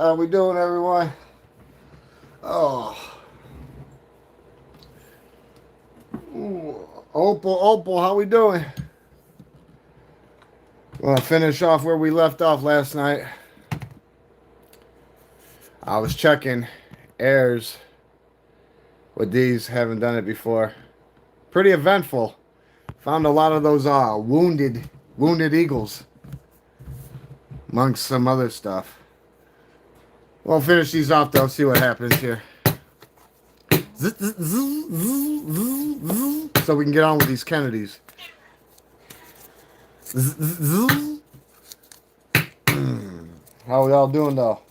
How we doing, everyone? Oh, ooh. Opal, how we doing? Want to finish off where we left off last night. I was checking airs with these. Haven't done it before. Pretty eventful. Found a lot of those wounded eagles, amongst some other stuff. We'll finish these off though. See what happens here. So we can get on with these Kennedys. How we all doing though?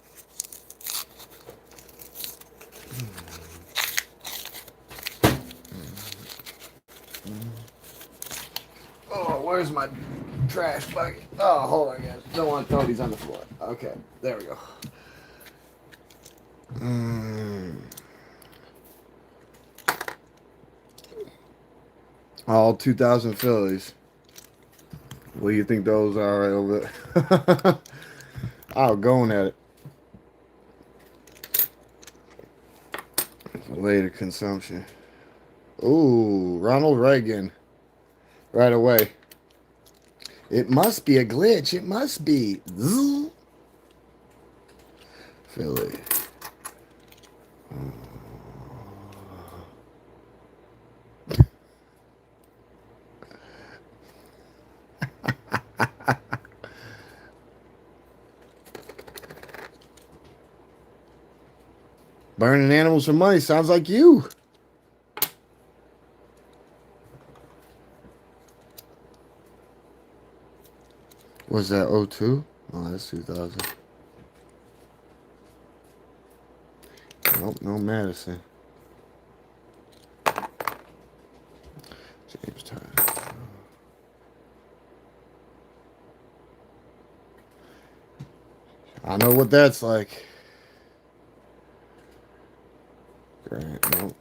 Oh, where's my trash bucket? Oh, hold on, guys. Don't want to throw these on the floor. Okay, there we go. All 2,000 Phillies. What do you think those are right over there? I'll going at it. Later consumption. Ooh, Ronald Reagan. Right away. It must be a glitch. It must be. Philly. Burning animals for money sounds like you. Was that 02? Oh, that's 2000. Nope, no Madison. James Tyler. I know what that's like. Grant, nope.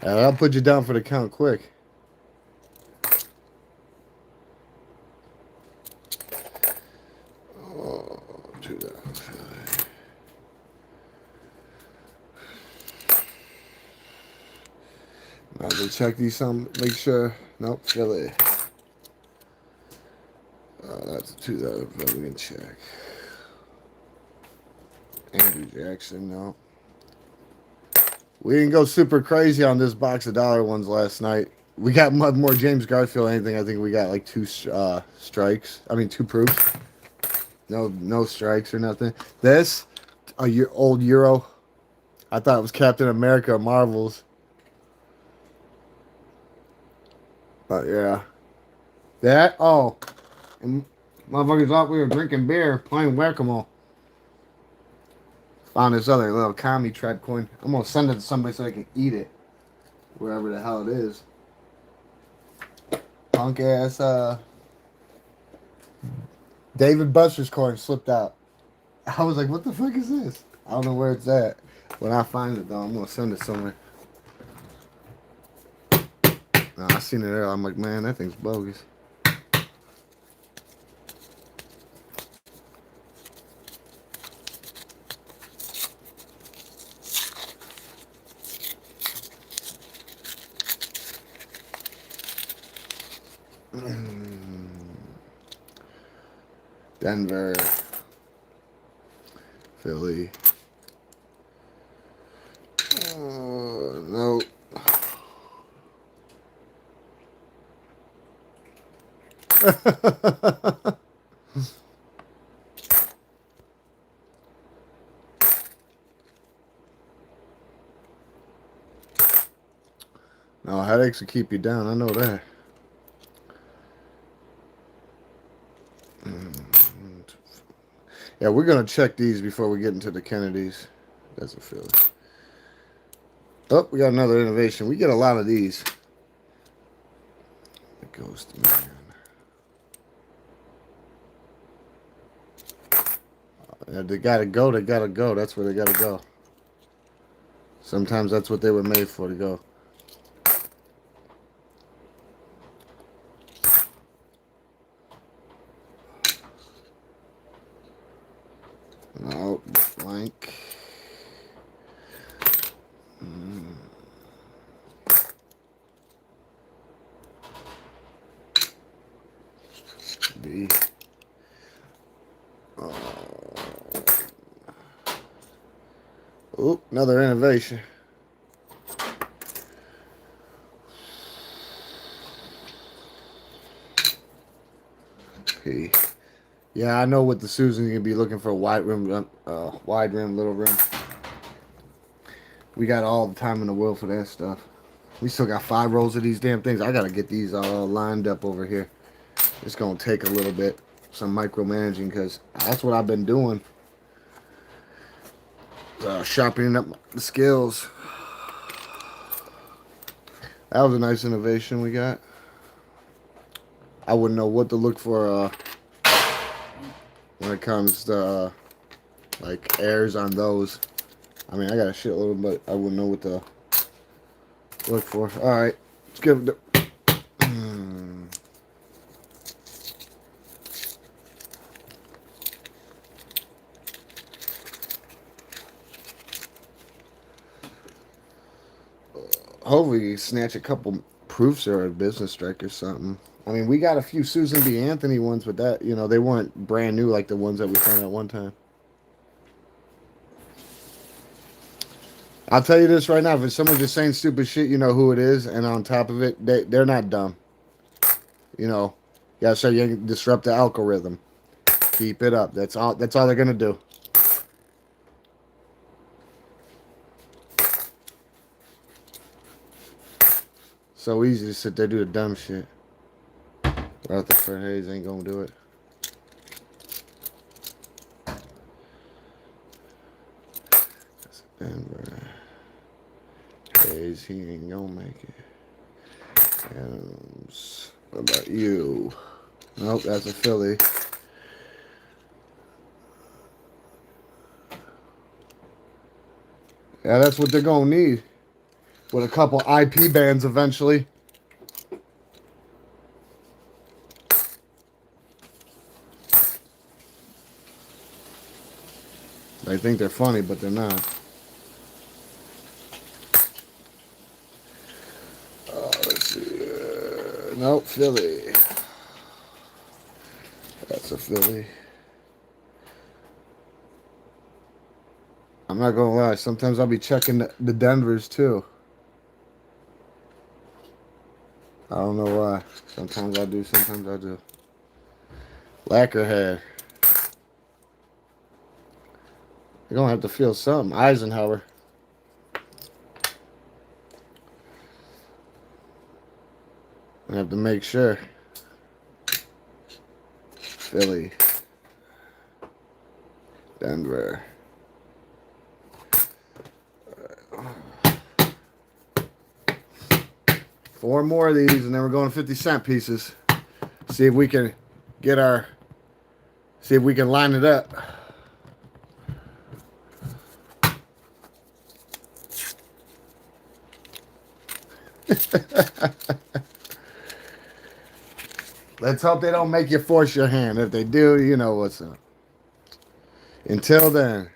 I'll put you down for the count quick. Oh, 2000. Now to check these some, make sure. Nope, Philly. That's a 2000, but we can check. Andrew Jackson, no. We didn't go super crazy on this box of dollar ones last night. We got more James Garfield than anything. I think we got like two strikes. I mean, two proofs. No strikes or nothing. This, old Euro. I thought it was Captain America Marvels. But yeah. That, oh. And motherfuckers thought we were drinking beer, playing whack-a-mole. Found this other little commie trap coin. I'm going to send it to somebody so they can eat it. Wherever the hell it is. Punk ass, David Buster's coin slipped out. I was like, what the fuck is this? I don't know where it's at. When I find it, though, I'm going to send it somewhere. I seen it there. I'm like, man, that thing's bogus. Denver. Philly. No. No, headaches will keep you down. I know that. Yeah, we're going to check these before we get into the Kennedys. That's a Philly. Oh, we got another innovation. We get a lot of these. The Ghost Man. They gotta go, they gotta go. That's where they gotta go. Sometimes that's what they were made for, to go. think. B. Oh, another innovation. P. Yeah, I know what the Susan's gonna be looking for. Wide rim, little rim. We got all the time in the world for that stuff. We still got 5 rolls of these damn things. I gotta get these all lined up over here. It's gonna take a little bit, some micromanaging, because that's what I've been doing. Sharpening up the skills. That was a nice innovation we got. I wouldn't know what to look for when it comes to like airs on those. I mean, I got a shitload, but I wouldn't know what to look for. All right, let's give it. Hopefully, you snatch a couple proofs or a business strike or something. I mean, we got a few Susan B. Anthony ones, but that, you know, they weren't brand new like the ones that we found at one time. I'll tell you this right now. If someone's just saying stupid shit, you know who it is. And on top of it, they're not dumb. You know, you gotta say you disrupt the algorithm. Keep it up. That's all they're going to do. So easy to sit there do the dumb shit. Rutherford Hayes ain't gonna do it. Denver Hayes, he ain't gonna make it. Adams, what about you? Nope, that's a Philly. Yeah, that's what they're gonna need. With a couple IP bands eventually. They think they're funny, but they're not. Let's see. Nope, Philly. That's a Philly. I'm not gonna lie. Sometimes I'll be checking the Denvers too. I don't know why. Sometimes I do. Sometimes I do. Lacquerhead. You're gonna have to feel something. Eisenhower. I have to make sure. Philly. Denver. 4 more of these, and then we're going 50-cent pieces. See if we can get our. See if we can line it up. Let's hope they don't make you force your hand. If they do, you know what's up. Until then,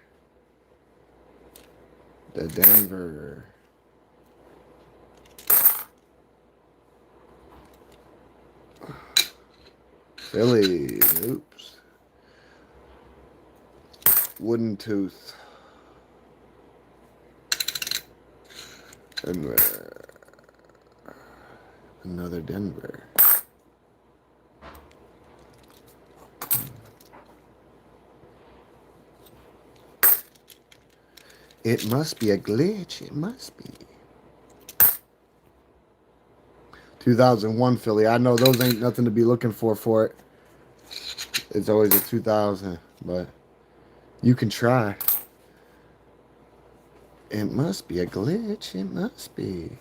the Denver. Philly. Oops. Wooden tooth. Denver. Another Denver. It must be a glitch. It must be. 2001 Philly. I know those ain't nothing to be looking for it. It's always a 2000, but you can try. It must be a glitch. It must be.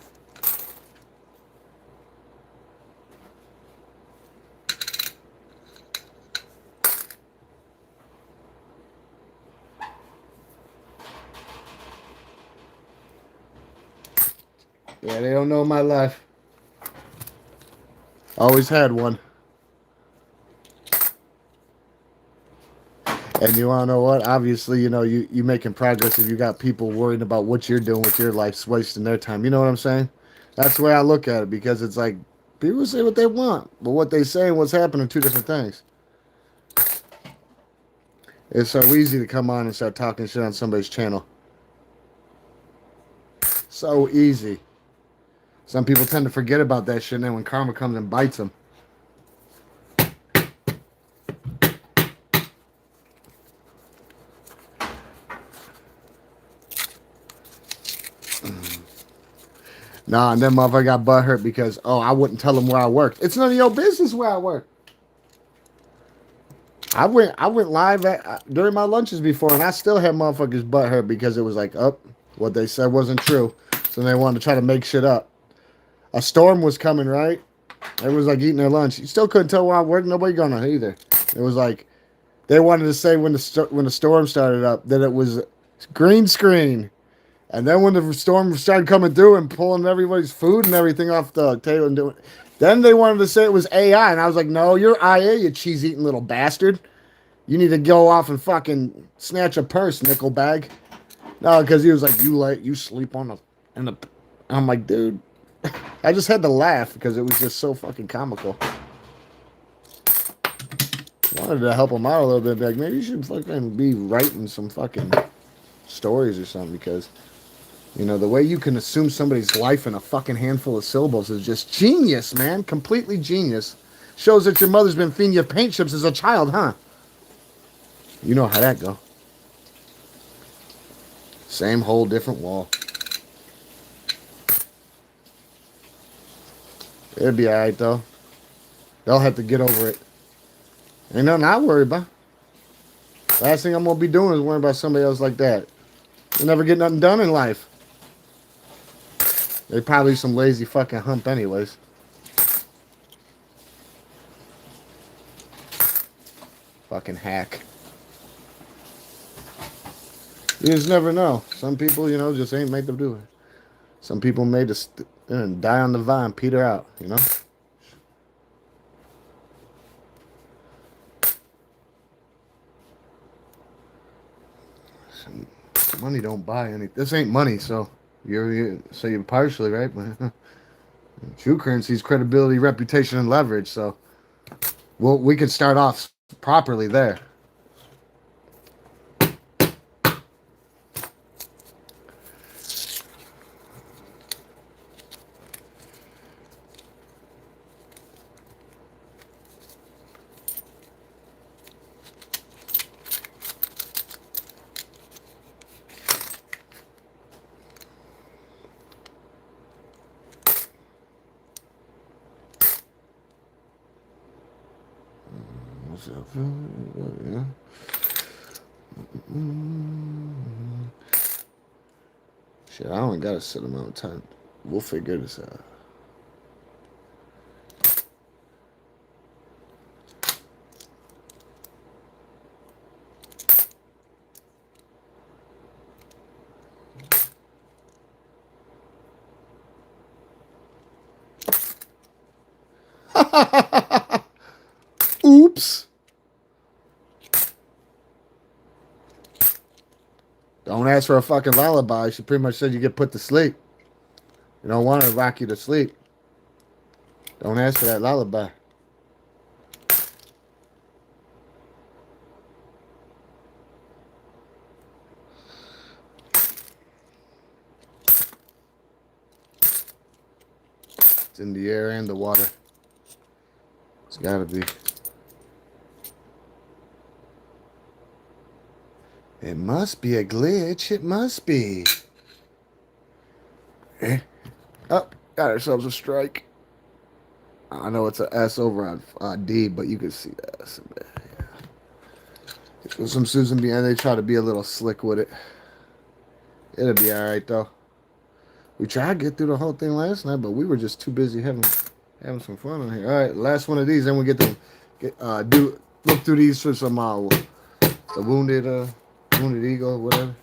Yeah, they don't know my life. Always had one. And you want to know what? Obviously, you know, you making progress if you got people worrying about what you're doing with your life, wasting their time. You know what I'm saying? That's the way I look at it because it's like people say what they want, but what they say and what's happening are two different things. It's so easy to come on and start talking shit on somebody's channel. So easy. Some people tend to forget about that shit, and then when karma comes and bites them. Nah, and then motherfucker got butthurt because, oh, I wouldn't tell them where I worked. It's none of your business where I work. I went live during my lunches before, and I still had motherfuckers butthurt because it was like, oh, what they said wasn't true. So they wanted to try to make shit up. A storm was coming, right? Everyone was like eating their lunch. You still couldn't tell where I worked. Nobody gonna either. It was like they wanted to say when the storm started up that it was green screen. And then when the storm started coming through and pulling everybody's food and everything off the table and doing, then they wanted to say it was AI, and I was like, "No, you're IA, you cheese-eating little bastard. You need to go off and fucking snatch a purse, nickel bag." No, because he was like, "You sleep on the in the." I'm like, dude, I just had to laugh because it was just so fucking comical. Wanted to help him out a little bit, like maybe you should fucking be writing some fucking stories or something because. You know, the way you can assume somebody's life in a fucking handful of syllables is just genius, man. Completely genius. Shows that your mother's been feeding you paint chips as a child, huh? You know how that go. Same hole, different wall. It'll be alright, though. They'll have to get over it. Ain't nothing I worry about. Last thing I'm going to be doing is worrying about somebody else like that. You'll never get nothing done in life. They probably some lazy fucking hump anyways. Fucking hack. You just never know. Some people, you know, just ain't made to do it. Some people made to die on the vine, peter out, you know? Money don't buy anything. This ain't money, so you're partially right, but true currency is credibility, reputation, and leverage. So, well, we could start off properly there. Yeah. Shit, I only got a set amount of time. We'll figure this out. Oops. Don't ask for a fucking lullaby. She pretty much said you get put to sleep. You don't want to rock you to sleep. Don't ask for that lullaby. It's in the air and the water. It's gotta be. It must be a glitch. It must be. Eh? Oh, got ourselves a strike. I know it's an S over on D, but you can see that S in there. Yeah. Some Susan B, and they try to be a little slick with it. It'll be all right though. We tried to get through the whole thing last night, but we were just too busy having some fun on here. All right, last one of these, then we get to look through these for some the wounded eagle, whatever.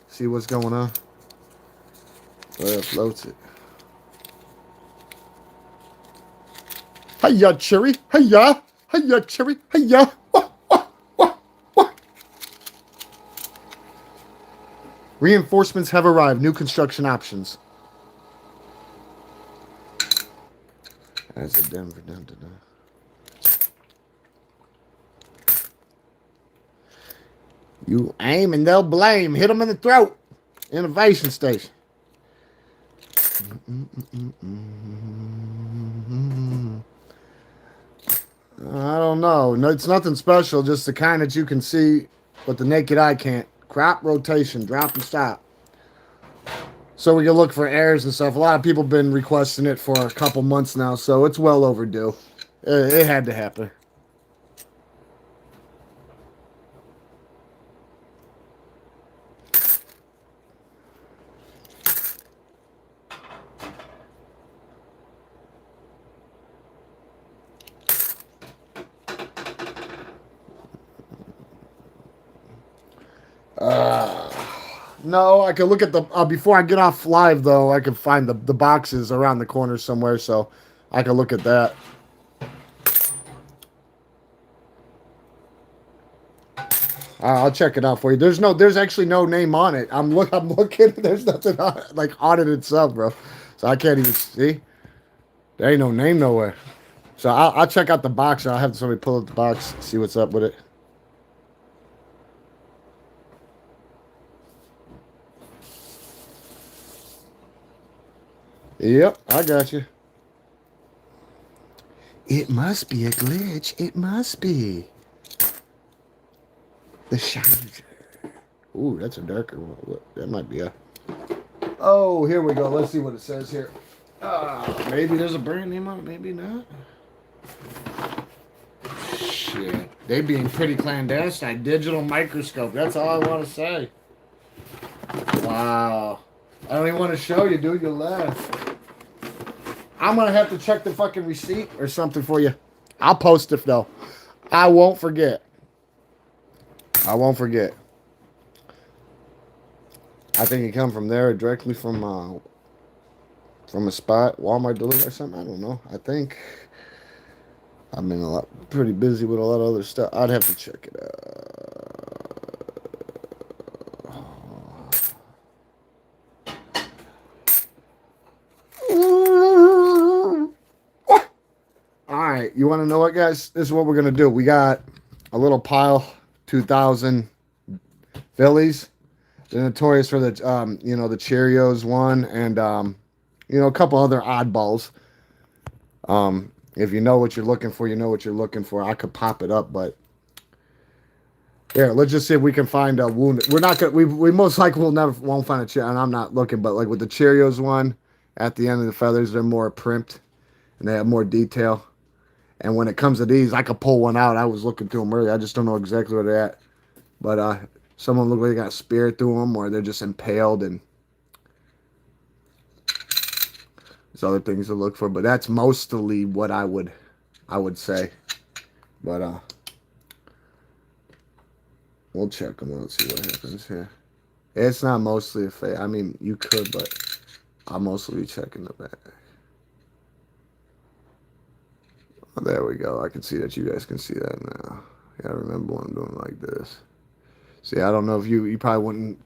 See what's going on. Where it floats it. Hiya, cherry. Hiya. Hiya, cherry. Hiya. Wah, wah, wah, wah. Reinforcements have arrived. New construction options. That's a Denver. Dun, dun, dun. You aim and they'll blame. Hit them in the throat. Innovation station. I don't know. No, it's nothing special. Just the kind that you can see, but the naked eye can't. Crop rotation. Drop and stop. So we can look for errors and stuff. A lot of people have been requesting it for a couple months now, so it's well overdue. It had to happen. No, I could look at the before I get off live though. I could find the boxes around the corner somewhere, so I could look at that. I'll check it out for you. There's actually no name on it. I'm looking. There's nothing on it itself, bro. So I can't even see. There ain't no name nowhere. So I'll check out the box. I'll have somebody pull up the box, see what's up with it. Yep, I got you. It must be a glitch. It must be. The shiny. Ooh, that's a darker one. That might be a. Oh, here we go. Let's see what it says here. Maybe there's a brand name on it. Maybe not. Shit. They being pretty clandestine. Digital microscope. That's all I want to say. Wow. I don't even want to show you, dude. You'll laugh. I'm going to have to check the fucking receipt or something for you. I'll post it, though. I won't forget. I won't forget. I think it come from there directly from a spot, Walmart delivery or something. I don't know. I think I've been pretty busy with a lot of other stuff. I'd have to check it out. All right, you want to know what, guys? This is what we're gonna do. We got a little pile, 2,000 Phillies. They're notorious for the the Cheerios one, and a couple other oddballs. If you know what you're looking for, you know what you're looking for. I could pop it up, but here, let's just see if we can find a wounded. We're not gonna. We most likely won't find a chair, and I'm not looking. But like with the Cheerios one, at the end of the feathers, they're more primped, and they have more detail. And when it comes to these, I could pull one out. I was looking through them earlier. I just don't know exactly where they're at. But some of them look like they got a spear through them, or they're just impaled, and there's other things to look for. But that's mostly what I would say. But we'll check them out, see what happens here. It's not mostly a fake. I mean, you could, but I'll mostly be checking the back. Oh, there we go. I can see that you guys can see that now. Yeah, I remember when I'm doing like this. See, I don't know if you probably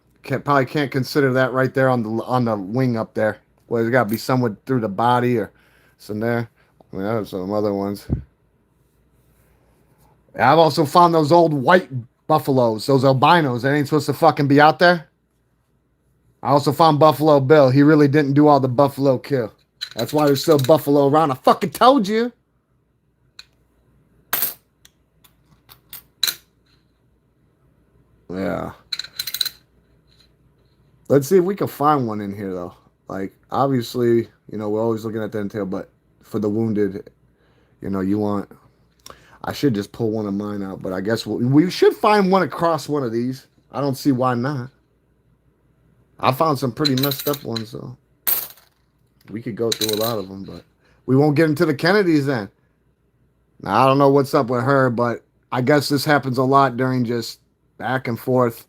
can't consider that right there on the wing up there. Well, there's got to be somewhere through the body or some there. I mean, I have some other ones. I've also found those old white buffaloes, those albinos. They ain't supposed to fucking be out there. I also found Buffalo Bill. He really didn't do all the buffalo kill. That's why there's still buffalo around. I fucking told you. Yeah. Let's see if we can find one in here, though. Like, obviously, we're always looking at the entail, but for the wounded, you want... I should just pull one of mine out, but I guess we should find one across one of these. I don't see why not. I found some pretty messed up ones, though. We could go through a lot of them, but we won't get into the Kennedys then. Now, I don't know what's up with her, but I guess this happens a lot during just back and forth.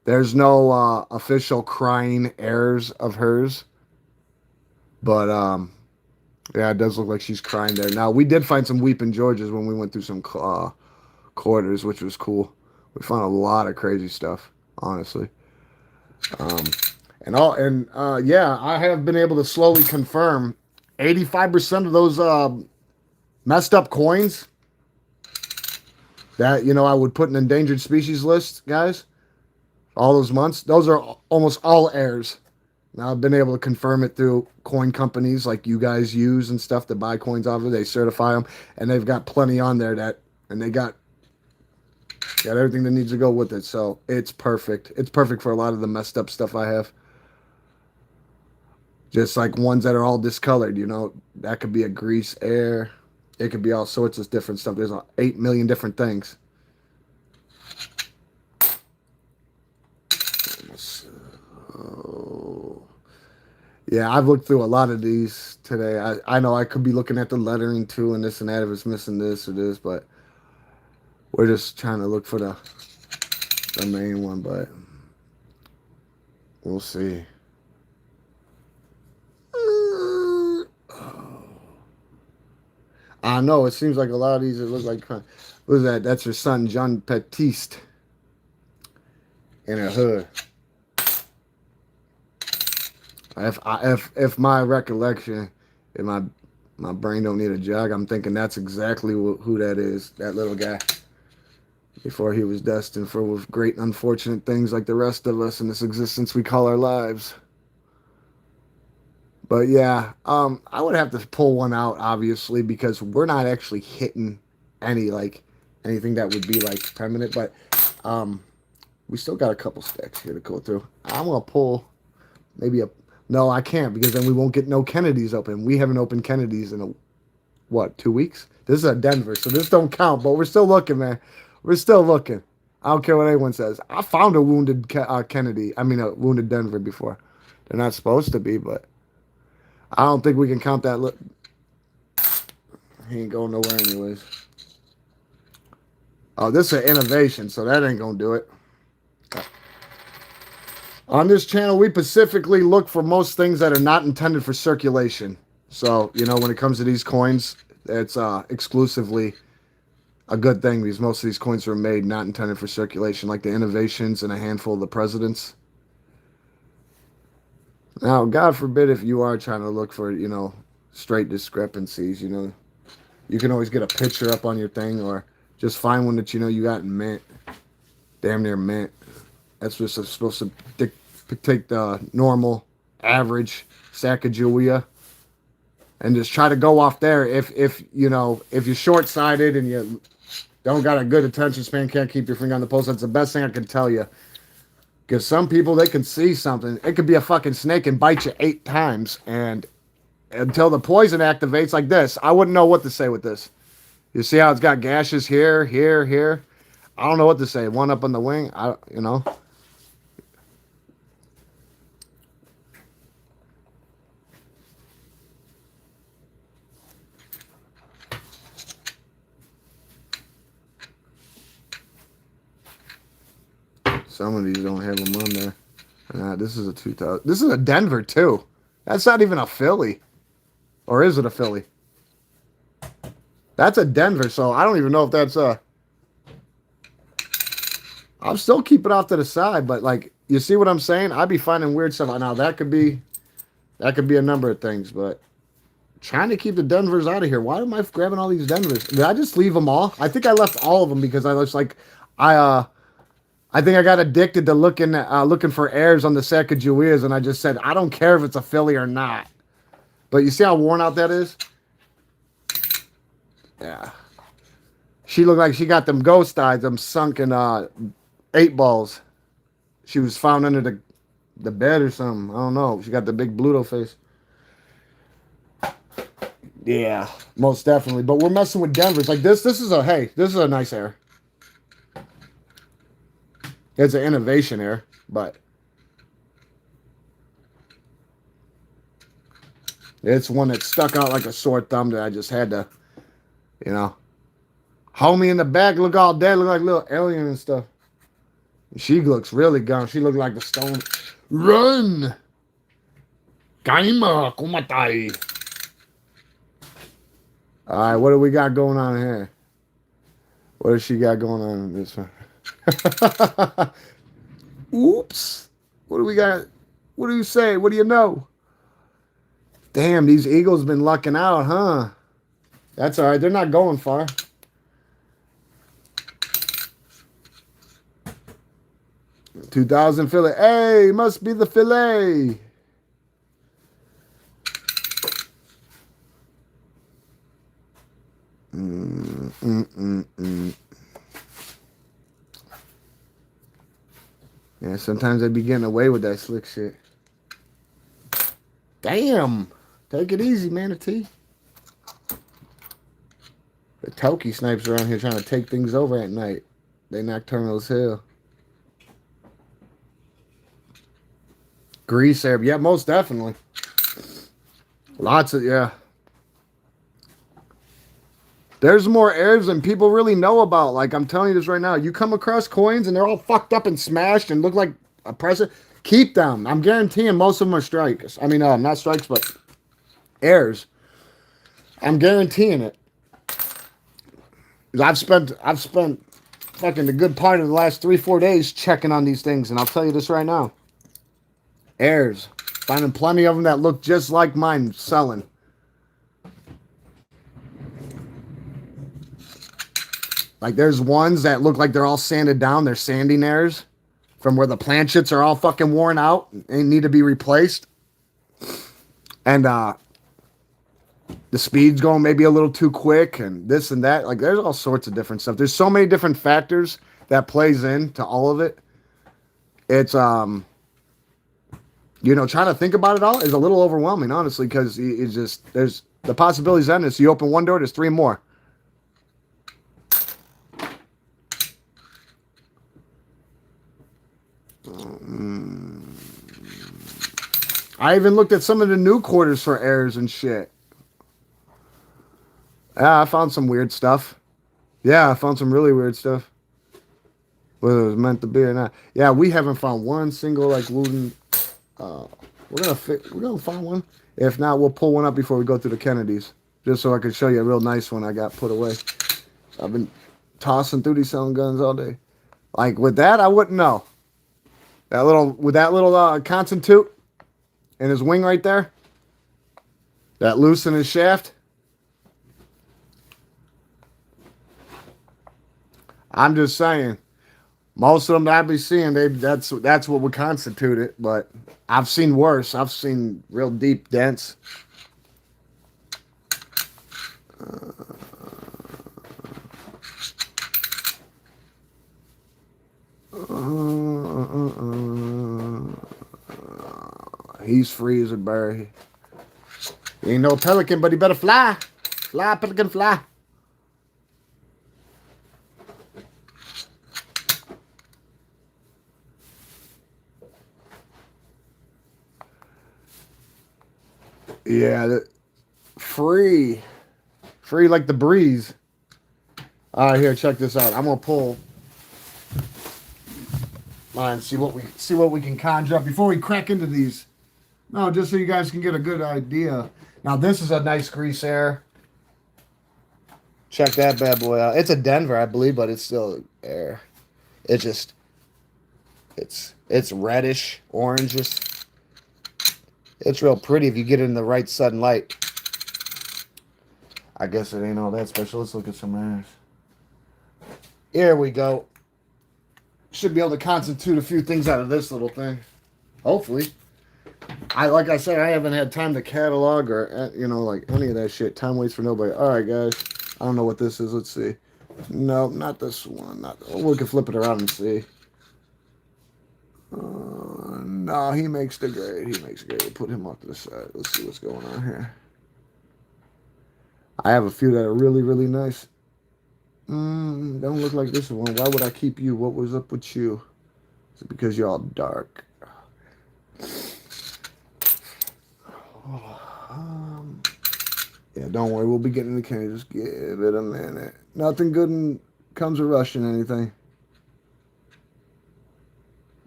There's no official crying errors of hers. But, yeah, it does look like she's crying there. Now, we did find some Weeping Georges when we went through some quarters, which was cool. We found a lot of crazy stuff, honestly. Um, yeah, I have been able to slowly confirm 85% of those messed up coins that I would put in endangered species list, guys. All those months, those are almost all heirs. Now I've been able to confirm it through coin companies like you guys use and stuff to buy coins off of. They certify them, and they've got plenty on there and they got everything that needs to go with it. So it's perfect. It's perfect for a lot of the messed up stuff I have. Just like ones that are all discolored, that could be a grease air. It could be all sorts of different stuff. There's 8 million different things. So, yeah, I've looked through a lot of these today. I know I could be looking at the lettering too and this and that if it's missing this or this, but we're just trying to look for the main one, but we'll see. I know it seems like a lot of these. It look like what is that? That's your son, Jean Baptiste, in a hood. If my recollection, if my brain don't need a jog, I'm thinking that's exactly who that is. That little guy. Before he was destined for with great unfortunate things like the rest of us in this existence we call our lives. But yeah, I would have to pull one out obviously because we're not actually hitting anything that would be like permanent. But we still got a couple stacks here to go through. I'm gonna pull maybe no, I can't because then we won't get no Kennedys open. We haven't opened Kennedys in 2 weeks? This is a Denver, so this don't count. But we're still looking, man. We're still looking. I don't care what anyone says. I found a wounded Kennedy. I mean, a wounded Denver before. They're not supposed to be, but I don't think we can count that. He ain't going nowhere anyways. Oh, this is an innovation, so that ain't gonna do it. On this channel, we specifically look for most things that are not intended for circulation. So, when it comes to these coins, it's exclusively a good thing because most of these coins are made not intended for circulation, like the innovations and a handful of the presidents. Now, God forbid if you are trying to look for, straight discrepancies, you can always get a picture up on your thing or just find one that you got in mint, damn near mint. That's just supposed to take the normal, average Sacagawea and just try to go off there. If you're short-sighted and you don't got a good attention span, can't keep your finger on the pulse, that's the best thing I can tell you. Because some people, they can see something. It could be a fucking snake and bite you 8 times. And until the poison activates like this, I wouldn't know what to say with this. You see how it's got gashes here, here, here? I don't know what to say. One up on the wing, Some of these don't have them on there. This is a 2000. This is a Denver too. That's not even a Philly, or is it a Philly? That's a Denver. So I don't even know if that's a. I'll still keep it off to the side, but like you see what I'm saying? I'd be finding weird stuff. Now that could be a number of things, but trying to keep the Denvers out of here. Why am I grabbing all these Denvers? Did I just leave them all? I think I left all of them because I was like, I think I got addicted to looking for heirs on the Sacagaweas, and I just said, I don't care if it's a Philly or not. But you see how worn out that is? Yeah. She looked like she got them ghost eyes, them sunken 8 balls. She was found under the bed or something. I don't know. She got the big Bluto face. Yeah, most definitely. But we're messing with Denver's. Like this is a nice air. It's an innovation air, but it's one that stuck out like a sore thumb that I just had to, Homie in the back look all dead, look like a little alien and stuff. She looks really gone. She looked like the stone. Run! Kaima kumatai. Alright, what do we got going on here? What does she got going on in this one? Oops. What do we got? What do you say? What do you know? Damn, these Eagles been lucking out, huh? That's all right. They're not going far. $2,000 Philly. Hey, must be the Philly. Yeah, sometimes they be getting away with that slick shit. Damn. Take it easy, Manatee. The Toki snipes around here trying to take things over at night. They nocturnal as hell. Grease Arab. Yeah, most definitely. Lots of, yeah. There's more Arabs than people really know about. Like, I'm telling you this right now. You come across coins and they're all fucked up and smashed and look like a present. Keep them. I'm guaranteeing most of them are strikes. I mean, not strikes, but airs. I'm guaranteeing it. I've spent fucking a good part of the last 3-4 days checking on these things, and I'll tell you this right now. Airs. Finding plenty of them that look just like mine selling. Like, there's ones that look like they're all sanded down. They're sanding airs from where the planchets are all fucking worn out and need to be replaced. And the speed's going maybe a little too quick and this and that. Like, there's all sorts of different stuff. There's so many different factors that plays into all of it. It's, trying to think about it all is a little overwhelming, honestly, because it's just, there's the possibilities endless. You open one door, there's 3 more. I even looked at some of the new quarters for airs and shit. Yeah, I found some weird stuff. Yeah, I found some really weird stuff. Whether it was meant to be or not. Yeah, we haven't found one single like wooden. We're gonna find one. If not, we'll pull one up before we go through the Kennedys, just so I can show you a real nice one I got put away. I've been tossing through these selling guns all day. Like with that, I wouldn't know. That little constitute and his wing right there. That loose in his shaft. I'm just saying. Most of them that I be seeing, that's what would constitute it. But I've seen worse. I've seen real deep dents. He's free as a bird. He ain't no pelican, but he better fly. Fly, pelican, fly. Yeah, free like the breeze. All right, here, check this out. I'm gonna pull mine, see what we can conjure up before we crack into these. No, just so you guys can get a good idea. Now this is a nice grease air. Check that bad boy out. It's a Denver, I believe, but it's still air. It's reddish, oranges. It's real pretty if you get it in the right sunlight. I guess it ain't all that special. Let's look at some airs. Here we go. Should be able to constitute a few things out of this little thing. Hopefully. Like I said, I haven't had time to catalog or, like any of that shit. Time waits for nobody. All right, guys. I don't know what this is. Let's see. No, not this one. We can flip it around and see. No, he makes the grade. We'll put him off to the side. Let's see what's going on here. I have a few that are really, really nice. Don't look like this one. Why would I keep you? What was up with you? Is it because you're all dark? Yeah, don't worry. We'll be getting the candy. Just give it a minute. Nothing good comes with rushing anything.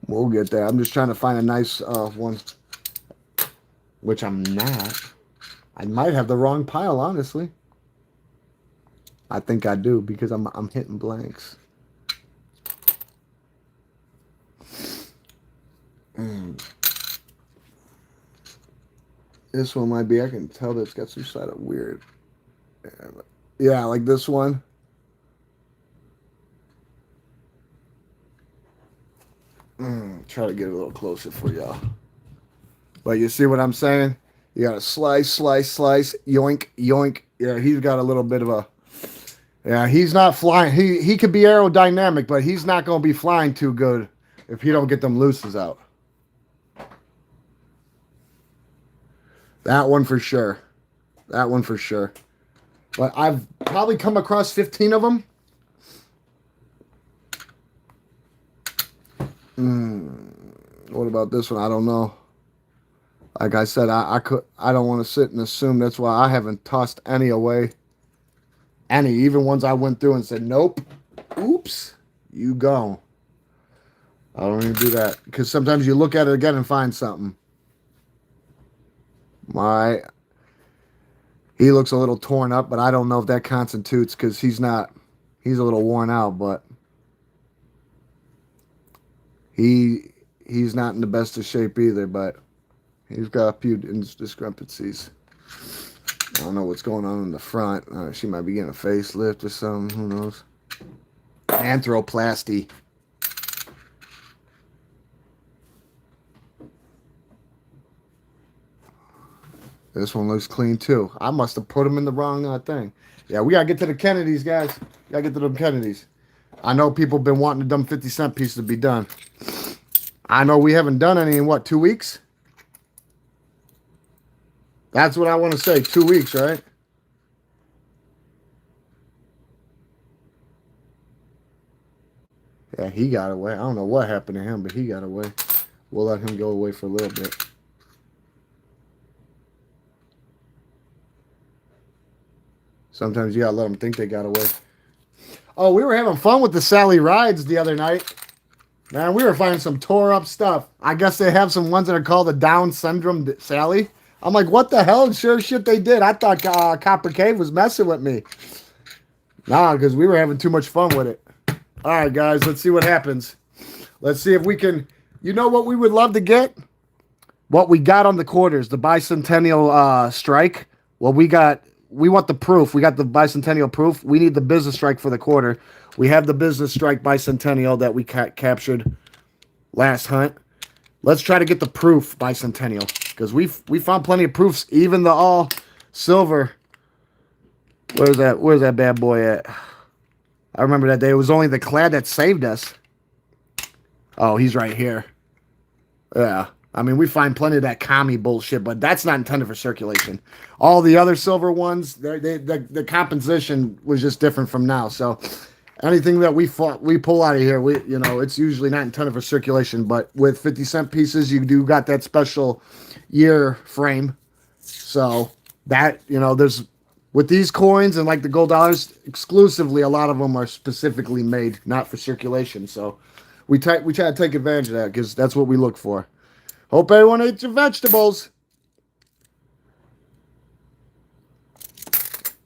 We'll get there. I'm just trying to find a nice one. Which I'm not. I might have the wrong pile, honestly. I think I do because I'm hitting blanks. Mm. This one might be. I can tell that it's got some sort of weird. Yeah, like this one. Try to get a little closer for y'all. But you see what I'm saying? You got to slice, slice, slice, yoink, yoink. Yeah, he's got a little bit of a. Yeah, he's not flying. He could be aerodynamic, but he's not going to be flying too good if he don't get them looses out. That one for sure. That one for sure. But I've probably come across 15 of them. What about this one? I don't know. Like I said, I don't want to sit and assume. That's why I haven't tossed any away. Any, even ones I went through and said, nope, oops, you go. I don't even do that because sometimes you look at it again and find something. He looks a little torn up, but I don't know if that constitutes because he's a little worn out, but he's not in the best of shape either, but he's got a few discrepancies. I don't know what's going on in the front. She might be getting a facelift or something. Who knows? Anthroplasty. This one looks clean too. I must have put them in the wrong thing. Yeah, we gotta get to the Kennedys, guys. We gotta get to them Kennedys. I know people have been wanting the dumb 50-cent piece to be done. I know we haven't done any in what, 2 weeks? That's what I want to say. 2 weeks, right? Yeah, he got away. I don't know what happened to him, but he got away. We'll let him go away for a little bit. Sometimes you gotta let them think they got away. Oh, we were having fun with the Sally rides the other night. Man, we were finding some tore up stuff. I guess they have some ones that are called the Down syndrome Sally. I'm like, what the hell? Sure shit they did. I thought Copper Cave was messing with me. Nah, because we were having too much fun with it. All right, guys, let's see what happens. Let's see if we can. You know what we would love to get? What we got on the quarters, the bicentennial strike. Well, we want the proof. We got the bicentennial proof. We need the business strike for the quarter. We have the business strike bicentennial that we captured last hunt. Let's try to get the proof bicentennial because we found plenty of proofs. Even the all silver. Where's that bad boy at? I remember that day. It was only the clad that saved us. Oh, he's right here. Yeah. I mean, we find plenty of that commie bullshit, but that's not intended for circulation. All the other silver ones, the composition was just different from now. So anything that we pull out of here, it's usually not intended for circulation. But with 50-cent pieces, you do got that special year frame. So that, there's with these coins and like the gold dollars exclusively, a lot of them are specifically made not for circulation. So we try to take advantage of that because that's what we look for. Hope everyone ate your vegetables.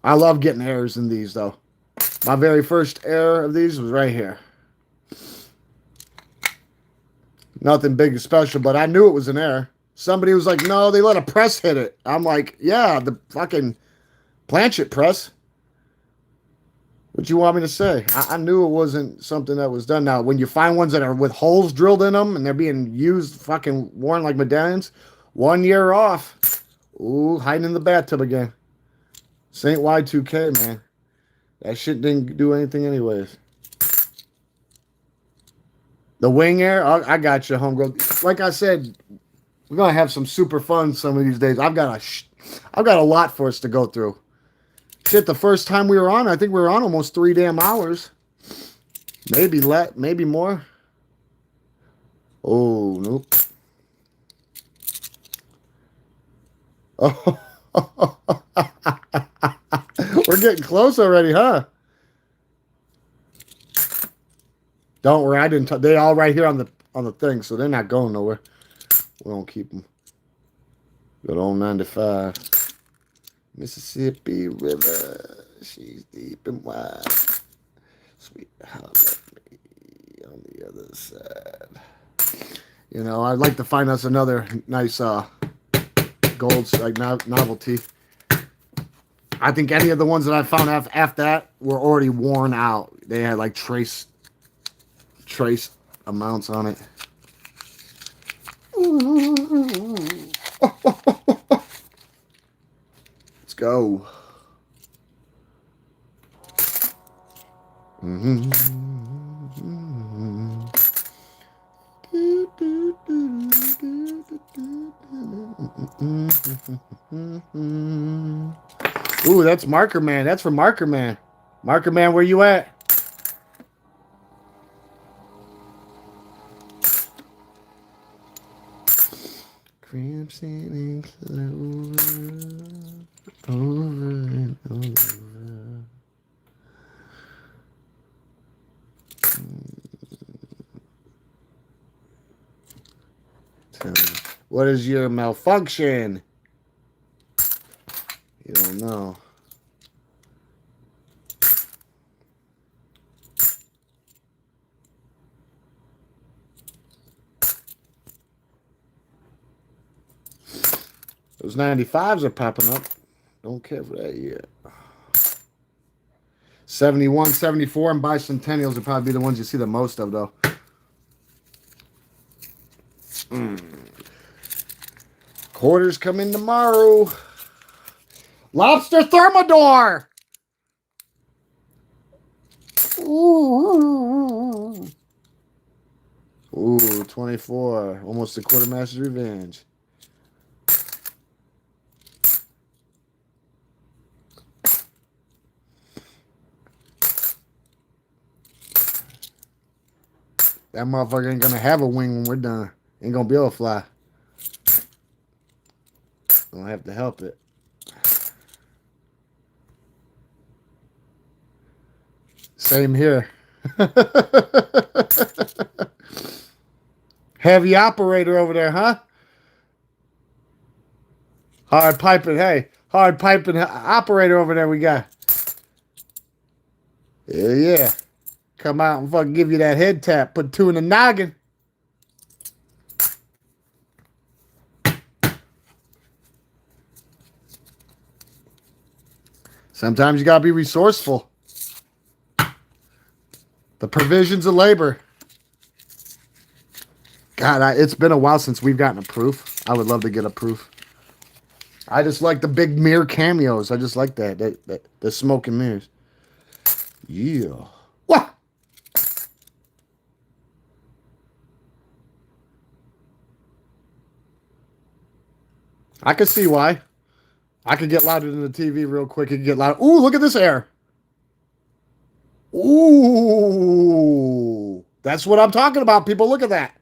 I love getting errors in these, though. My very first error of these was right here. Nothing big and special, but I knew it was an error. Somebody was like, no, they let a press hit it. I'm like, yeah, the fucking planchet press. What you want me to say? I knew it wasn't something that was done. Now, when you find ones that are with holes drilled in them and they're being used, fucking worn like medallions, 1 year off. Ooh, hiding in the bathtub again. Saint Y2K, man. That shit didn't do anything anyways. The wing air, I got you, homegrown. Like I said, we're gonna have some super fun some of these days. I've got a lot for us to go through. Shit, the first time we were on, I think we were on almost 3 damn hours. Maybe more. Oh, nope. Oh, we're getting close already, huh? Don't worry, I didn't. They all right here on the thing, so they're not going nowhere. We don't keep them. Good old 95. Mississippi River, she's deep and wide. Sweet holler me on the other side. You know, I'd like to find us another nice gold like novelty. I think any of the ones that I found after that were already worn out. They had like trace amounts on it. Let's go. Ooh, that's Marker Man. That's for Marker Man. Marker Man, where you at? Crimson and clover, over and over. What is your malfunction? You don't know. Those 95s are popping up. Don't care for that yet. 71, 74, and bicentennials would probably be the ones you see the most of, though. Quarters come in tomorrow. Lobster Thermidor. Ooh, 24. Almost a Quartermaster's Revenge. That motherfucker ain't gonna have a wing when we're done. Ain't gonna be able to fly. Don't have to help it. Same here. Heavy operator over there, huh? Hard piping, hey. Hard piping operator over there we got. Yeah. Come out and fucking give you that head tap. Put 2 in the noggin. Sometimes you gotta be resourceful. The provisions of labor. God, it's been a while since we've gotten a proof. I would love to get a proof. I just like the big mirror cameos. I just like that. The smoke and mirrors. Yeah. What? I can see why. I could get louder than the TV real quick. It could get loud. Ooh, look at this air. Ooh. That's what I'm talking about, people. Look at that.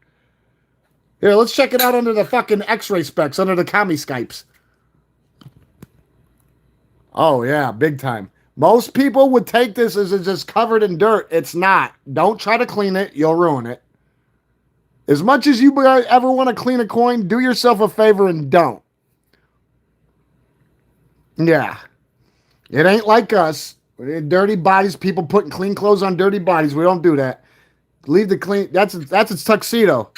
Here, let's check it out under the fucking X-ray specs, under the commie Skypes. Oh, yeah, big time. Most people would take this as it's just covered in dirt. It's not. Don't try to clean it. You'll ruin it. As much as you ever want to clean a coin, do yourself a favor and don't. Yeah. It ain't like us. Dirty bodies, people putting clean clothes on dirty bodies. We don't do that. Leave the clean. That's its tuxedo.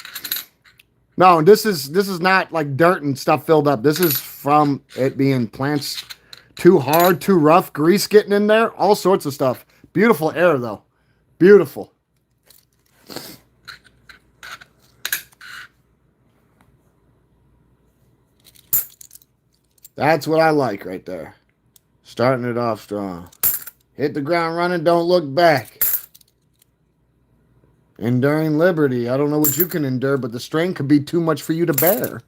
No, this is not like dirt and stuff filled up. This is from it being plants too hard, too rough, grease getting in there, all sorts of stuff. Beautiful air though. Beautiful. That's what I like right there. Starting it off strong. Hit the ground running, don't look back. Enduring liberty. I don't know what you can endure, but the strain could be too much for you to bear.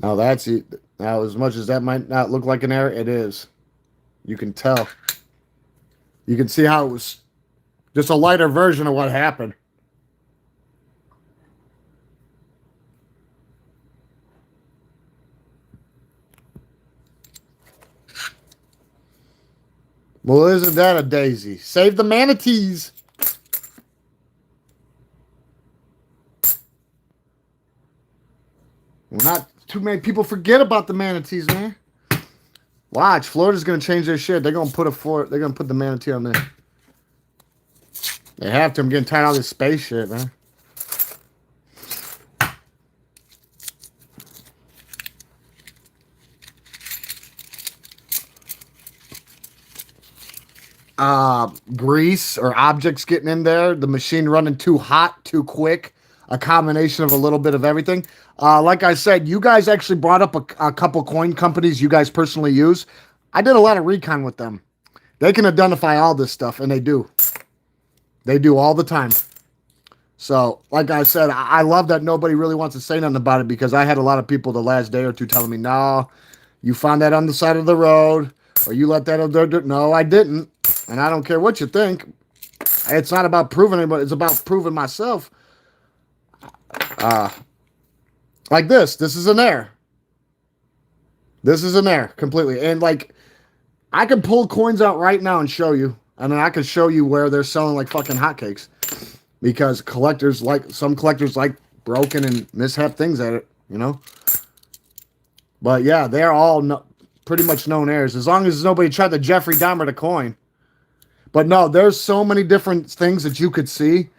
Now that's it. Now, as much as that might not look like an error, it is. You can tell. You can see how it was just a lighter version of what happened. Well, isn't that a daisy? Save the manatees. too many people forget about the manatees, man. Watch, Florida's gonna change their shit. They're gonna put They're gonna put the manatee on there. They have to. I'm getting tired of all this space shit, man. Grease or objects getting in there, the machine running too hot, too quick, a combination of a little bit of everything. Like I said, you guys actually brought up a couple coin companies you guys personally use. I did a lot of recon with them. They can identify all this stuff, and they do. They do all the time. So, like I said, I love that nobody really wants to say nothing about it, because I had a lot of people the last day or two telling me, no, you found that on the side of the road, or you let that other. No, I didn't. And I don't care what you think. It's not about proving it, but it's about proving myself. Like this. This is an air. This is an air completely. And like, I can pull coins out right now and show you. And then I can show you where they're selling like fucking hotcakes. Because some collectors like broken and mishap things at it, you know? But yeah, they're all pretty much known airs. As long as nobody tried to Jeffrey Dahmer the coin. But no, there's so many different things that you could see.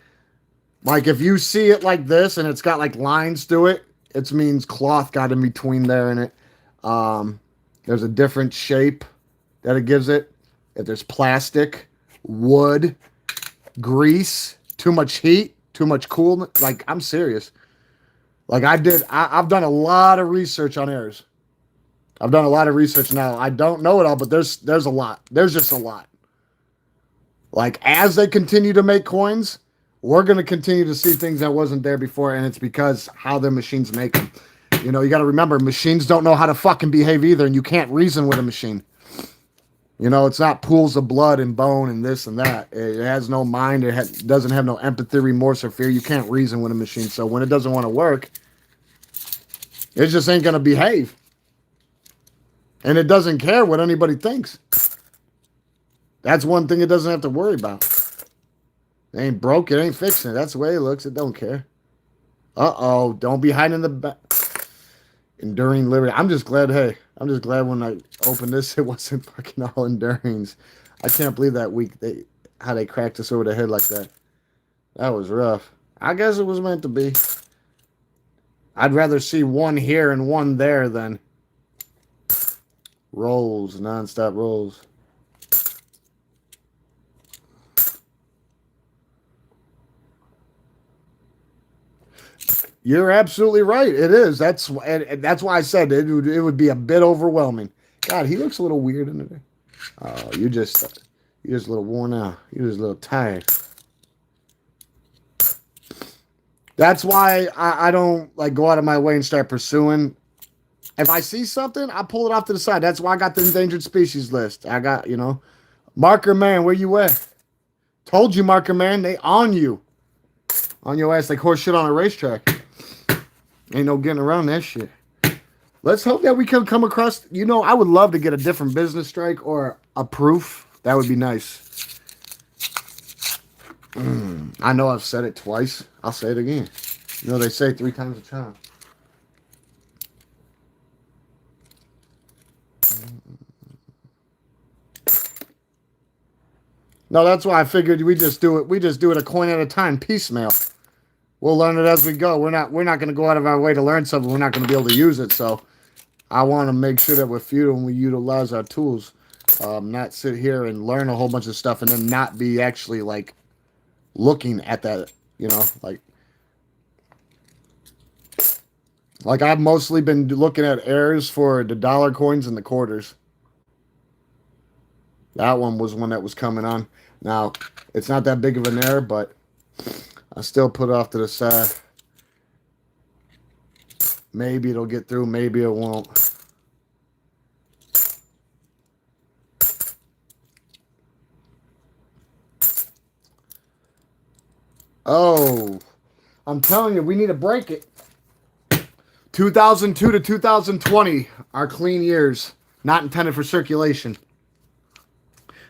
Like if you see it like this and it's got like lines to it, it means cloth got in between there and it. There's a different shape that it gives it. If there's plastic, wood, grease, too much heat, too much coolness. Like, I'm serious. Like I've done a lot of research on airs. I've done a lot of research now. I don't know it all, but there's a lot. There's just a lot. Like, as they continue to make coins, we're going to continue to see things that wasn't there before, and it's because how their machines make them. You know, you got to remember, machines don't know how to fucking behave either, and you can't reason with a machine. You know, it's not pools of blood and bone and this and that. It has no mind. It doesn't have no empathy, remorse, or fear. You can't reason with a machine. So when it doesn't want to work, it just ain't going to behave. And it doesn't care what anybody thinks. That's one thing it doesn't have to worry about. It ain't broke, it ain't fixing it. That's the way it looks. It don't care. Uh-oh. Don't be hiding in the back. Enduring Liberty. I'm just glad when I opened this, it wasn't fucking all Endurings. I can't believe that week how they cracked us over the head like that. That was rough. I guess it was meant to be. I'd rather see one here and one there than rolls, non-stop rolls. You're absolutely right. It is. That's why I said it would be a bit overwhelming. God, he looks a little weird in there. Oh, you're just a little worn out. You're just a little tired. That's why I don't like go out of my way and start pursuing. If I see something, I pull it off to the side. That's why I got the endangered species list. I got, Marker Man, where you at? Told you, Marker Man, they on you. On your ass like horse shit on a racetrack. Ain't no getting around that shit. Let's hope that we can come across, I would love to get a different business strike or a proof. That would be nice. I know I've said it twice. I'll say it again. They say 3 times a charm. No, that's why I figured we just do it a coin at a time, piecemeal. We'll learn it as we go. We're not going to go out of our way to learn something. We're not going to be able to use it. So I want to make sure that we're feudal and we utilize our tools. Not sit here and learn a whole bunch of stuff and then not be actually like looking at that, like I've mostly been looking at airs for the dollar coins and the quarters. That one was one that was coming on. Now, it's not that big of an error, but I still put it off to the side. Maybe it'll get through. Maybe it won't. Oh, I'm telling you, we need to break it. 2002 to 2020 are clean years, not intended for circulation.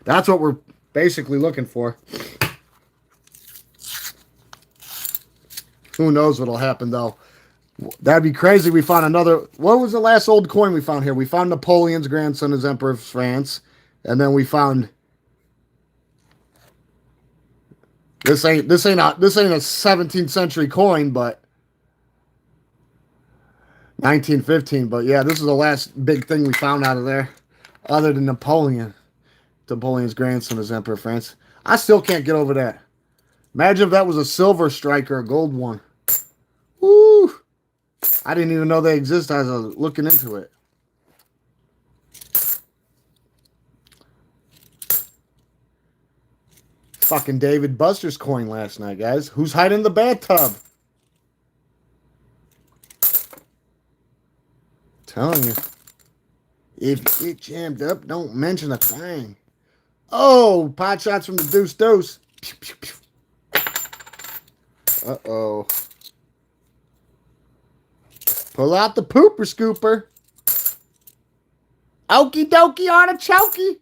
That's what we're basically looking for. Who knows what'll happen, though. That'd be crazy. We found another. What was the last old coin we found here? We found Napoleon's grandson as Emperor of France, and then we found this ain't a 17th century coin, but 1915. But yeah, this is the last big thing we found out of there, other than Napoleon's grandson as Emperor of France. I still can't get over that. Imagine if that was a silver strike or a gold one. Woo! I didn't even know they exist as I was looking into it. Fucking David Buster's coin last night, guys. Who's hiding in the bathtub? Telling you. If you get jammed up, don't mention a thing. Oh, pot shots from the Deuce Deuce. Pew, pew, pew. Uh-oh. Pull out the pooper scooper. Okie dokie artichoke.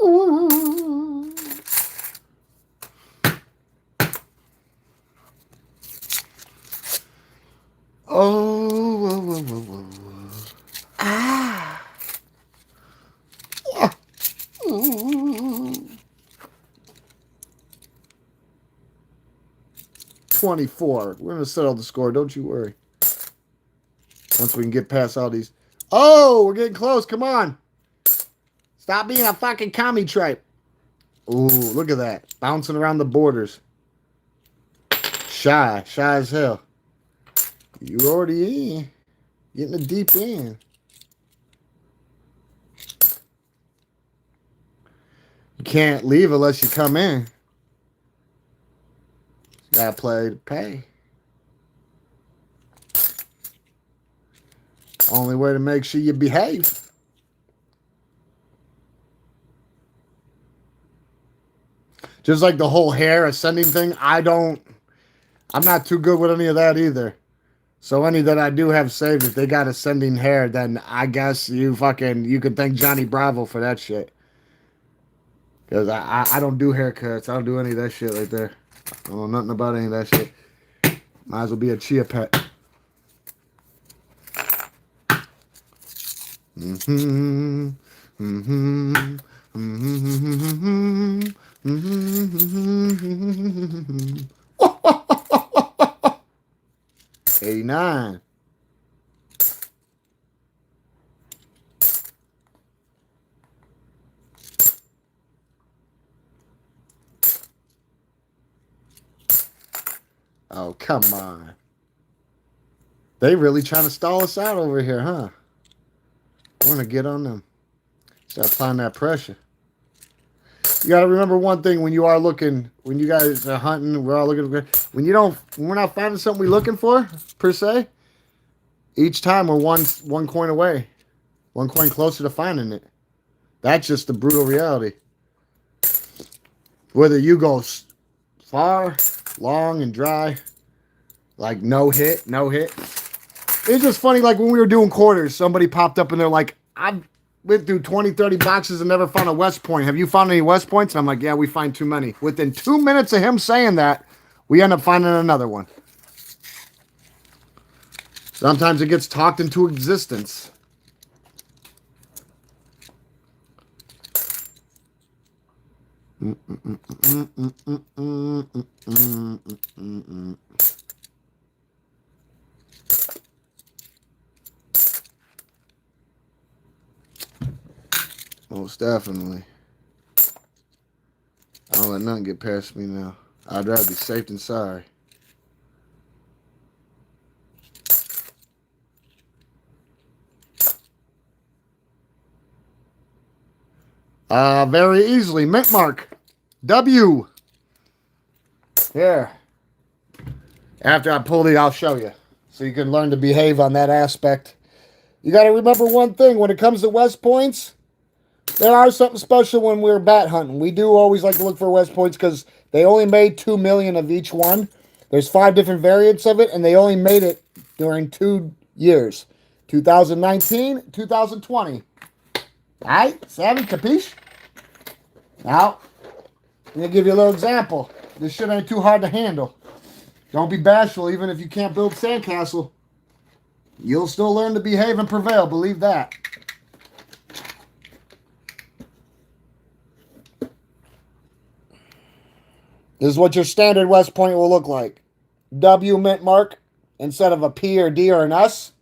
Ooh. Oh. Ah. 24. We're going to settle the score. Don't you worry. Once we can get past all these. Oh, we're getting close. Come on. Stop being a fucking commie tripe. Ooh, look at that. Bouncing around the borders. Shy as hell. You already in. Getting the deep end. You can't leave unless you come in. You gotta play to pay. Only way to make sure you behave. Just like the whole hair ascending thing, I'm not too good with any of that either. So any that I do have saved, if they got ascending hair, then I guess you can thank Johnny Bravo for that shit. Because I don't do haircuts. I don't do any of that shit right there. I don't know nothing about any of that shit. Might as well be a chia pet. Mm-hmm. Mm-hmm. Mm-hmm. Mm-hmm. 89. Oh, come on. They really trying to stall us out over here, huh? I want to get on them. Start applying that pressure. You got to remember one thing when you guys are hunting, we're all looking for, when we're not finding something we're looking for, per se, each time we're one coin away. One coin closer to finding it. That's just the brutal reality. Whether you go far, long, and dry, like no hit. It's just funny, like when we were doing quarters, somebody popped up and they're like, I went through 20, 30 boxes and never found a West Point. Have you found any West Points? And I'm like, yeah, we find too many. Within 2 minutes of him saying that, we end up finding another one. Sometimes it gets talked into existence. Most definitely. I don't let nothing get past me now. I'd rather be safe than sorry. Very easily. Mint mark. W. Here. After I pull it, I'll show you. So you can learn to behave on that aspect. You got to remember one thing. When it comes to West Points, there are something special when we're bat hunting. We do always like to look for West Points because they only made 2 million of each one. There's 5 different variants of it, and they only made it during 2 years. 2019, 2020. Alright, savvy, capiche? Now, I'm going to give you a little example. This shit ain't too hard to handle. Don't be bashful, even if you can't build sandcastle. You'll still learn to behave and prevail, believe that. This is what your standard West Point will look like. W mint mark instead of a P or D or an S.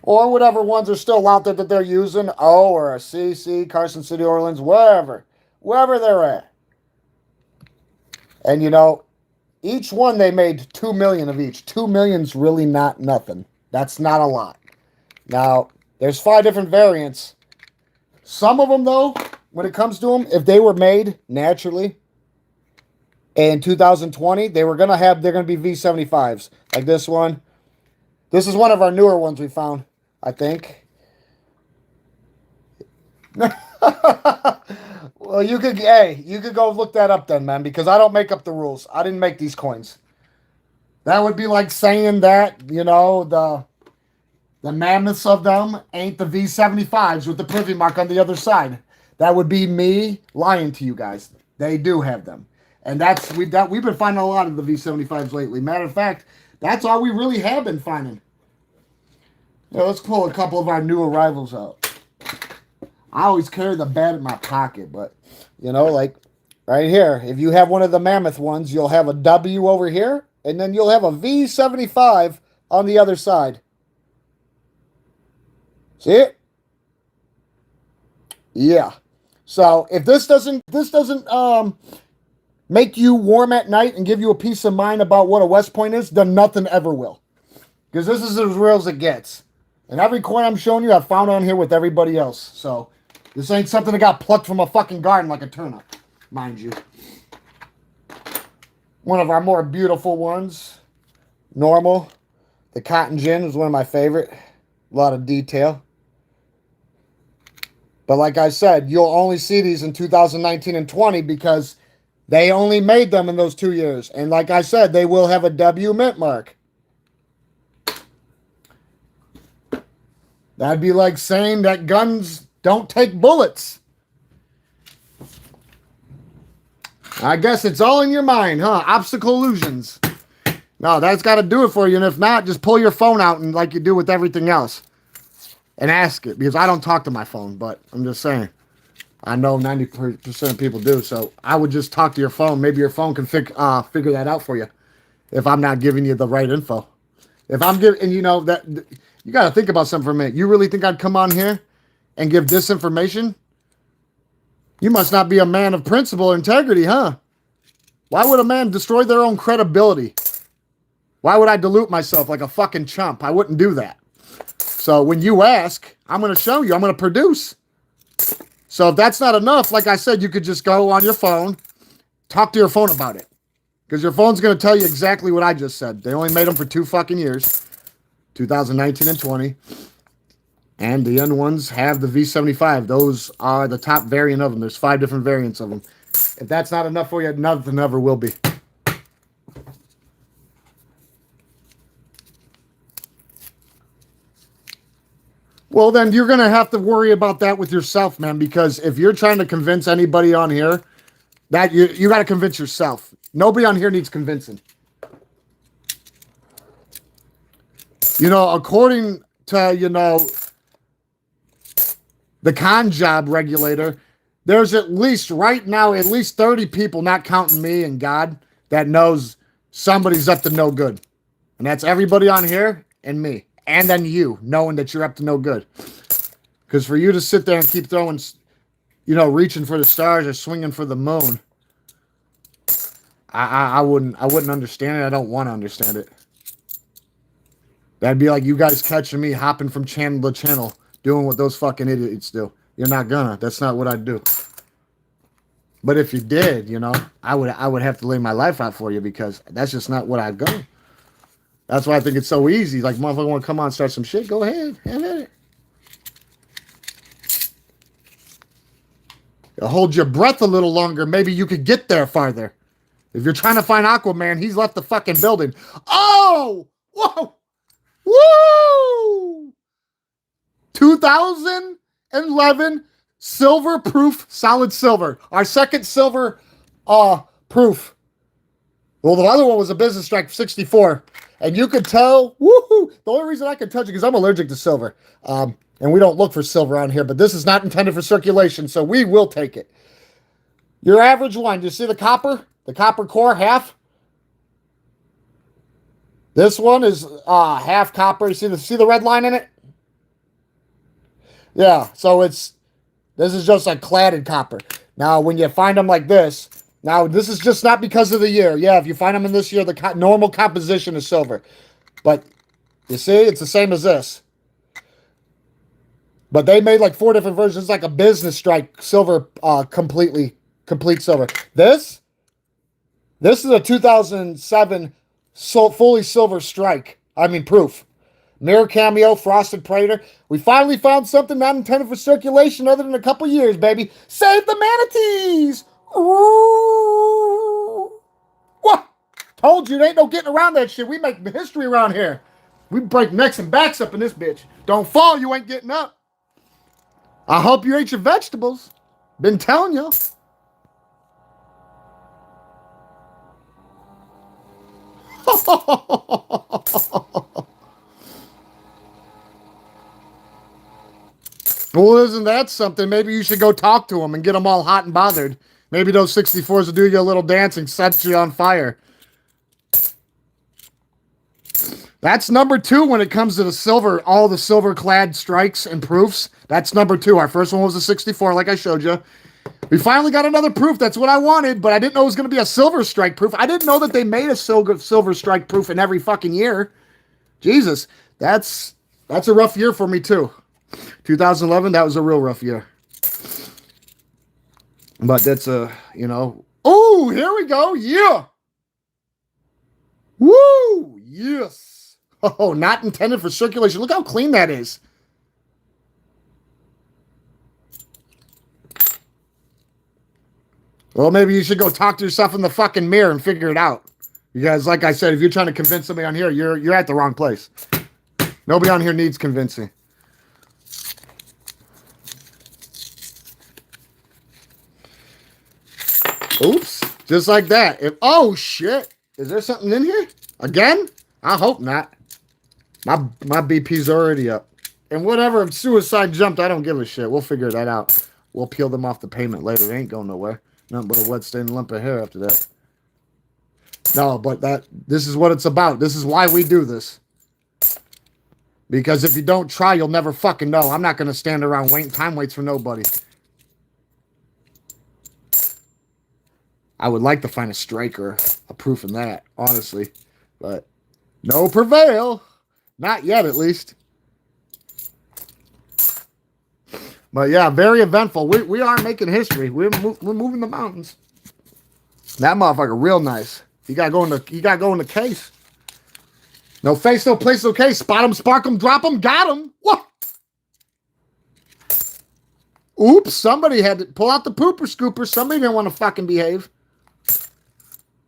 Or whatever ones are still out there that they're using. O or a C, Carson City, Orleans, wherever. Wherever they're at. And you know, each one they made 2 million of each. 2 million's really not nothing. That's not a lot. Now, there's 5 different variants. Some of them, though, when it comes to them, if they were made naturally in 2020, they're going to be V75s. Like this one. This is one of our newer ones we found, I think. Well, you could go look that up then, man, because I don't make up the rules. I didn't make these coins. That would be like saying that, you know, the mammoths of them ain't the V75s with the privy mark on the other side. That would be me lying to you guys. They do have them. And we've been finding a lot of the V75s lately. Matter of fact, that's all we really have been finding. Yeah, let's pull a couple of our new arrivals out. I always carry the bat in my pocket, but, you know, like right here, if you have one of the mammoth ones, you'll have a W over here, and then you'll have a V75 on the other side. See it? Yeah. So if this doesn't make you warm at night and give you a peace of mind about what a West Point is, then nothing ever will. Because this is as real as it gets. And every coin I'm showing you, I found on here with everybody else. So this ain't something that got plucked from a fucking garden like a turnip, mind you. One of our more beautiful ones, normal. The Cotton Gin is one of my favorite. A lot of detail. But like I said, you'll only see these in 2019 and 20 because they only made them in those 2 years. And like I said, they will have a W mint mark. That'd be like saying that guns don't take bullets. I guess it's all in your mind, huh? Optical illusions. No, that's got to do it for you. And if not, just pull your phone out and like you do with everything else. And ask it. Because I don't talk to my phone, but I'm just saying. I know 90% of people do. So I would just talk to your phone. Maybe your phone can figure that out for you. If I'm not giving you the right info. If I'm giving, and you know, that you got to think about something for a minute. You really think I'd come on here and give disinformation? You must not be a man of principle or integrity, huh? Why would a man destroy their own credibility? Why would I dilute myself like a fucking chump? I wouldn't do that. So when you ask, I'm going to show you. I'm going to produce. So if that's not enough, like I said, you could just go on your phone, talk to your phone about it. Because your phone's going to tell you exactly what I just said. They only made them for 2 fucking years. 2019 and 20. And the end ones have the V75. Those are the top variant of them. There's 5 different variants of them. If that's not enough for you, nothing ever will be. Well, then you're going to have to worry about that with yourself, man, because if you're trying to convince anybody on here, that you got to convince yourself. Nobody on here needs convincing. You know, according to, you know, the con job regulator, there's at least right now, at least 30 people, not counting me and God, that knows somebody's up to no good. And that's everybody on here and me. And then you, knowing that you're up to no good. Because for you to sit there and keep throwing, you know, reaching for the stars or swinging for the moon, I wouldn't understand it. I don't want to understand it. That'd be like you guys catching me hopping from channel to channel, doing what those fucking idiots do. You're not gonna. That's not what I'd do. But if you did, you know, I would have to lay my life out for you because that's just not what I'd go. That's why I think it's so easy. Like, motherfucker want to come on and start some shit? Go ahead. Have at it. Hold your breath a little longer. Maybe you could get there farther. If you're trying to find Aquaman, he's left the fucking building. Oh! Whoa! Woo! 2,000 2011 silver proof solid silver. Our second silver proof. Well, the other one was a business strike 64. And you could tell, woohoo! The only reason I could touch it because I'm allergic to silver. And we don't look for silver on here, but this is not intended for circulation, so we will take it. Your average one, you see the copper? The copper core, half? This one is half copper. You see the red line in it? Yeah, so this is just like cladded copper. Now, when you find them like this, now this is just not because of the year. Yeah, if you find them in this year, the normal composition is silver. But you see, it's the same as this. But they made like 4 different versions, like a business strike silver, complete silver. This is a 2007 fully silver strike. I mean proof. Mirror cameo, frosted Prater. We finally found something not intended for circulation other than a couple years, baby. Save the manatees! Ooh! What? Told you, there ain't no getting around that shit. We make history around here. We break necks and backs up in this bitch. Don't fall, you ain't getting up. I hope you ate your vegetables. Been telling you. Well, isn't that something? Maybe you should go talk to them and get them all hot and bothered. Maybe those 64s will do you a little dancing, set you on fire. That's number 2 when it comes to the silver, all the silver-clad strikes and proofs. That's number 2. Our first one was a 64, like I showed you. We finally got another proof. That's what I wanted, but I didn't know it was going to be a silver strike proof. I didn't know that they made a silver strike proof in every fucking year. Jesus, that's a rough year for me, too. 2011, that was a real rough year. But that's oh, here we go. Yeah. Woo! Yes. Oh, not intended for circulation. Look how clean that is. Well, maybe you should go talk to yourself in the fucking mirror and figure it out. Because, like I said, if you're trying to convince somebody on here, you're at the wrong place. Nobody on here needs convincing. Oops. Just like that. Oh, shit. Is there something in here? Again? I hope not. My BP's already up. And whatever, if suicide jumped, I don't give a shit. We'll figure that out. We'll peel them off the payment later. They ain't going nowhere. Nothing but a wet stained lump of hair after that. No, but this is what it's about. This is why we do this. Because if you don't try, you'll never fucking know. I'm not going to stand around waiting. Time waits for nobody. I would like to find a strike or a proof in that, honestly. But no prevail. Not yet, at least. But yeah, very eventful. We are making history. We're moving the mountains. That motherfucker real nice. You gotta go in the case. No face, no place, no case. Spot him, spark him, drop him, got him. What? Oops, somebody had to pull out the pooper scooper. Somebody didn't want to fucking behave.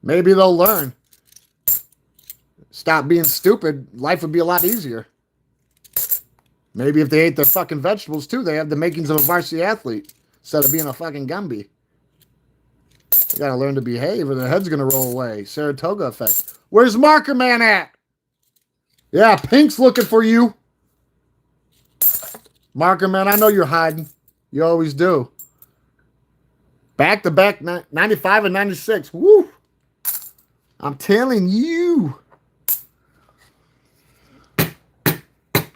Maybe they'll learn. Stop being stupid. Life would be a lot easier. Maybe if they ate their fucking vegetables too, they have the makings of a varsity athlete instead of being a fucking Gumby. You gotta learn to behave or their head's gonna roll away. Saratoga effect. Where's Marker Man at? Yeah, Pink's looking for you. Marker Man, I know you're hiding. You always do. Back to back 95 and 96. Woo! I'm telling you.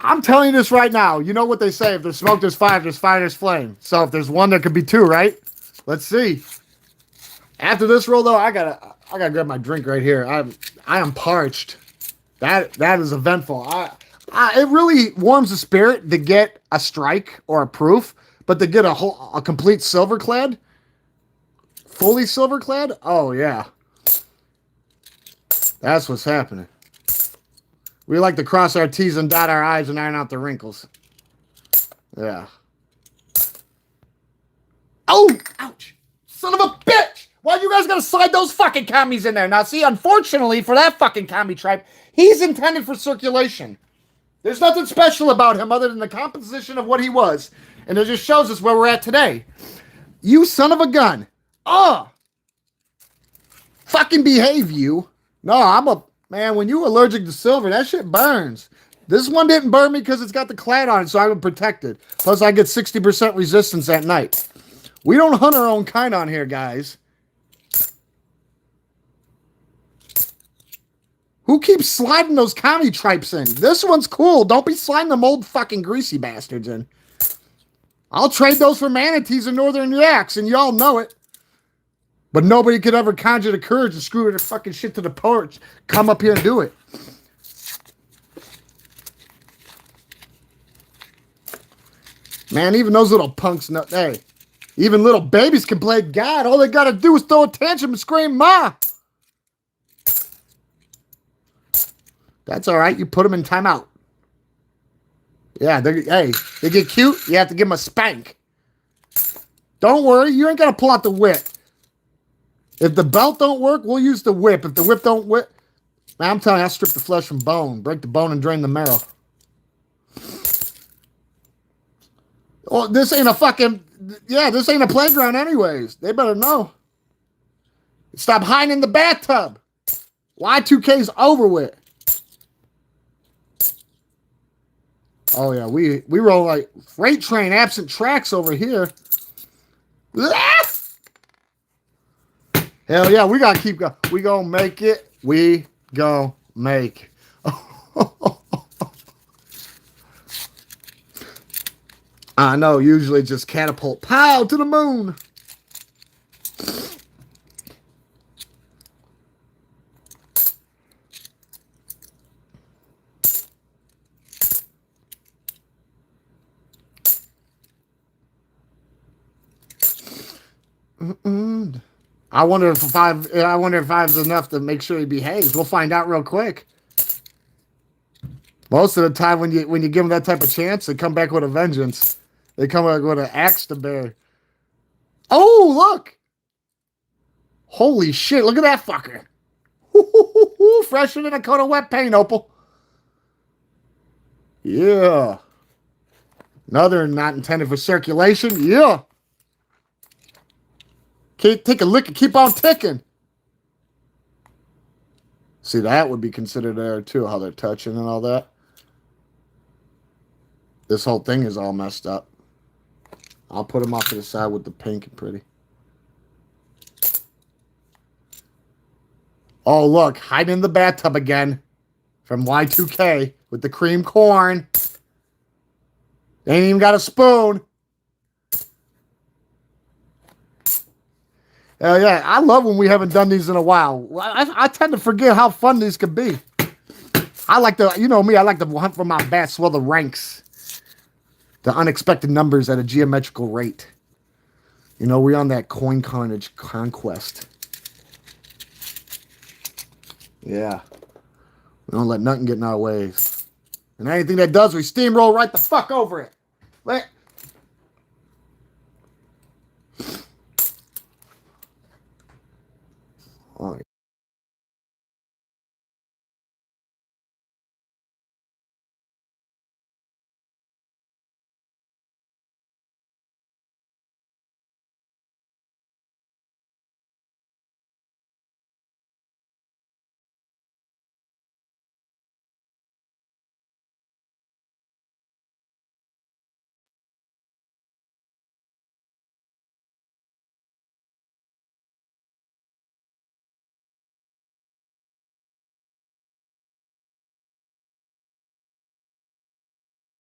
I'm telling you this right now. You know what they say. If there's smoke, there's fire. If there's fire, there's flame. So if there's one, there could be two, right? Let's see. After this roll, though, I gotta grab my drink right here. I am parched. That is eventful. It really warms the spirit to get a strike or a proof, but to get a complete silver clad, fully silver clad. Oh yeah, that's what's happening. We like to cross our T's and dot our I's and iron out the wrinkles. Yeah. Oh, ouch. Son of a bitch. Why you guys gotta slide those fucking commies in there? Now, see, unfortunately for that fucking commie tribe, he's intended for circulation. There's nothing special about him other than the composition of what he was. And it just shows us where we're at today. You son of a gun. Fucking behave, you. No, I'm a... Man, when you're allergic to silver, that shit burns. This one didn't burn me because it's got the clad on it, so I'm protected. Plus, I get 60% resistance at night. We don't hunt our own kind on here, guys. Who keeps sliding those commie tripes in? This one's cool. Don't be sliding them old fucking greasy bastards in. I'll trade those for manatees and northern yaks, and y'all know it. But nobody could ever conjure the courage to screw their fucking shit to the porch. Come up here and do it. Man, even those little punks, hey, even little babies can play God. All they got to do is throw a tantrum and scream, Ma. That's all right. You put them in timeout. Yeah, hey, they get cute. You have to give them a spank. Don't worry. You ain't got to pull out the whip. If the belt don't work, we'll use the whip. If the whip don't whip, man, I'm telling you, I'll strip the flesh from bone, break the bone, and drain the marrow. Oh, this ain't a fucking... Yeah, this ain't a playground anyways. They better know. Stop hiding in the bathtub. Y2K's over with. Oh, yeah, we roll like freight train absent tracks over here. Hell yeah, we got to keep going. We going to make it. We going to make. I know, usually just catapult. Pow, to the moon. I wonder if five's enough to make sure he behaves. We'll find out real quick. Most of the time, when you give them that type of chance, they come back with a vengeance. They come back with an axe to bear. Oh, look! Holy shit! Look at that fucker. Fresher than a coat of wet paint, Opal. Yeah. Another not intended for circulation. Yeah. Take a lick and keep on ticking. See, that would be considered there too, how they're touching and all that. This whole thing is all messed up. I'll put them off to the side with the pink and pretty. Oh, look, hiding in the bathtub again from Y2K with the cream corn. They ain't even got a spoon. Yeah, I love when we haven't done these in a while. I tend to forget how fun these could be. I like to, you know me, I like to hunt for my best, swell the ranks. The unexpected numbers at a geometrical rate. You know, we're on that coin carnage conquest. Yeah. We don't let nothing get in our ways. And anything that does, we steamroll right the fuck over it. Oh,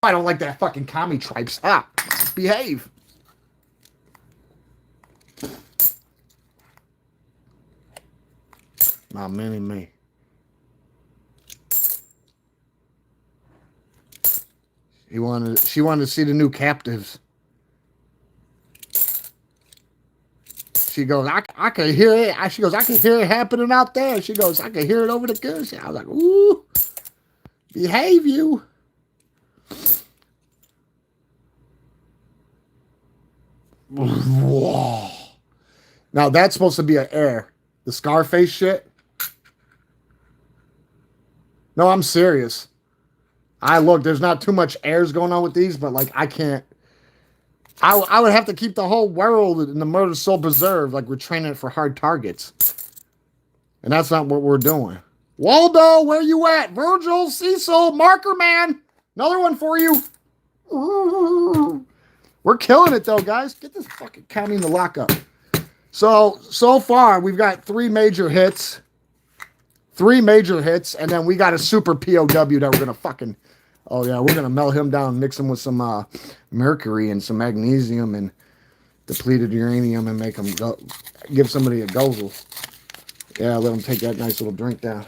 I don't like that fucking commie tripe. Stop. Behave. Nah, me. She wanted to see the new captives. She goes, I can hear it. She goes, I can hear it happening out there. She goes, I can hear it over the goose. I was like, ooh, behave you. Whoa. Now that's supposed to be an air. The Scarface shit. No, I'm serious. Look, there's not too much airs going on with these, but like I can't. I would have to keep the whole world in the murder soul preserved, like we're training it for hard targets. And that's not what we're doing. Waldo, where you at? Virgil, Cecil, Marker Man. Another one for you. Ooh. We're killing it though, guys. Get this fucking counting the lockup. So far we've got 3 major hits. 3 major hits, and then we got a super POW that we're gonna fucking, oh yeah, we're gonna melt him down, mix him with some mercury and some magnesium and depleted uranium and make him go, give somebody a guzzle. Yeah, let him take that nice little drink down.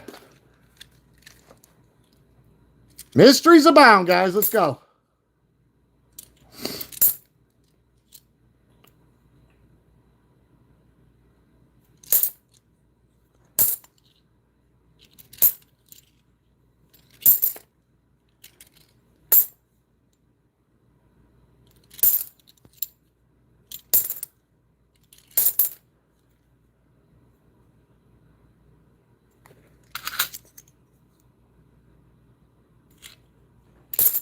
Mysteries abound, guys. Let's go.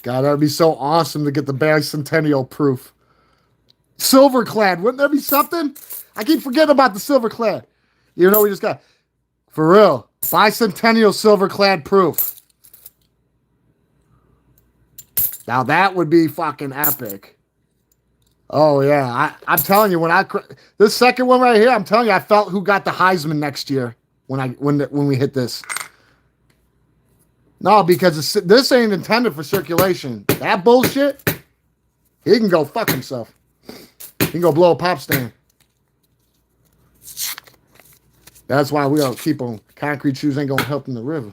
God, that would be so awesome to get the bicentennial proof. Silverclad, wouldn't that be something? I keep forgetting about the Silverclad. You know, we just got, for real, bicentennial Silverclad proof. Now that would be fucking epic. Oh yeah, I'm telling you, this second one right here, I'm telling you, I felt who got the Heisman next year when we hit this. No, because this ain't intended for circulation. That bullshit, he can go fuck himself. He can go blow a pop stand. That's why we gotta keep on. Concrete shoes ain't gonna help in the river.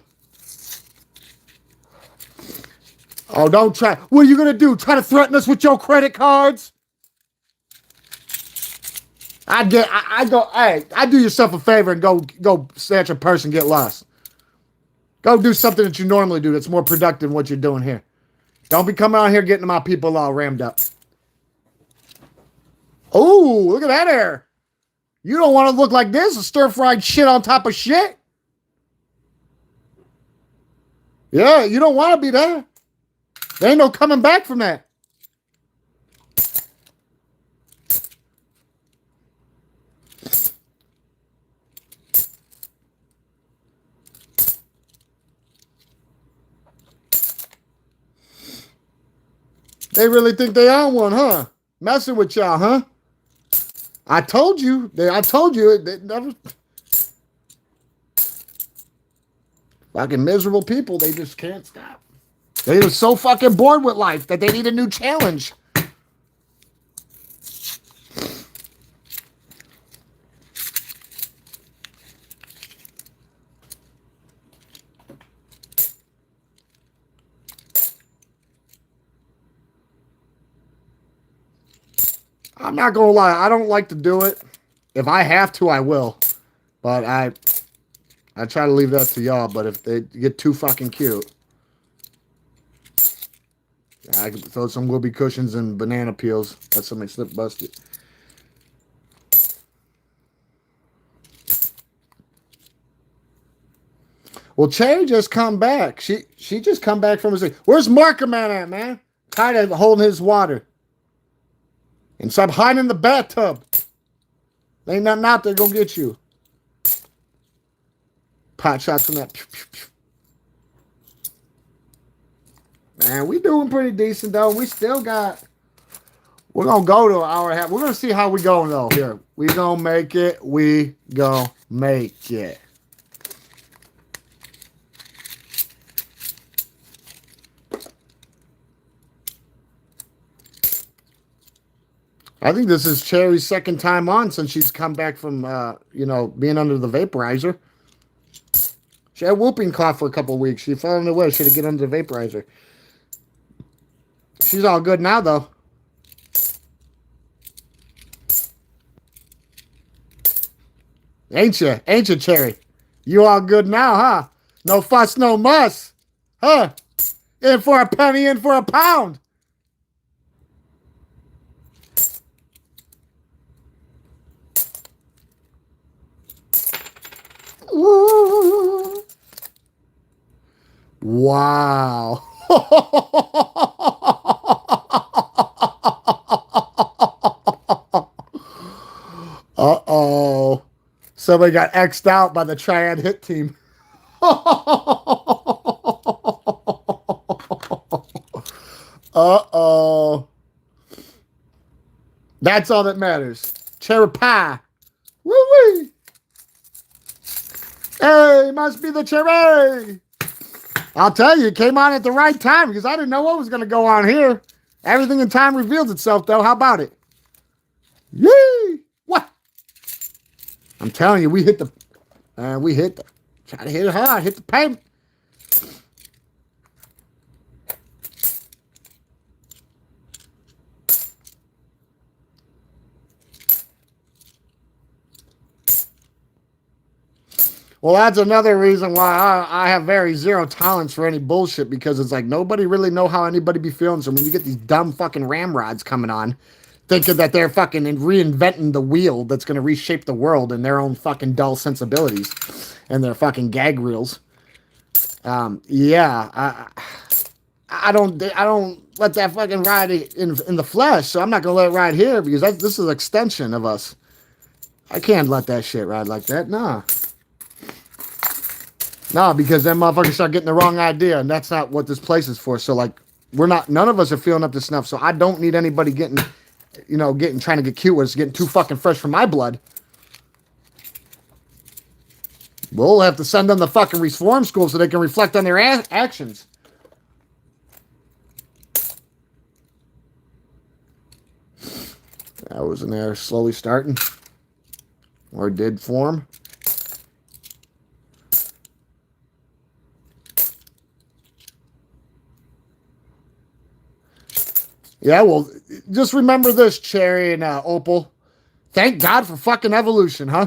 Oh, don't try. What are you gonna do? Try to threaten us with your credit cards? I go. Hey, I do yourself a favor and go snatch a purse and get lost. Go do something that you normally do that's more productive than what you're doing here. Don't be coming out here getting my people all rammed up. Oh, look at that air. You don't want to look like this, a stir-fried shit on top of shit. Yeah, you don't want to be that. There ain't no coming back from that. They really think they on one, huh? Messing with y'all, huh? I told you. They never. Fucking miserable people. They just can't stop. They were so fucking bored with life that they need a new challenge. I'm not gonna lie, I don't like to do it. If I have to, I will. But I try to leave that to y'all. But if they get too fucking cute, I can throw some whoopee cushions and banana peels. Let somebody slip busted. Well, Cherry just come back. She just come back from his. Where's Marker Man at, man? Tired of holding his water. And stop hiding in the bathtub. There ain't nothing out there gonna get you. Pot shots from that. Pew, pew, pew. Man, we doing pretty decent though. We still got. We're gonna go to an hour and a half. We're gonna see how we go though. Here, we gonna make it. We gonna make it. I think this is Cherry's second time on since she's come back from, being under the vaporizer. She had whooping cough for a couple of weeks. She fell in the way. She had to get under the vaporizer. She's all good now, though. Ain't you? Ain't you, Cherry? You all good now, huh? No fuss, no muss. Huh? In for a penny, in for a pound. Ooh. Wow. Somebody got X'd out by the Triad hit team. Uh-oh. That's all that matters. Cherry pie. Woo-wee. Hey, must be the cherry. I'll tell you, it came on at the right time because I didn't know what was going to go on here. Everything in time reveals itself, though. How about it? Yee! What? I'm telling you, we hit the... Try to hit it hard. Hit the pavement. Well, that's another reason why I have very zero tolerance for any bullshit because it's like nobody really know how anybody be feeling. So when you get these dumb fucking ramrods coming on, thinking that they're fucking reinventing the wheel that's going to reshape the world in their own fucking dull sensibilities and their fucking gag reels. Yeah, I don't let that fucking ride in the flesh. So I'm not going to let it ride here because this is an extension of us. I can't let that shit ride like that. Nah. No, because then motherfuckers start getting the wrong idea, and that's not what this place is for. So, like, none of us are feeling up to snuff, so I don't need anybody trying to get cute with us, getting too fucking fresh for my blood. We'll have to send them to fucking reform school so they can reflect on their actions. That was in there slowly starting. Or did form. Yeah, well, just remember this, Cherry and Opal. Thank God for fucking evolution, huh?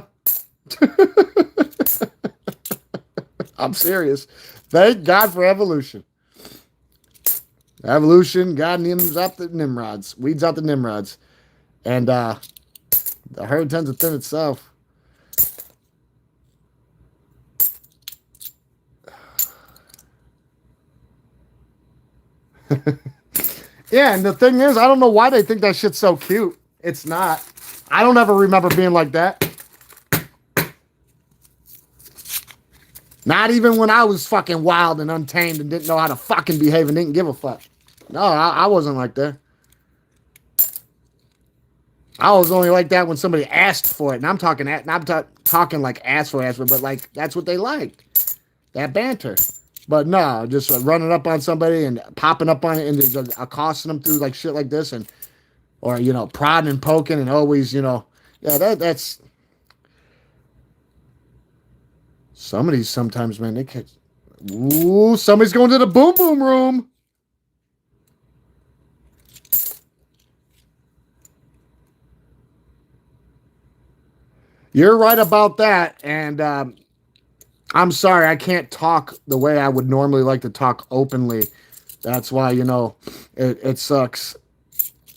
I'm serious. Thank God for evolution. Evolution, God weeds out the Nimrods. And the herd tends to thin itself. Yeah, and the thing is, I don't know why they think that shit's so cute. It's not. I don't ever remember being like that. Not even when I was fucking wild and untamed and didn't know how to fucking behave and didn't give a fuck. No, I wasn't like that. I was only like that when somebody asked for it. And I'm talking like ask for it, but like that's what they liked. That banter. But no, just running up on somebody and popping up on it and just accosting them through like shit like this or prodding and poking and always, yeah, that's some of these sometimes, man, they catch. Ooh, somebody's going to the boom boom room. You're right about that, and I'm sorry, I can't talk the way I would normally like to talk openly. That's why, it sucks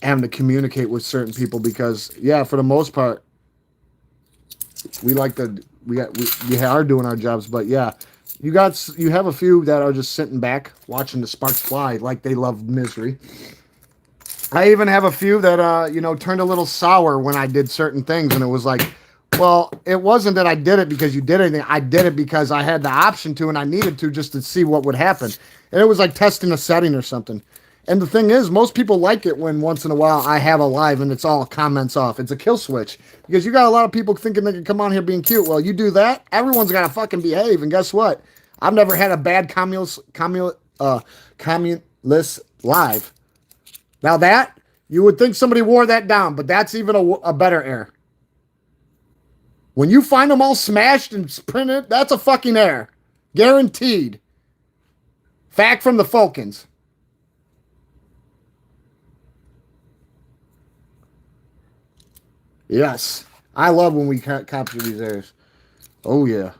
having to communicate with certain people because, yeah, for the most part, we are doing our jobs, but yeah, you have a few that are just sitting back watching the sparks fly like they love misery. I even have a few that turned a little sour when I did certain things, and it was like, well, it wasn't that I did it because you did anything. I did it because I had the option to and I needed to just to see what would happen. And it was like testing a setting or something. And the thing is, most people like it when once in a while I have a live and it's all comments off. It's a kill switch. Because you got a lot of people thinking they can come on here being cute. Well, you do that, everyone's got to fucking behave. And guess what? I've never had a bad communist live. Now that, you would think somebody wore that down, but that's even a better error. When you find them all smashed and printed, that's a fucking error. Guaranteed. Fact from the Falcons. Yes. I love when we capture these errors. Oh, yeah.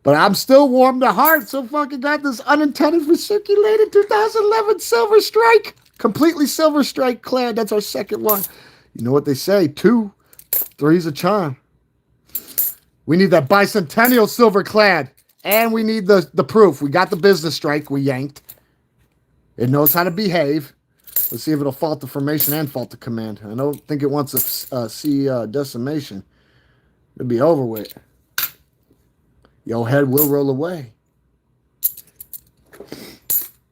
But I'm still warm to heart, so fucking got this unintended recirculated 2011 Silver Strike. Completely Silver Strike clad. That's our second one. You know what they say, 2. 3's a charm. We need that bicentennial silver clad. And we need the proof. We got the business strike. We yanked. It knows how to behave. Let's see if it'll fault the formation and fault the command. I don't think it wants to see decimation. It'll be over with. Your head will roll away.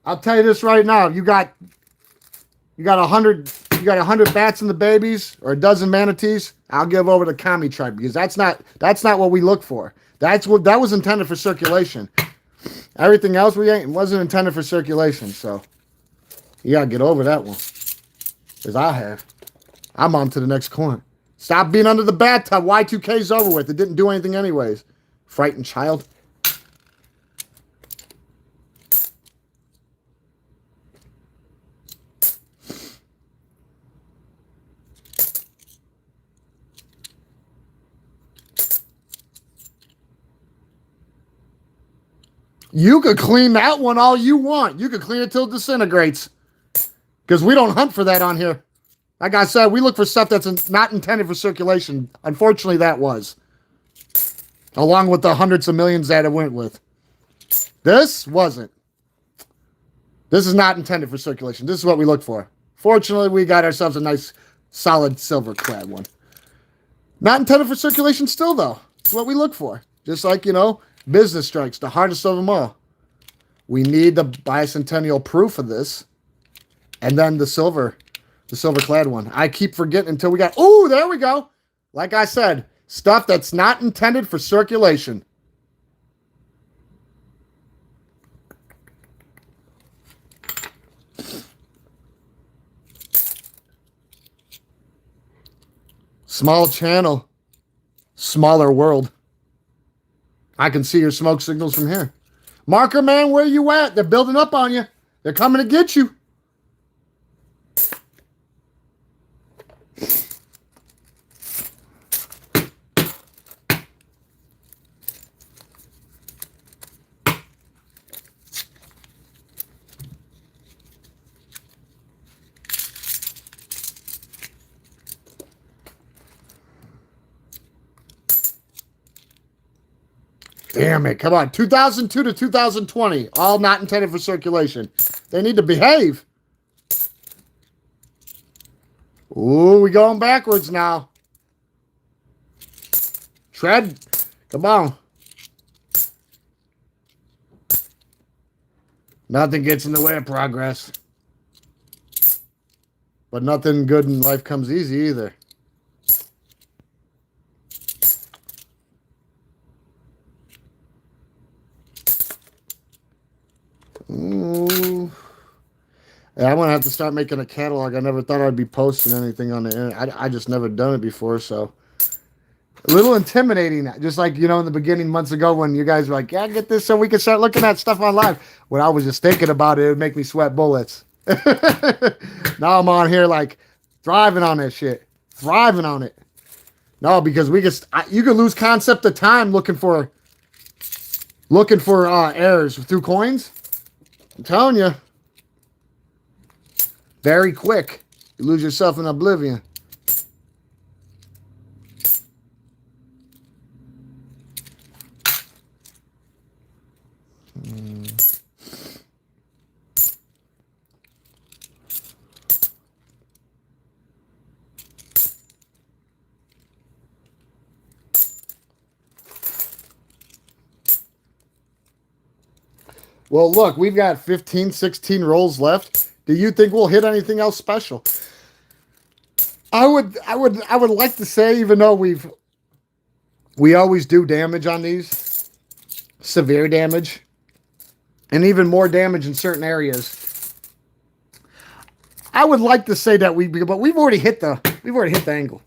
I'll tell you this right now. You got 100 bats in the babies or a dozen manatees. I'll give over to Kami Tribe because that's not what we look for. That was intended for circulation. Everything else wasn't intended for circulation. So you gotta get over that one. Because I have. I'm on to the next coin. Stop being under the bathtub. Y2K's over with. It didn't do anything anyways. Frightened child. You could clean that one all you want. You could clean it till it disintegrates. Because we don't hunt for that on here. Like I said, we look for stuff that's not intended for circulation. Unfortunately, that was. Along with the hundreds of millions that it went with. This wasn't. This is not intended for circulation. This is what we look for. Fortunately, we got ourselves a nice, solid, silver-clad one. Not intended for circulation still, though. It's what we look for. Just like, business strikes, the hardest of them all. We need the bicentennial proof of this. And then the silver-clad one. I keep forgetting until we got... Ooh, there we go. Like I said, stuff that's not intended for circulation. Small channel. Smaller world. I can see your smoke signals from here. Marker man, where you at? They're building up on you. They're coming to get you. Damn it. Come on. 2002 to 2020. All not intended for circulation. They need to behave. Ooh, we going backwards now. Tread. Come on. Nothing gets in the way of progress. But nothing good in life comes easy either. Ooh. Yeah, I'm going to have to start making a catalog. I never thought I'd be posting anything on the internet. I just never done it before, so. A little intimidating. Just like, in the beginning months ago when you guys were like, yeah, get this so we can start looking at stuff online. When I was just thinking about it, it would make me sweat bullets. Now I'm on here like thriving on that shit. Thriving on it. No, because you could lose concept of time looking for errors through coins. I'm telling you. Very quick. You lose yourself in oblivion. Well, look, we've got 15, 16 rolls left. Do you think we'll hit anything else special? I would like to say, even though we always do damage on these, severe damage, and even more damage in certain areas. I would like to say that but we've already hit the angle.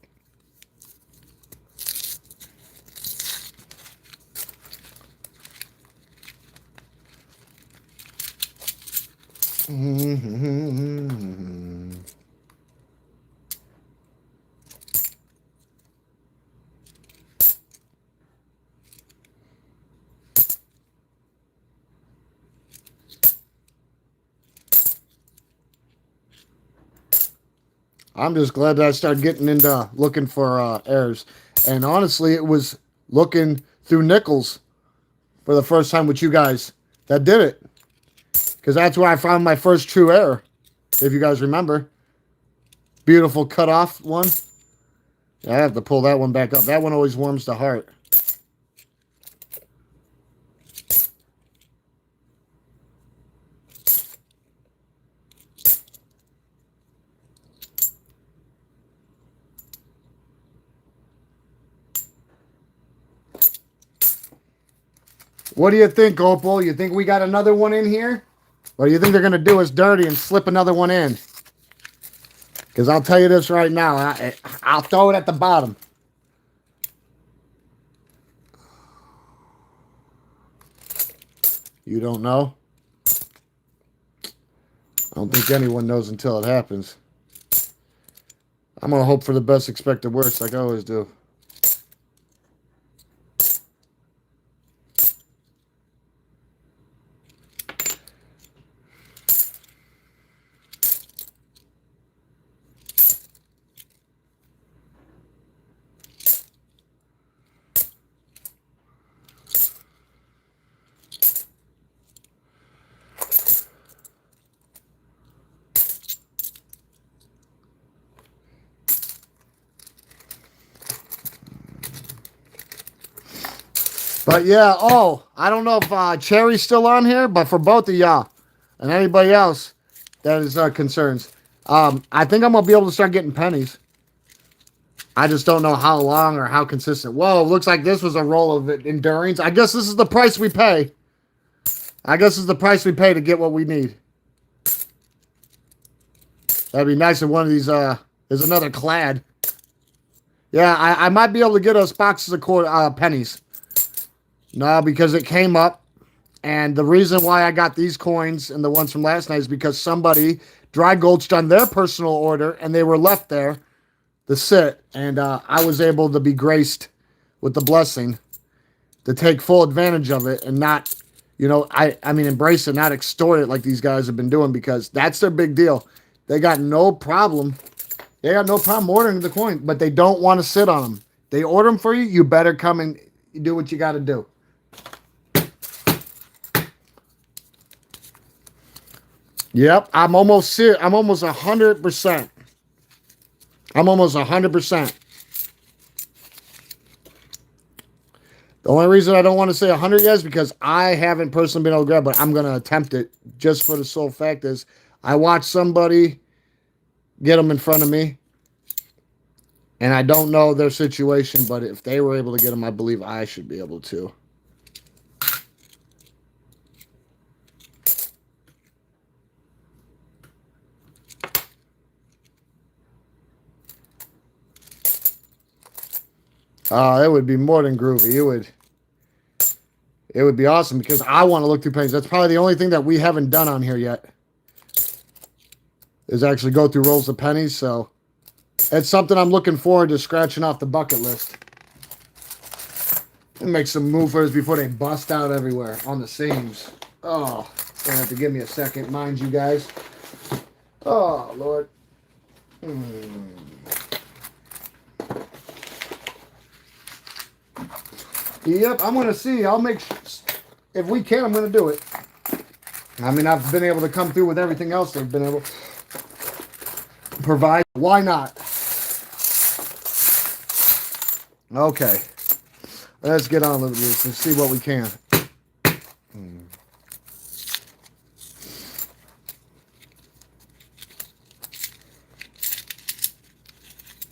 I'm just glad that I started getting into looking for errors. And honestly, it was looking through nickels for the first time with you guys that did it. Because that's where I found my first true error, if you guys remember. Beautiful cutoff one. I have to pull that one back up. That one always warms the heart. What do you think, Opal? You think we got another one in here? Or do you think they're going to do us dirty and slip another one in? Because I'll tell you this right now. I'll throw it at the bottom. You don't know? I don't think anyone knows until it happens. I'm going to hope for the best, expect the worst, like I always do. But yeah, I don't know if Cherry's still on here, but for both of y'all and anybody else that is concerns, I think I'm going to be able to start getting pennies. I just don't know how long or how consistent. Whoa, looks like this was a roll of Endurance. I guess this is the price we pay. I guess this is the price we pay to get what we need. That'd be nice if one of these is another clad. Yeah, I might be able to get us boxes of pennies. No, because it came up. And the reason why I got these coins and the ones from last night is because somebody dry gulched on their personal order and they were left there to sit. And I was able to be graced with the blessing to take full advantage of it and not, I mean, embrace it, not extort it like these guys have been doing, because that's their big deal. They got no problem. They got no problem ordering the coin, but they don't want to sit on them. They order them for you. You better come and do what you got to do. Yep, I'm almost 100%. I'm almost 100%. The only reason I don't want to say 100 yet is because I haven't personally been able to grab, but I'm going to attempt it just for the sole fact is I watched somebody get them in front of me, and I don't know their situation, but if they were able to get them, I believe I should be able to. It would be more than groovy. It would be awesome because I want to look through pennies. That's probably the only thing that we haven't done on here yet is actually go through rolls of pennies. So it's something I'm looking forward to scratching off the bucket list. And make some movers before they bust out everywhere on the seams. Oh, gonna have to give me a second, mind you guys. Oh, Lord. Yep, I'm going to see. I'll make if we can, I'm going to do it. I mean, I've been able to come through with everything else they've been able to provide. Why not? Okay. Let's get on with this and see what we can.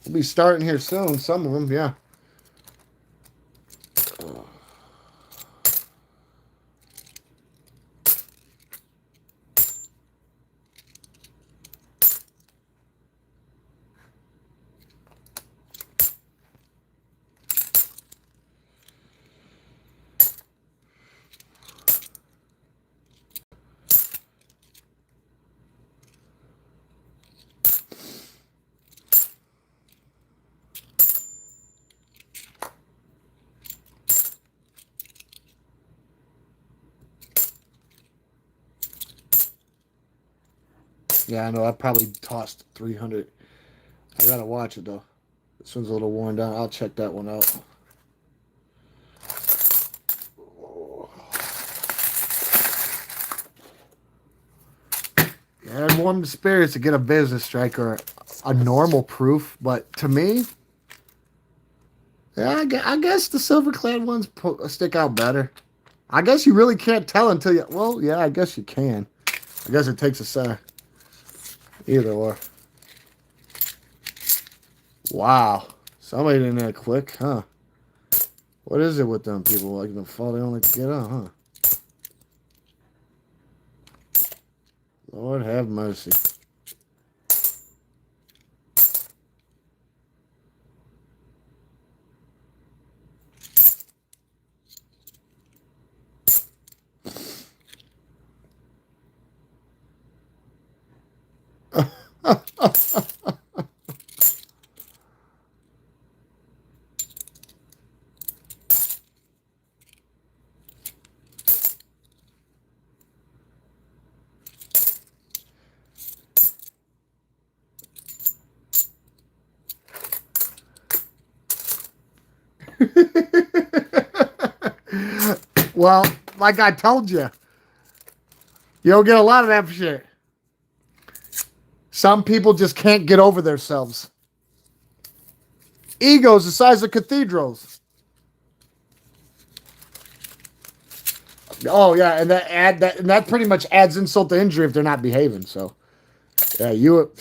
We'll be starting here soon. Some of them, yeah. Yeah, I know. I probably tossed 300. I gotta watch it though. This one's a little worn down. I'll check that one out. Yeah, I'd warm the spirits to get a business strike or a normal proof, but to me, Yeah, I guess the silver clad ones stick out better. I guess you really can't tell until you. Well, yeah, I guess you can. I guess it takes a second. Either or. Wow. Somebody in there quick, huh? What is it with them people? Like the fall they don't like to get out, huh? Lord have mercy. Well, like I told you, you don't get a lot of that shit. Some people just can't get over themselves. Egos the size of cathedrals. Oh yeah, and that pretty much adds insult to injury if they're not behaving. So, yeah, you.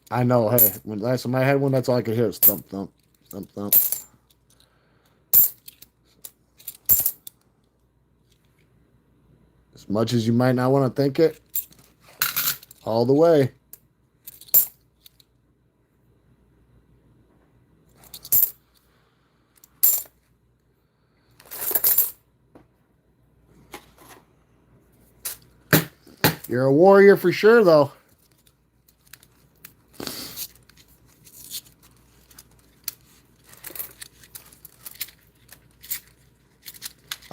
I know. Hey, when last time I had one, that's all I could hear was thump, thump, thump, thump. As much as you might not want to think it, all the way. You're a warrior for sure, though.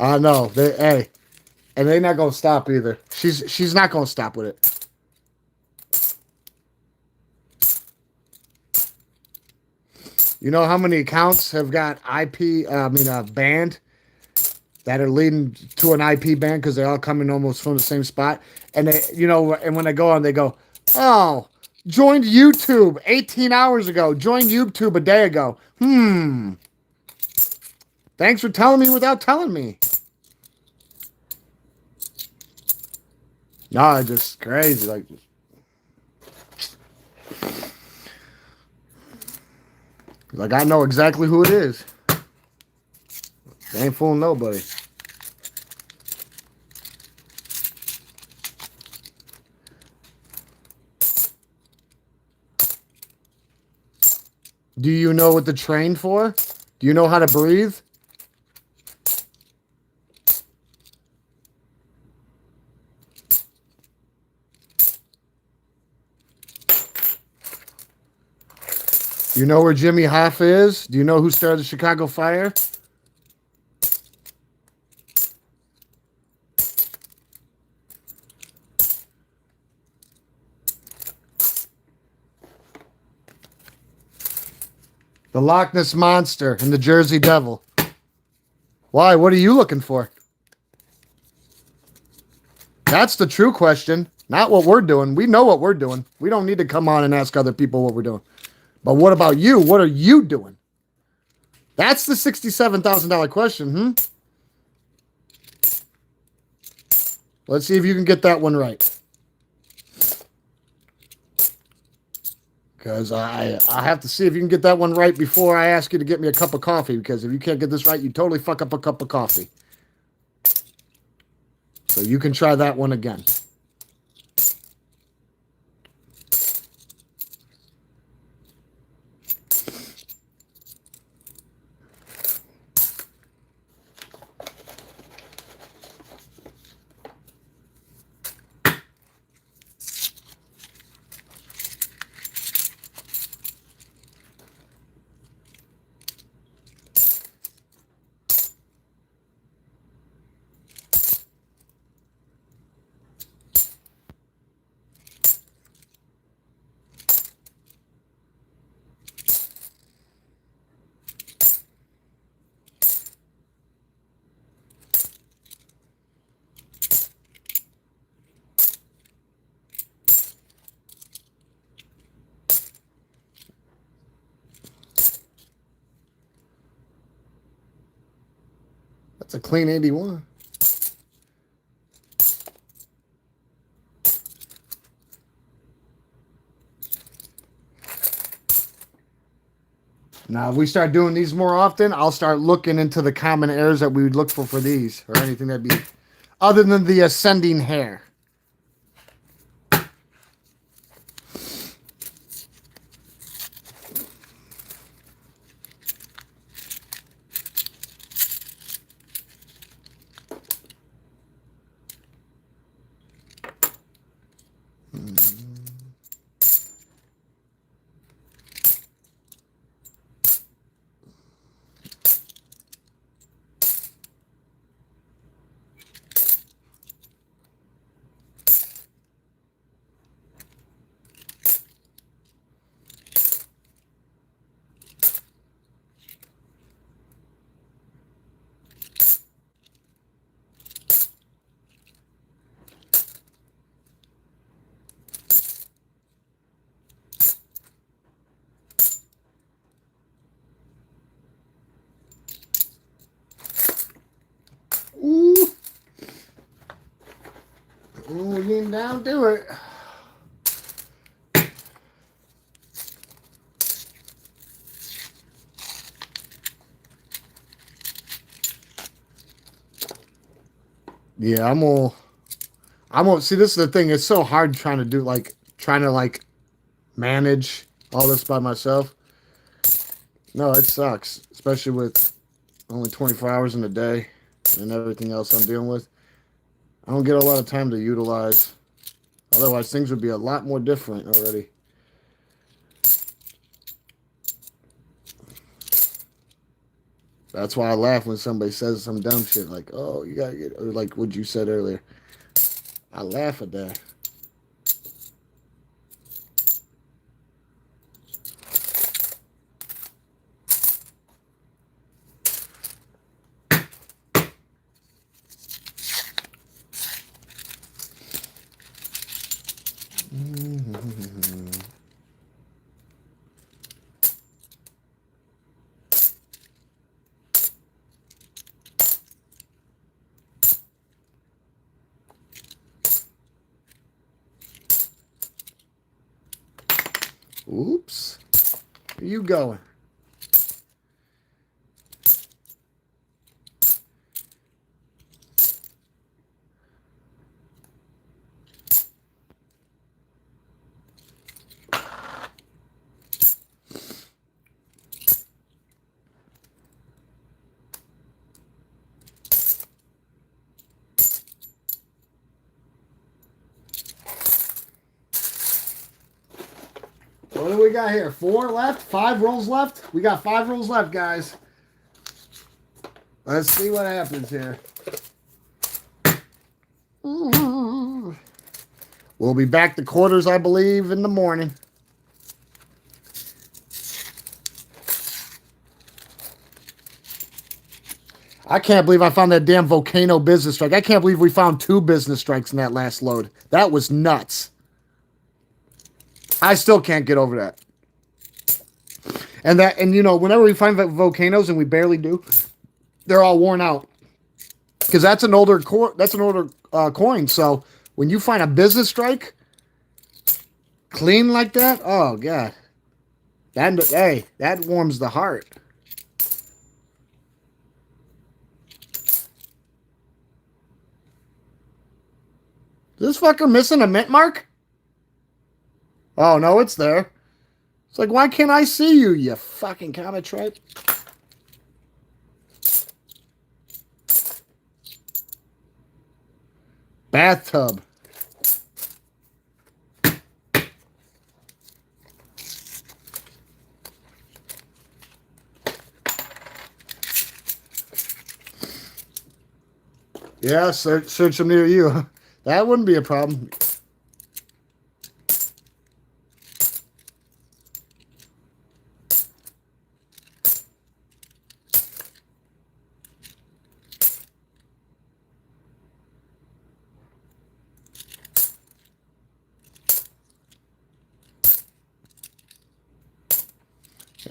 I know. Hey, and they're not gonna stop either. She's not gonna stop with it. You know how many accounts have got banned that are leading to an IP ban because they all coming almost from the same spot, and and when they go on, they go, "Oh, joined YouTube 18 hours ago. Joined YouTube a day ago. Thanks for telling me without telling me." No, it's just crazy. Like I know exactly who it is. They ain't fooling nobody. Do you know what to train for? Do you know how to breathe? Do you know where Jimmy Hoffa is? Do you know who started the Chicago Fire? The Loch Ness Monster and the Jersey Devil. Why? What are you looking for? That's the true question, not what we're doing. We know what we're doing. We don't need to come on and ask other people what we're doing. But what about you? What are you doing? That's the $67,000 question, Let's see if you can get that one right. Because I have to see if you can get that one right before I ask you to get me a cup of coffee. Because if you can't get this right, you totally fuck up a cup of coffee. So you can try that one again. It's a clean 81. Now, if we start doing these more often, I'll start looking into the common errors that we would look for these, or anything that'd be other than the ascending hair. Ooh. Ooh, getting down to it. Yeah, I'm gonna see, this is the thing, it's so hard trying to manage all this by myself. No, it sucks, especially with only 24 hours in a day and everything else I'm dealing with. I don't get a lot of time to utilize. Otherwise, things would be a lot more different already. That's why I laugh when somebody says some dumb shit like, oh, you gotta get, or like what you said earlier. I laugh at that. Oops. Where you going? What do we got here? 4 left? 5 rolls left? We got 5 rolls left, guys. Let's see what happens here. We'll be back to quarters, I believe, in the morning. I can't believe I found that damn volcano business strike. I can't believe we found 2 business strikes in that last load. That was nuts. I still can't get over that. And you know, whenever we find volcanoes, and we barely do, they're all worn out. Because that's an older coin. So when you find a business strike clean like that, oh god, that warms the heart. Is this fucker missing a mint mark? Oh no, it's there. It's like, why can't I see you, you fucking comet tripe? Bathtub. Yeah, search them near you. That wouldn't be a problem.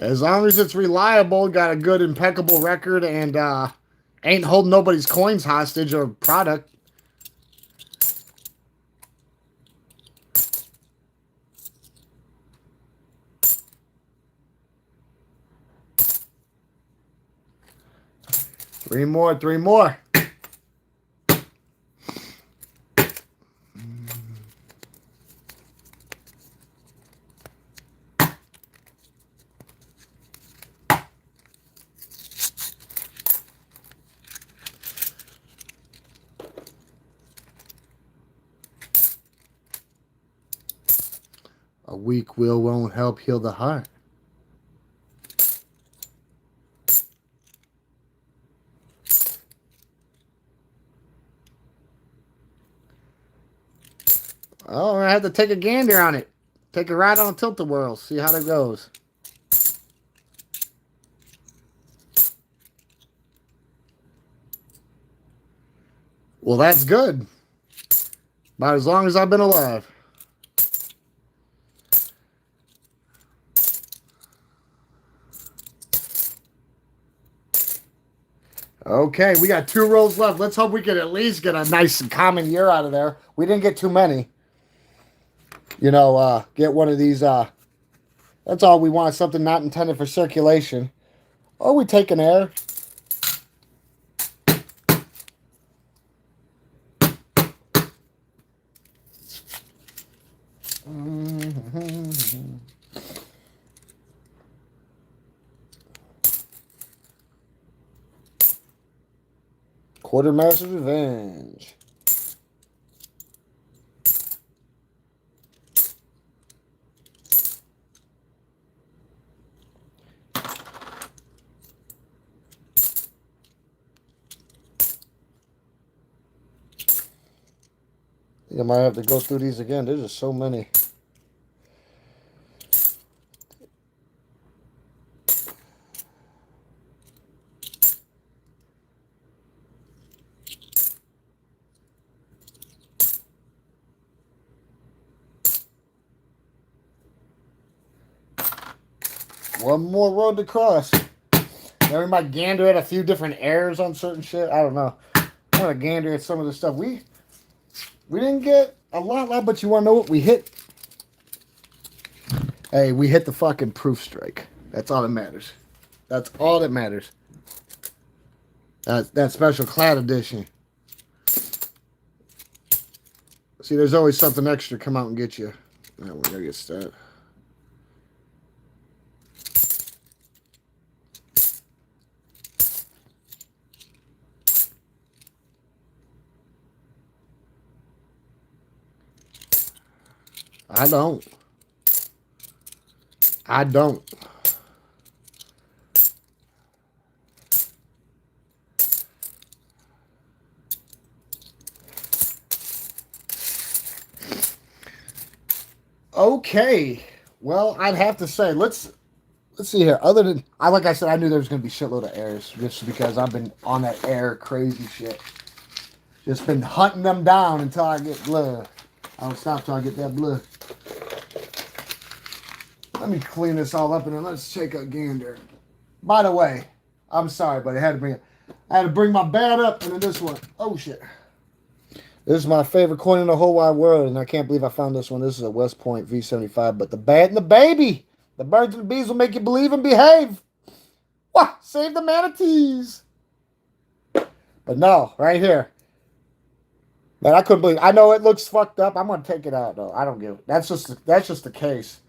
As long as it's reliable, got a good, impeccable record, and Ain't holding nobody's coins hostage or product. Three more, three more. A weak will won't help heal the heart. Oh, I had to take a gander on it. Take a ride on a tilt-a-whirl. See how that goes. Well, that's good. About as long as I've been alive. Okay, we got 2 rolls left. Let's hope we can at least get a nice and common year out of there. We didn't get too many. You know, get one of these. That's all we want. Something not intended for circulation. Oh, we take an air. Quartermaster's Revenge. I think I might have to go through these again. There's just so many. One more road to cross. Then we might gander at a few different airs on certain shit. I don't know. I'm gonna gander at some of the stuff. We didn't get a lot, but you wanna know what we hit? Hey, we hit the fucking proof strike. That's all that matters. That's all that matters. That special clad edition. See, there's always something extra come out and get you. Alright, we're gonna get started. I don't. Okay. Well, I'd have to say, let's see here. Other than like I said, I knew there was gonna be a shitload of airs just because I've been on that air crazy shit. Just been hunting them down until I get blood. I don't stop till I get that blood. Let me clean this all up and then let's take a gander. By the way, I'm sorry, but I had to bring my bat up and then this one. Oh shit. This is my favorite coin in the whole wide world, and I can't believe I found this one. This is a West Point V75, but the bat and the baby. The birds and the bees will make you believe and behave. What? Save the manatees. But no, right here. Man, I couldn't believe it. I know it looks fucked up. I'm gonna take it out though. I don't give it. That's just the case.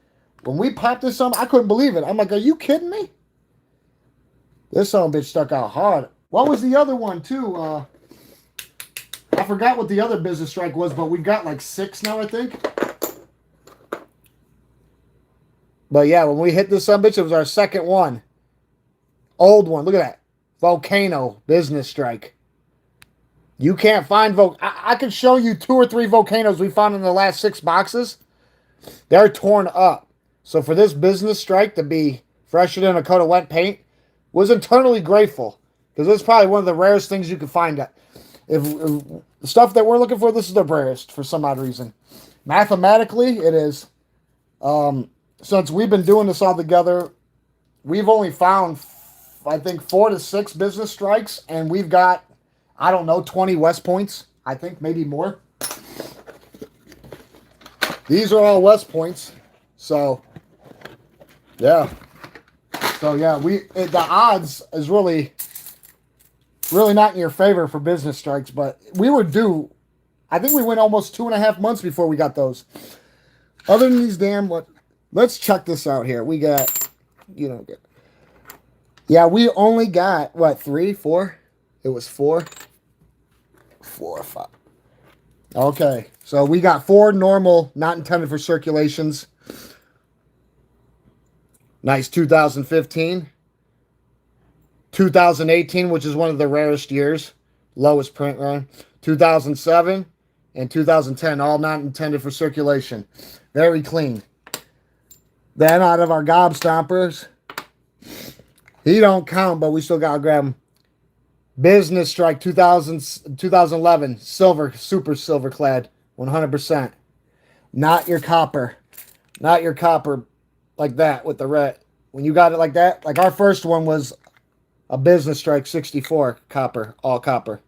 When we popped this on, I couldn't believe it. I'm like, are you kidding me? This son of a bitch stuck out hard. What was the other one too? I forgot what the other business strike was, but we got like 6 now, I think. But yeah, when we hit this son of a bitch, it was our second one. Old one. Look at that. Volcano business strike. You can't find I could show you 2 or 3 volcanoes we found in the last 6 boxes. They're torn up. So for this business strike to be fresher than a coat of wet paint, was internally grateful. Because it's probably one of the rarest things you could find. If the stuff that we're looking for, this is the rarest for some odd reason. Mathematically, it is. Since we've been doing this all together, we've only found I think 4 to 6 business strikes, and we've got, I don't know, 20 West Points. I think maybe more. These are all West Points. So, yeah. So, yeah, the odds is really not in your favor for business strikes, but we were due. I think we went almost 2.5 months before we got those. Other than these let's check this out here. We got, yeah, we only got, what, 3, 4? It was 4. 4 or 5. Okay, so we got 4 normal, not intended for circulations. Nice 2015. 2018, which is one of the rarest years. Lowest print run. 2007 and 2010, all not intended for circulation. Very clean. Then out of our gob stompers, he don't count, but we still got to grab him. Business strike 2011, silver, super silver clad, 100%. Not your copper. Not your copper like that with the red. When you got it like that, like our first one was a business strike 64 copper, all copper.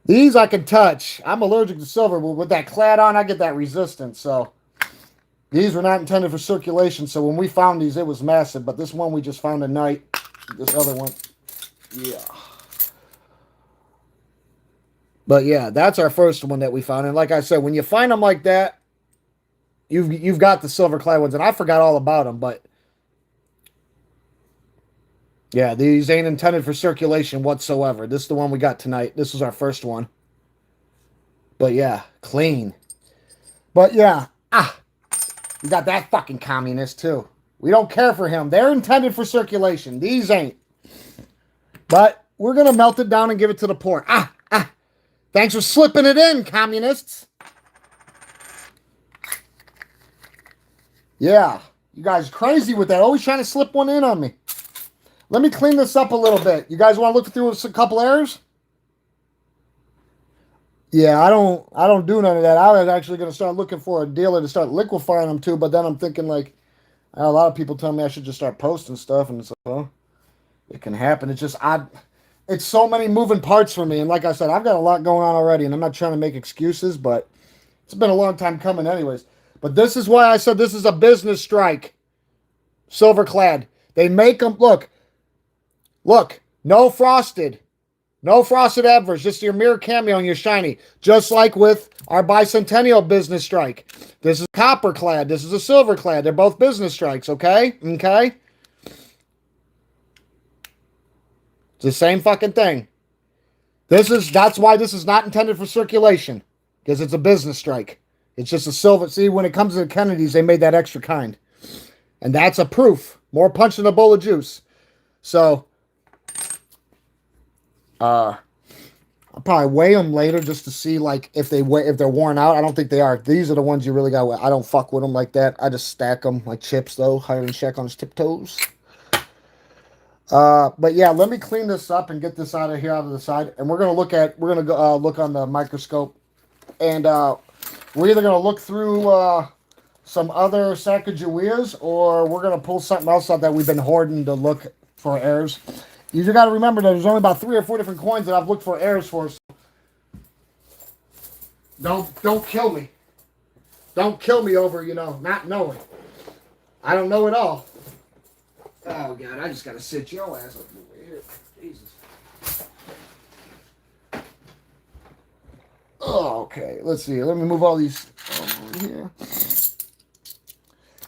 These I can touch. I'm allergic to silver, but with that clad on, I get that resistance. So these were not intended for circulation. So when we found these, it was massive. But this one we just found tonight. This other one, yeah. But yeah, that's our first one that we found. And like I said, when you find them like that, you've got the silver clad ones. And I forgot all about them, but yeah, these ain't intended for circulation whatsoever. This is the one we got tonight. This is our first one. But yeah, clean. But yeah, we got that fucking communist too. We don't care for him. They're intended for circulation. These ain't. But we're going to melt it down and give it to the poor. Thanks for slipping it in, communists. Yeah, you guys crazy with that. Always trying to slip one in on me. Let me clean this up a little bit. You guys want to look through a couple errors? Yeah, I don't do none of that. I was actually going to start looking for a dealer to start liquefying them too, but then I'm thinking like, a lot of people tell me I should just start posting stuff, and it's like, well, it can happen. It's just it's so many moving parts for me, and like I said, I've got a lot going on already, and I'm not trying to make excuses, but it's been a long time coming anyways. But this is why I said this is a business strike. Silver clad. They make them, look, no frosted. No frosted adverts, just your mirror cameo and your shiny. Just like with our bicentennial business strike. This is copper clad. This is a silver clad. They're both business strikes, okay? Okay? It's the same fucking thing. That's why this is not intended for circulation. Because it's a business strike. It's just a silver. See, when it comes to the Kennedys, they made that extra kind. And that's a proof. More punch than a bowl of juice. So I'll probably weigh them later just to see like if they're worn out. I don't think they are. These are the ones you really got. I don't fuck with them like that. I just stack them like chips though. Higher than Shaq on his tiptoes. But yeah, let me clean this up and get this out of the side. And we're gonna look on the microscope, and we're either gonna look through some other Sacagaweas, or we're gonna pull something else out that we've been hoarding to look for errors. You just got to remember that there's only about 3 or 4 different coins that I've looked for errors for. So don't kill me. Don't kill me over, not knowing. I don't know it all. Oh, God, I just got to sit your ass up over here. Jesus. Oh, okay, let's see. Let me move all these over here.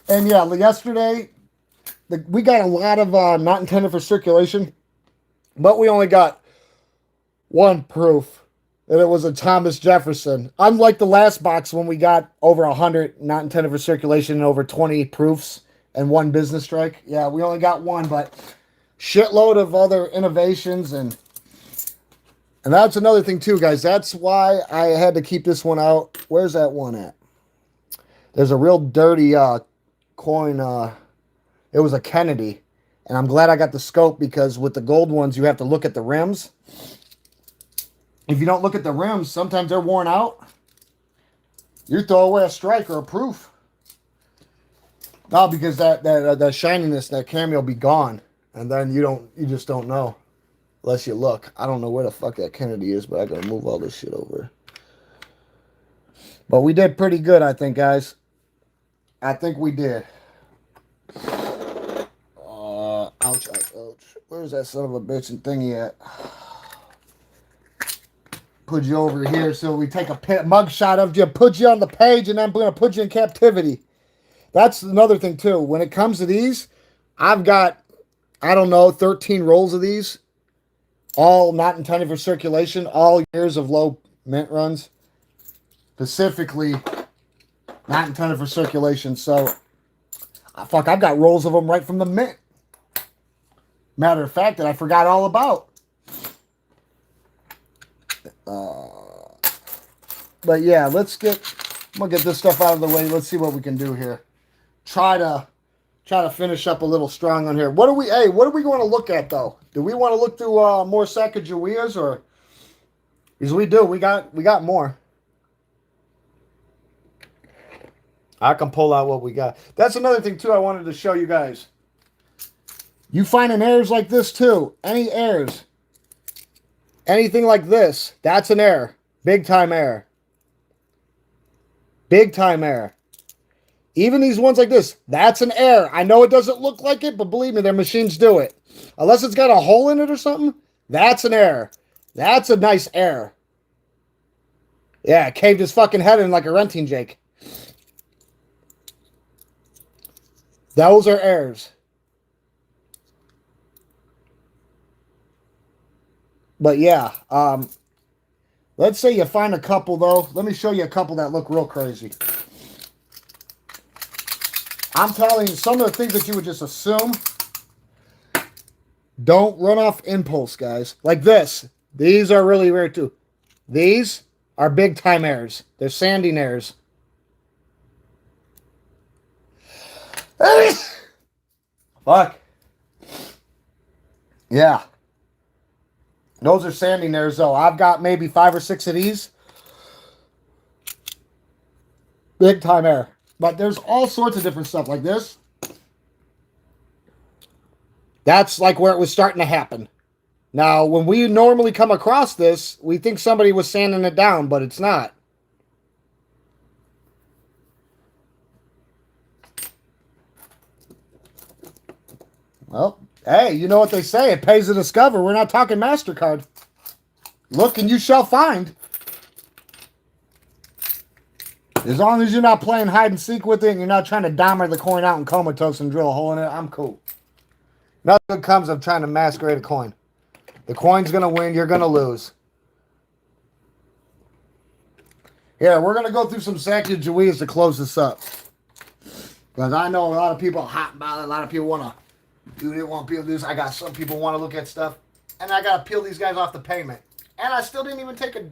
And yeah, yesterday, we got a lot of not intended for circulation. But we only got one proof, and it was a Thomas Jefferson. Unlike the last box when we got over 100 not intended for circulation and over 20 proofs and 1 business strike. Yeah, we only got 1, but shitload of other innovations. And that's another thing too, guys. That's why I had to keep this one out. Where's that one at? There's a real dirty coin. It was a Kennedy. And I'm glad I got the scope, because with the gold ones, you have to look at the rims. If you don't look at the rims, sometimes they're worn out. You throw away a strike or a proof. No, because that shininess, that cameo will be gone, and then you just don't know unless you look. I don't know where the fuck that Kennedy is, but I gotta move all this shit over. But we did pretty good, I think, guys. I think we did. Ouch, ouch, ouch. Where's that son of a bitch and thingy at? Put you over here so we take a mug shot of you, put you on the page, and then I'm going to put you in captivity. That's another thing, too. When it comes to these, I've got, I don't know, 13 rolls of these. All not intended for circulation. All years of low mint runs. Specifically, not intended for circulation. So, fuck, I've got rolls of them right from the mint. Matter of fact, that I forgot all about. But yeah, I'm gonna get this stuff out of the way. Let's see what we can do here. Try to finish up a little strong on here. What are we going to look at though? Do we want to look through more Sacagaweas or? Because we do. We got more. I can pull out what we got. That's another thing too I wanted to show you guys. You finding errors like this too. Any errors. Anything like this. That's an error. Big time error. Big time error. Even these ones like this. That's an error. I know it doesn't look like it, but believe me, their machines do it. Unless it's got a hole in it or something. That's an error. That's a nice error. Yeah, caved his fucking head in like a renting Jake. Those are errors. But yeah, let's say you find a couple though. Let me show you a couple that look real crazy. I'm telling you, some of the things that you would just assume. Don't run off impulse, guys. Like this. These are really rare too. These are big time errors. They're sanding errors. Fuck. Yeah. Those are sanding errors though. I've got maybe 5 or 6 of these. Big time error. But there's all sorts of different stuff like this. That's like where it was starting to happen. Now, when we normally come across this, we think somebody was sanding it down, but it's not. Well, hey, you know what they say. It pays to discover. We're not talking MasterCard. Look and you shall find. As long as you're not playing hide and seek with it and you're not trying to dahmer the coin out and comatose and drill a hole in it, I'm cool. Nothing good comes of trying to masquerade a coin. The coin's going to win. You're going to lose. Here, we're going to go through some Sacagaweas to close this up. Because I know a lot of people are hot about it. A lot of people want to do it. Want people to do this. I got some people want to look at stuff. And I got to peel these guys off the payment. And I still didn't even take a...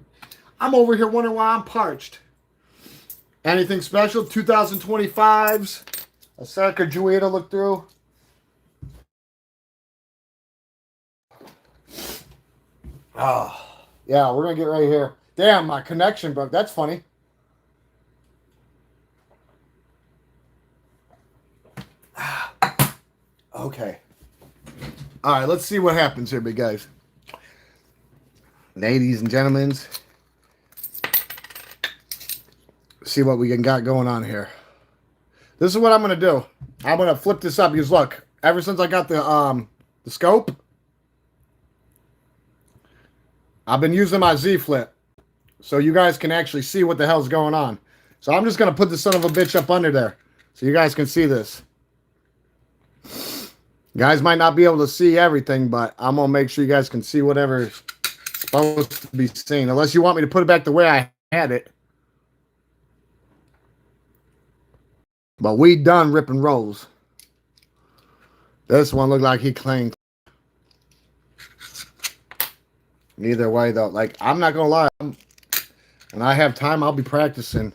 I'm over here wondering why I'm parched. Anything special? 2025s. A Sacagawea to look through. Oh, yeah, we're going to get right here. Damn, my connection broke. That's funny. Okay. All right, let's see what happens here, big guys. Ladies and gentlemen. See what we got going on here. This is what I'm going to do. I'm going to flip this up because look, ever since I got the scope, I've been using my Z Flip so you guys can actually see what the hell's going on. So I'm just going to put the son of a bitch up under there so you guys can see this. You guys might not be able to see everything, but I'm going to make sure you guys can see whatever's supposed to be seen. Unless you want me to put it back the way I had it. But we done ripping rolls. This one looked like he claimed. Either way, though, like, I'm not going to lie. When I have time, I'll be practicing.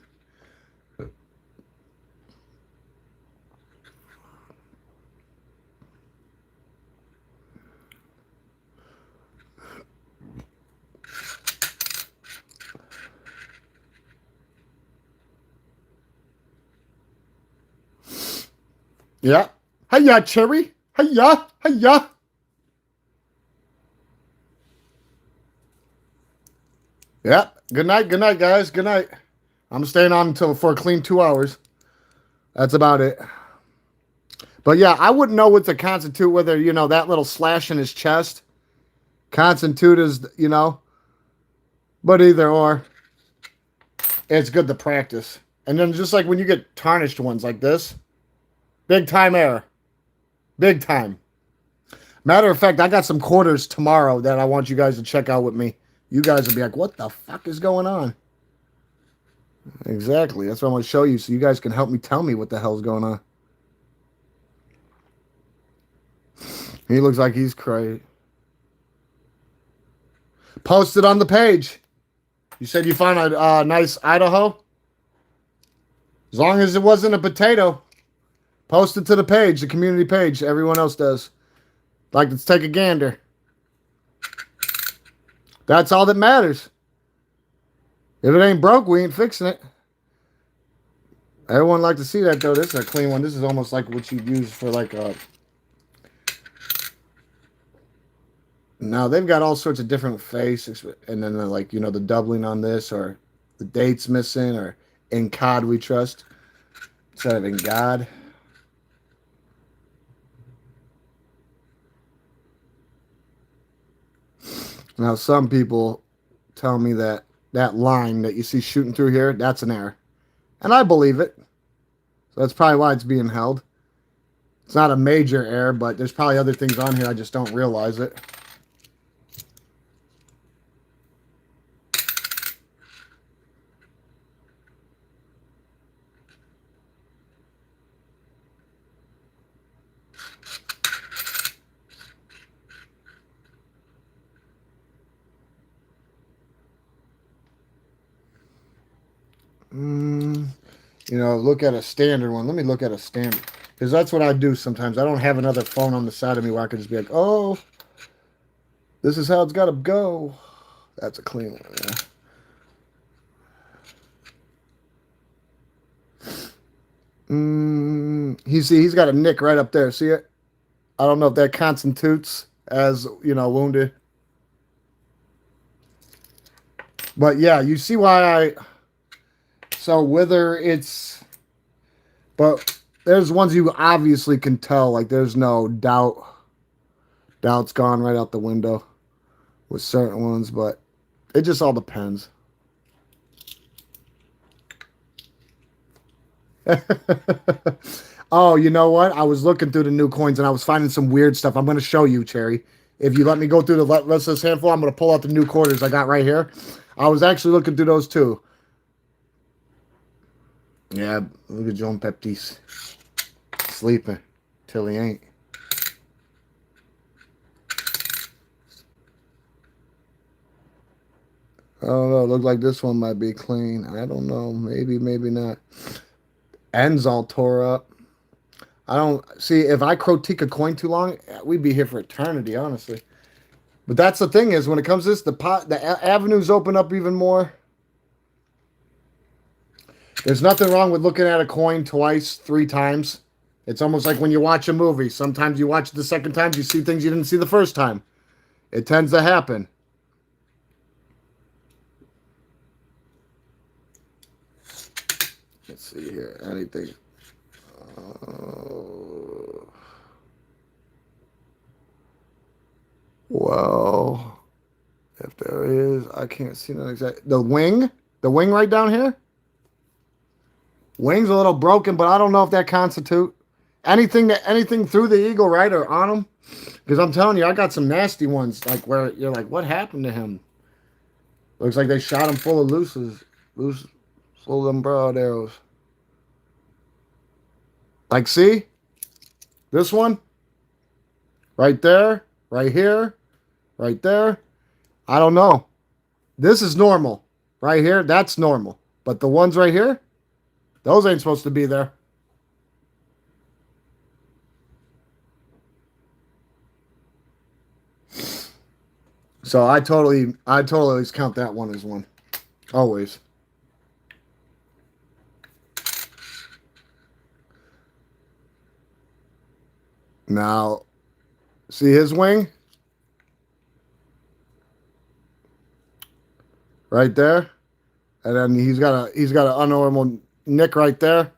Yeah. Hiya, Cherry. Hiya. Hiya. Yeah. Good night. Good night, guys. Good night. I'm staying on until for a clean 2 hours. That's about it. But yeah, I wouldn't know what to constitute, whether, you know, that little slash in his chest constitute as, you know, but either or, it's good to practice. And then just like when you get tarnished ones like this, big time error. Big time. Matter of fact, I got some quarters tomorrow that I want you guys to check out with me. You guys will be like, what the fuck is going on? Exactly. That's what I'm going to show you so you guys can help me tell me what the hell's going on. He looks like he's crazy. Post it on the page. You said you found a nice Idaho? As long as it wasn't a potato. Post it to the page, the community page. Everyone else does. Like, let's take a gander. That's all that matters. If it ain't broke, we ain't fixing it. Everyone like to see that, though. This is a clean one. This is almost like what you'd use for, like, a... Now, they've got all sorts of different faces. And then, like, you know, the doubling on this, or the date's missing, or in COD we trust instead of in God. Now, some people tell me that that line that you see shooting through here, that's an error. And I believe it. So that's probably why it's being held. It's not a major error, but there's probably other things on here. I just don't realize it. You know, look at a standard one. Let me look at a standard. Because that's what I do sometimes. I don't have another phone on the side of me where I can just be like, oh, this is how it's got to go. That's a clean one, yeah. He's got a nick right up there. See it? I don't know if that constitutes as, you know, wounded. But yeah, you see why I... So whether it's... But there's ones you obviously can tell. Like, there's no doubt. Doubt's gone right out the window with certain ones. But it just all depends. Oh, you know what? I was looking through the new coins and I was finding some weird stuff. I'm going to show you, Cherry. If you let me go through the rest of this handful, I'm going to pull out the new quarters I got right here. I was actually looking through those too. Yeah, look at John Baptiste. Sleeping till he ain't. I don't know. Look like this one might be clean. I don't know. Maybe, maybe not. Ends all tore up. I don't see if I critique a coin too long, we'd be here for eternity, honestly. But that's the thing is, when it comes to this, the avenues open up even more. There's nothing wrong with looking at a coin twice, 3 times. It's almost like when you watch a movie. Sometimes you watch it the second time, you see things you didn't see the first time. It tends to happen. Let's see here. Anything. Well, if there is, I can't see that exact. The wing right down here. Wing's a little broken, but I don't know if that constitute anything through the eagle, right, or on him. Because I'm telling you, I got some nasty ones, like where you're like, what happened to him? Looks like they shot him full of full of them broad arrows. Like, see? This one? Right there, right here, right there. I don't know. This is normal. Right here, that's normal. But the ones right here, those ain't supposed to be there. So I totally count that one as one. Always. Now, see his wing? Right there. And then he's got an unnormal nick right there.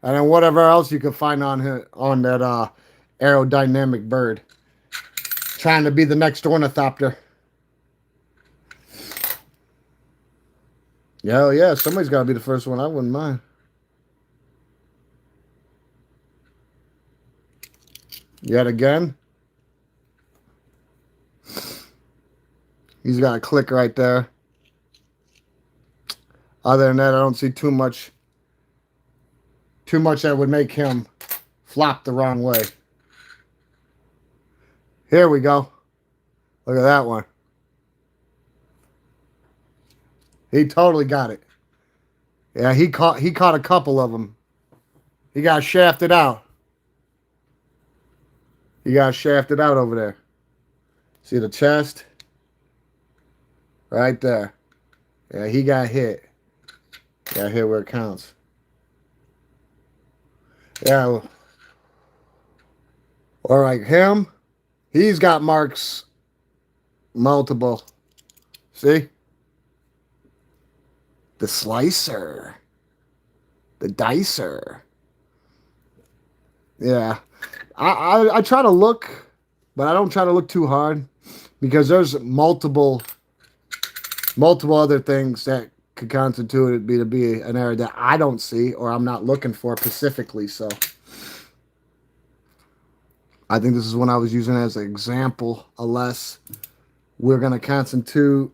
And then whatever else you can find on that aerodynamic bird. Trying to be the next ornithopter. Hell yeah, somebody's got to be the first one. I wouldn't mind. Yet again. He's got a click right there. Other than that, I don't see too much that would make him flop the wrong way. Here we go. Look at that one. He totally got it. Yeah, he caught a couple of them. He got shafted out. He got shafted out over there. See the chest? Right there. Yeah, he got hit. Got hit where it counts. Yeah. Or like him, he's got marks multiple. See? The slicer. The dicer. Yeah. I try to look, but I don't try to look too hard because there's multiple other things that could constitute it to be an error that I don't see or I'm not looking for specifically. So I think this is one I was using as an example, unless we're going to constitute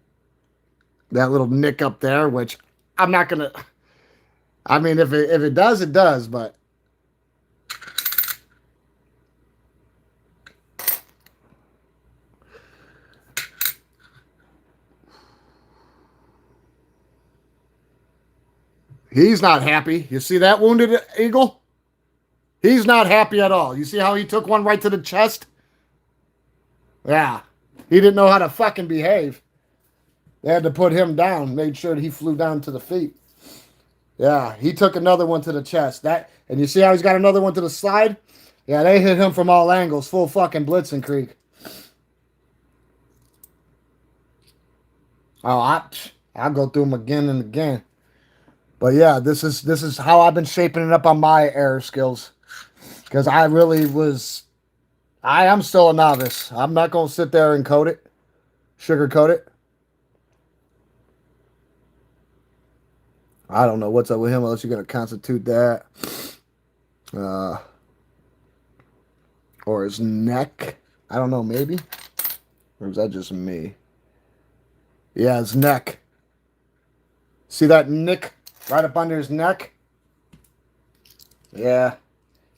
that little nick up there, which I'm not going to. I mean, if it does, it does, but. He's not happy. You see that wounded eagle? He's not happy at all. You see how he took one right to the chest? Yeah. He didn't know how to fucking behave. They had to put him down. Made sure that he flew down to the feet. Yeah. He took another one to the chest. And you see how he's got another one to the side? Yeah, they hit him from all angles. Full fucking Blitzen Creek. Oh, I'll go through them again and again. But yeah, this is how I've been shaping it up on my error skills. Because I am still a novice. I'm not going to sit there and sugarcoat it. I don't know what's up with him unless you're going to constitute that. Or his neck. I don't know, maybe. Or is that just me? Yeah, his neck. See that nick right up under his neck? Yeah.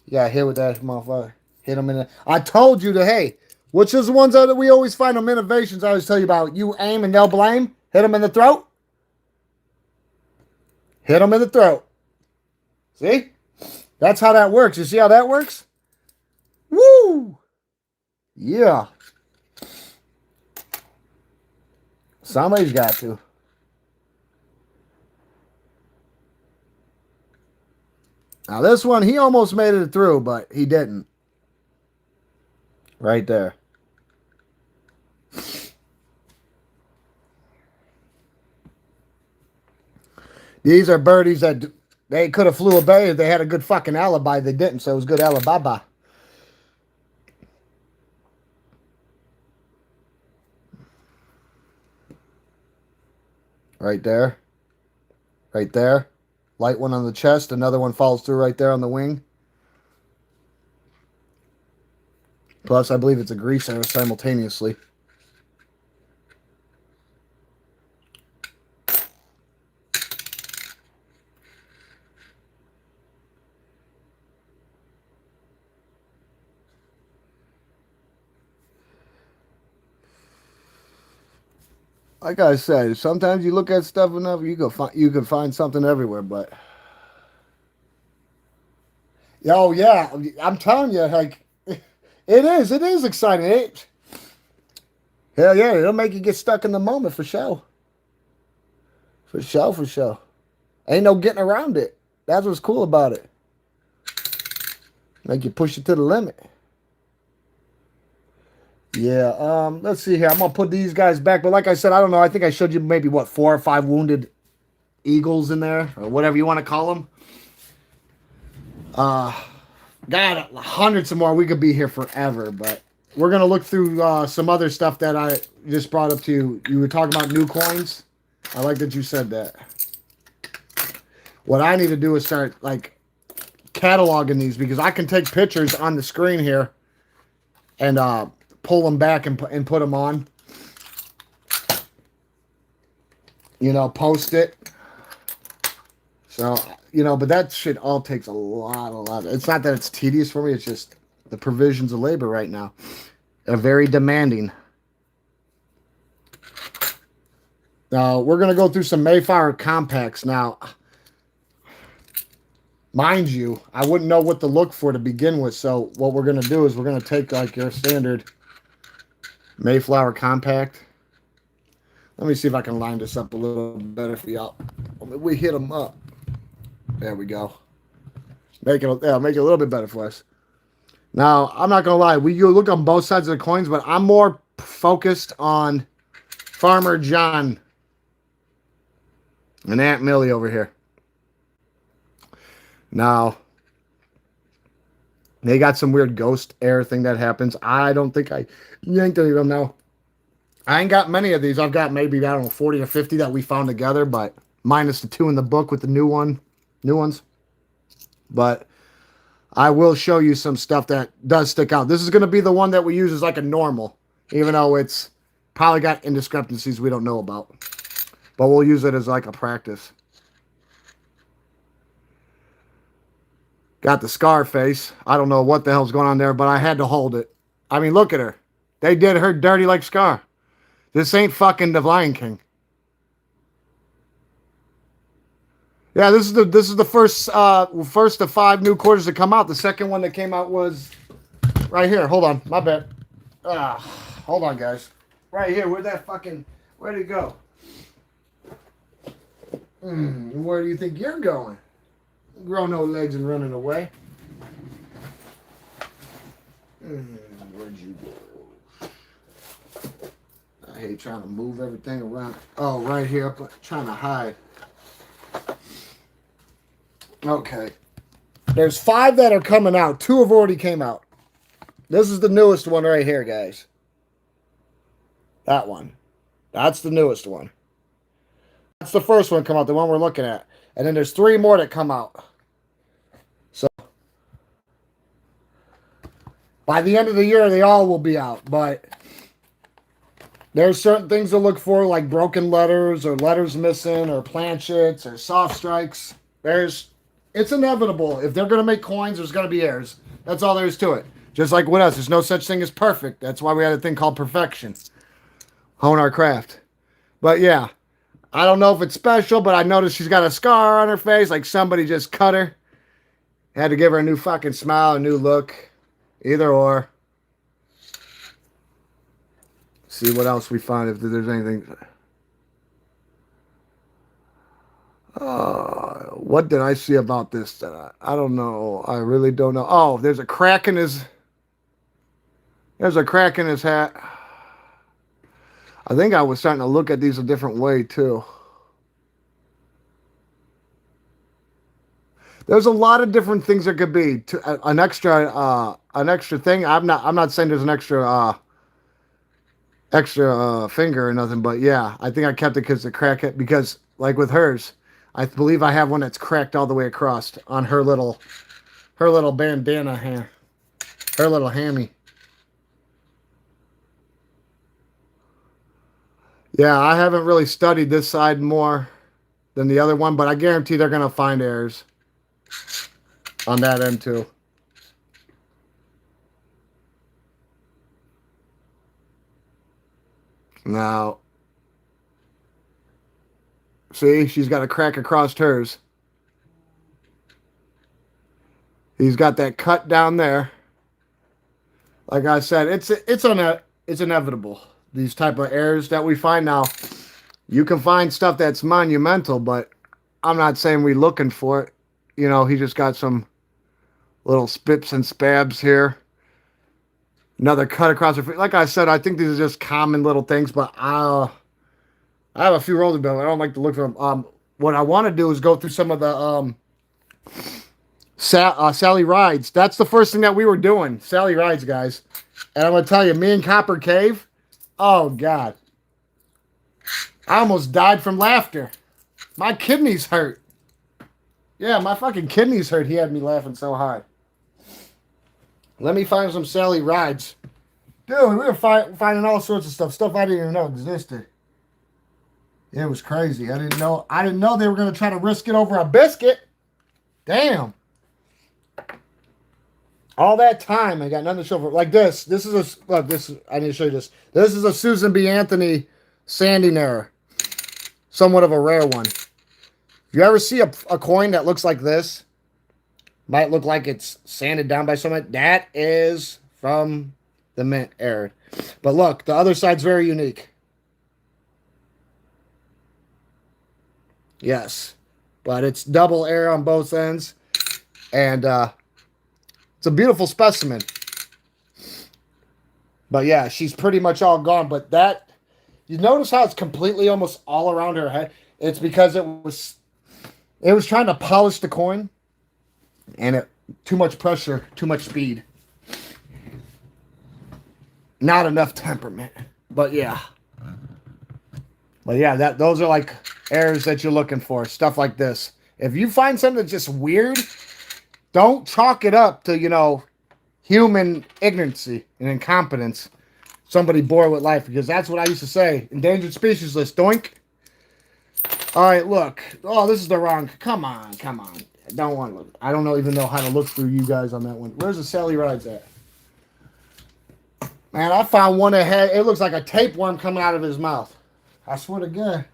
Yeah, hit with that motherfucker. Hit him in the... I told you to, hey, which is the ones that we always find them innovations I always tell you about. You aim and they'll blame. Hit him in the throat. Hit him in the throat. See? That's how that works. You see how that works? Woo! Yeah. Somebody's got to. Now this one, he almost made it through, but he didn't. Right there. These are birdies that they could have flew away if they had a good fucking alibi. They didn't, so it was good alibi. Right there. Right there. Light one on the chest. Another one falls through right there on the wing. Plus, I believe it's a grease error simultaneously. Like I said, sometimes you look at stuff enough, you can find something everywhere. But oh yeah, I'm telling you, like it is exciting. Hell yeah, it'll make you get stuck in the moment for sure. For sure. Ain't no getting around it. That's what's cool about it. Make you push it to the limit. Yeah, let's see here. I'm gonna put these guys back, but like I said, I don't know. I think I showed you maybe what 4 or 5 wounded eagles in there, or whatever you want to call them. Got hundreds of more. We could be here forever, but we're gonna look through some other stuff that I just brought up to you. You were talking about new coins. I like that you said that. What I need to do is start like cataloging these because I can take pictures on the screen here and pull them back and put them on. You know, post it. So, you know, but that shit all takes a lot. It's not that it's tedious for me. It's just the provisions of labor right now are very demanding. Now, we're going to go through some Mayflower compacts. Now, mind you, I wouldn't know what to look for to begin with. So what we're going to do is we're going to take like your standard Mayflower compact. Let me see if I can line this up a little better for y'all. We hit them up. There we go. Make it a little bit better for us. Now, I'm not going to lie. You look on both sides of the coins, but I'm more focused on Farmer John and Aunt Millie over here. Now, they got some weird ghost air thing that happens. I don't think I yanked any of them now. I ain't got many of these. I've got maybe, I don't know, 40 or 50 that we found together, but minus the 2 in the book with the new ones. But I will show you some stuff that does stick out. This is going to be the one that we use as like a normal, even though it's probably got indiscrepancies we don't know about. But we'll use it as like a practice. Got the Scarface. I don't know what the hell's going on there, but I had to hold it. I mean, look at her. They did her dirty like Scar. This ain't fucking the Lion King. Yeah, this is the first of 5 new quarters to come out. The second one that came out was right here. Hold on, my bad. Hold on, guys. Right here. Where'd it go? Where do you think you're going? Grow no legs and running away. Where'd you go? I hate trying to move everything around. Oh, right here. I'm trying to hide. Okay. There's 5 that are coming out. 2 have already came out. This is the newest one right here, guys. That one. That's the newest one. That's the first one come out, the one we're looking at. And then there's 3 more that come out. So by the end of the year, they all will be out. But there's certain things to look for, like broken letters or letters missing or planchets or soft strikes. It's inevitable. If they're going to make coins, there's going to be errors. That's all there is to it. Just like with us, there's no such thing as perfect. That's why we had a thing called perfection. Hone our craft. But yeah, I don't know if it's special, but I noticed she's got a scar on her face, like somebody just cut her. Had to give her a new fucking smile, a new look. Either or. See what else we find, if there's anything. What did I see about this that I don't know. I really don't know. Oh, there's a crack in his hat. I think I was starting to look at these a different way too. There's a lot of different things there could be. An extra thing. I'm not saying there's an extra finger or nothing, but yeah, I think I kept it because the crack it, because like with hers, I believe I have one that's cracked all the way across on her little bandana here, her little hammy. Yeah, I haven't really studied this side more than the other one, but I guarantee they're gonna find errors on that end too. Now, see, she's got a crack across hers. He's got that cut down there. Like I said, it's inevitable. These type of errors that we find now. You can find stuff that's monumental, but I'm not saying we're looking for it. You know, he just got some little spips and spabs here. Another cut across her face. Like I said, I think these are just common little things, but I have a few rolling bills. I don't like to look for them. What I want to do is go through some of the Sally Rides. That's the first thing that we were doing. Sally Rides, guys. And I'm going to tell you, me and Copper Cave, oh, God. I almost died from laughter. My kidneys hurt. Yeah, my fucking kidneys hurt. He had me laughing so hard. Let me find some Sally Rides. Dude, we were finding all sorts of stuff. Stuff I didn't even know existed. It was crazy. I didn't know they were going to try to risk it over a biscuit. Damn. All that time, I got nothing to show for it. Like this. This is a, look, this is, I need to show you this. This is a Susan B. Anthony sanding error. Somewhat of a rare one. If you ever see a coin that looks like this, might look like it's sanded down by someone, that is from the mint error. But look, the other side's very unique. Yes. But it's double air on both ends. And it's a beautiful specimen. But yeah, she's pretty much all gone. But that, you notice how it's completely almost all around her head? It's because it was trying to polish the coin. And too much pressure, too much speed. Not enough temperament. But yeah. But yeah, those are like errors that you're looking for. Stuff like this. If you find something that's just weird, don't chalk it up to, human ignorancy and incompetence. Somebody bored with life. Because that's what I used to say. Endangered species list. Doink. All right, look. Oh, this is the wrong. Come on. I don't want to look. I don't even know how to look through you guys on that one. Where's the Sally Rides at? Man, I found one that had, it looks like a tapeworm coming out of his mouth. I swear to God.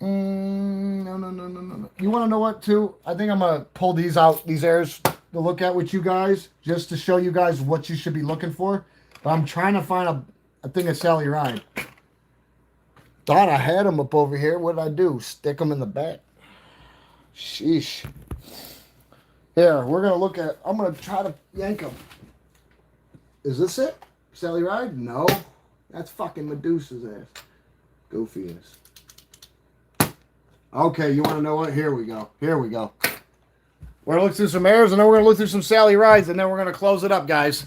No. You want to know what, too? I think I'm going to pull these out, these errors, to look at with you guys, just to show you guys what you should be looking for. But I'm trying to find a thing of Sally Ride. Thought I had them up over here. What did I do? Stick them in the back. Sheesh. Here, we're going to look at, I'm going to try to yank them. Is this it? Sally Ride? No. That's fucking Medusa's ass. Goofy ass. Okay, you want to know what? Here we go. We're going to look through some errors, and then we're going to look through some Sally Rides, and then we're going to close it up, guys.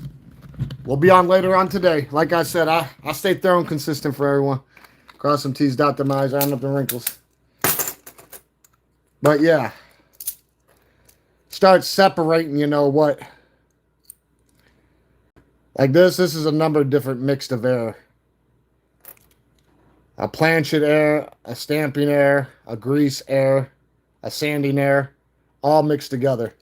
We'll be on later on today. Like I said, I'll stay thorough and consistent for everyone. Cross some T's, dot them I's, iron up the wrinkles. But yeah. Start separating, what. Like this is a number of different mixed of error. A planchet error, a stamping error, a grease error, a sanding error, all mixed together.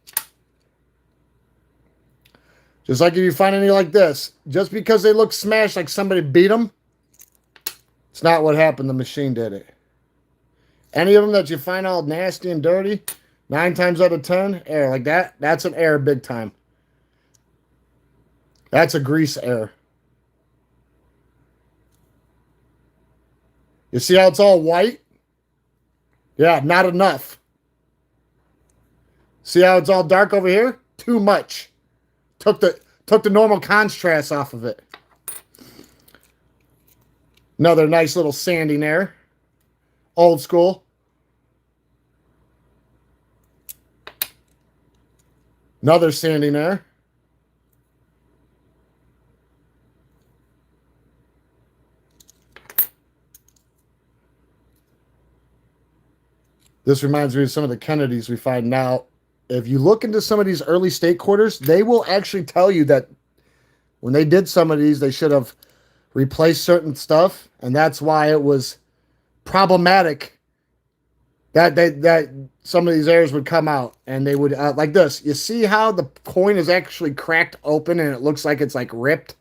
Just like if you find any like this, just because they look smashed like somebody beat them, it's not what happened. The machine did it. Any of them that you find all nasty and dirty, 9 times out of 10, error like that, that's an error big time. That's a grease error. You see how it's all white? Yeah, not enough. See how it's all dark over here? Too much. Took the normal contrast off of it. Another nice little sanding error. Old school. Another sanding error. This reminds me of some of the Kennedys we find now. If you look into some of these early state quarters, they will actually tell you that when they did some of these, they should have replaced certain stuff, and that's why it was problematic that some of these errors would come out, and they would like this. You see how the coin is actually cracked open, and it looks like it's like ripped,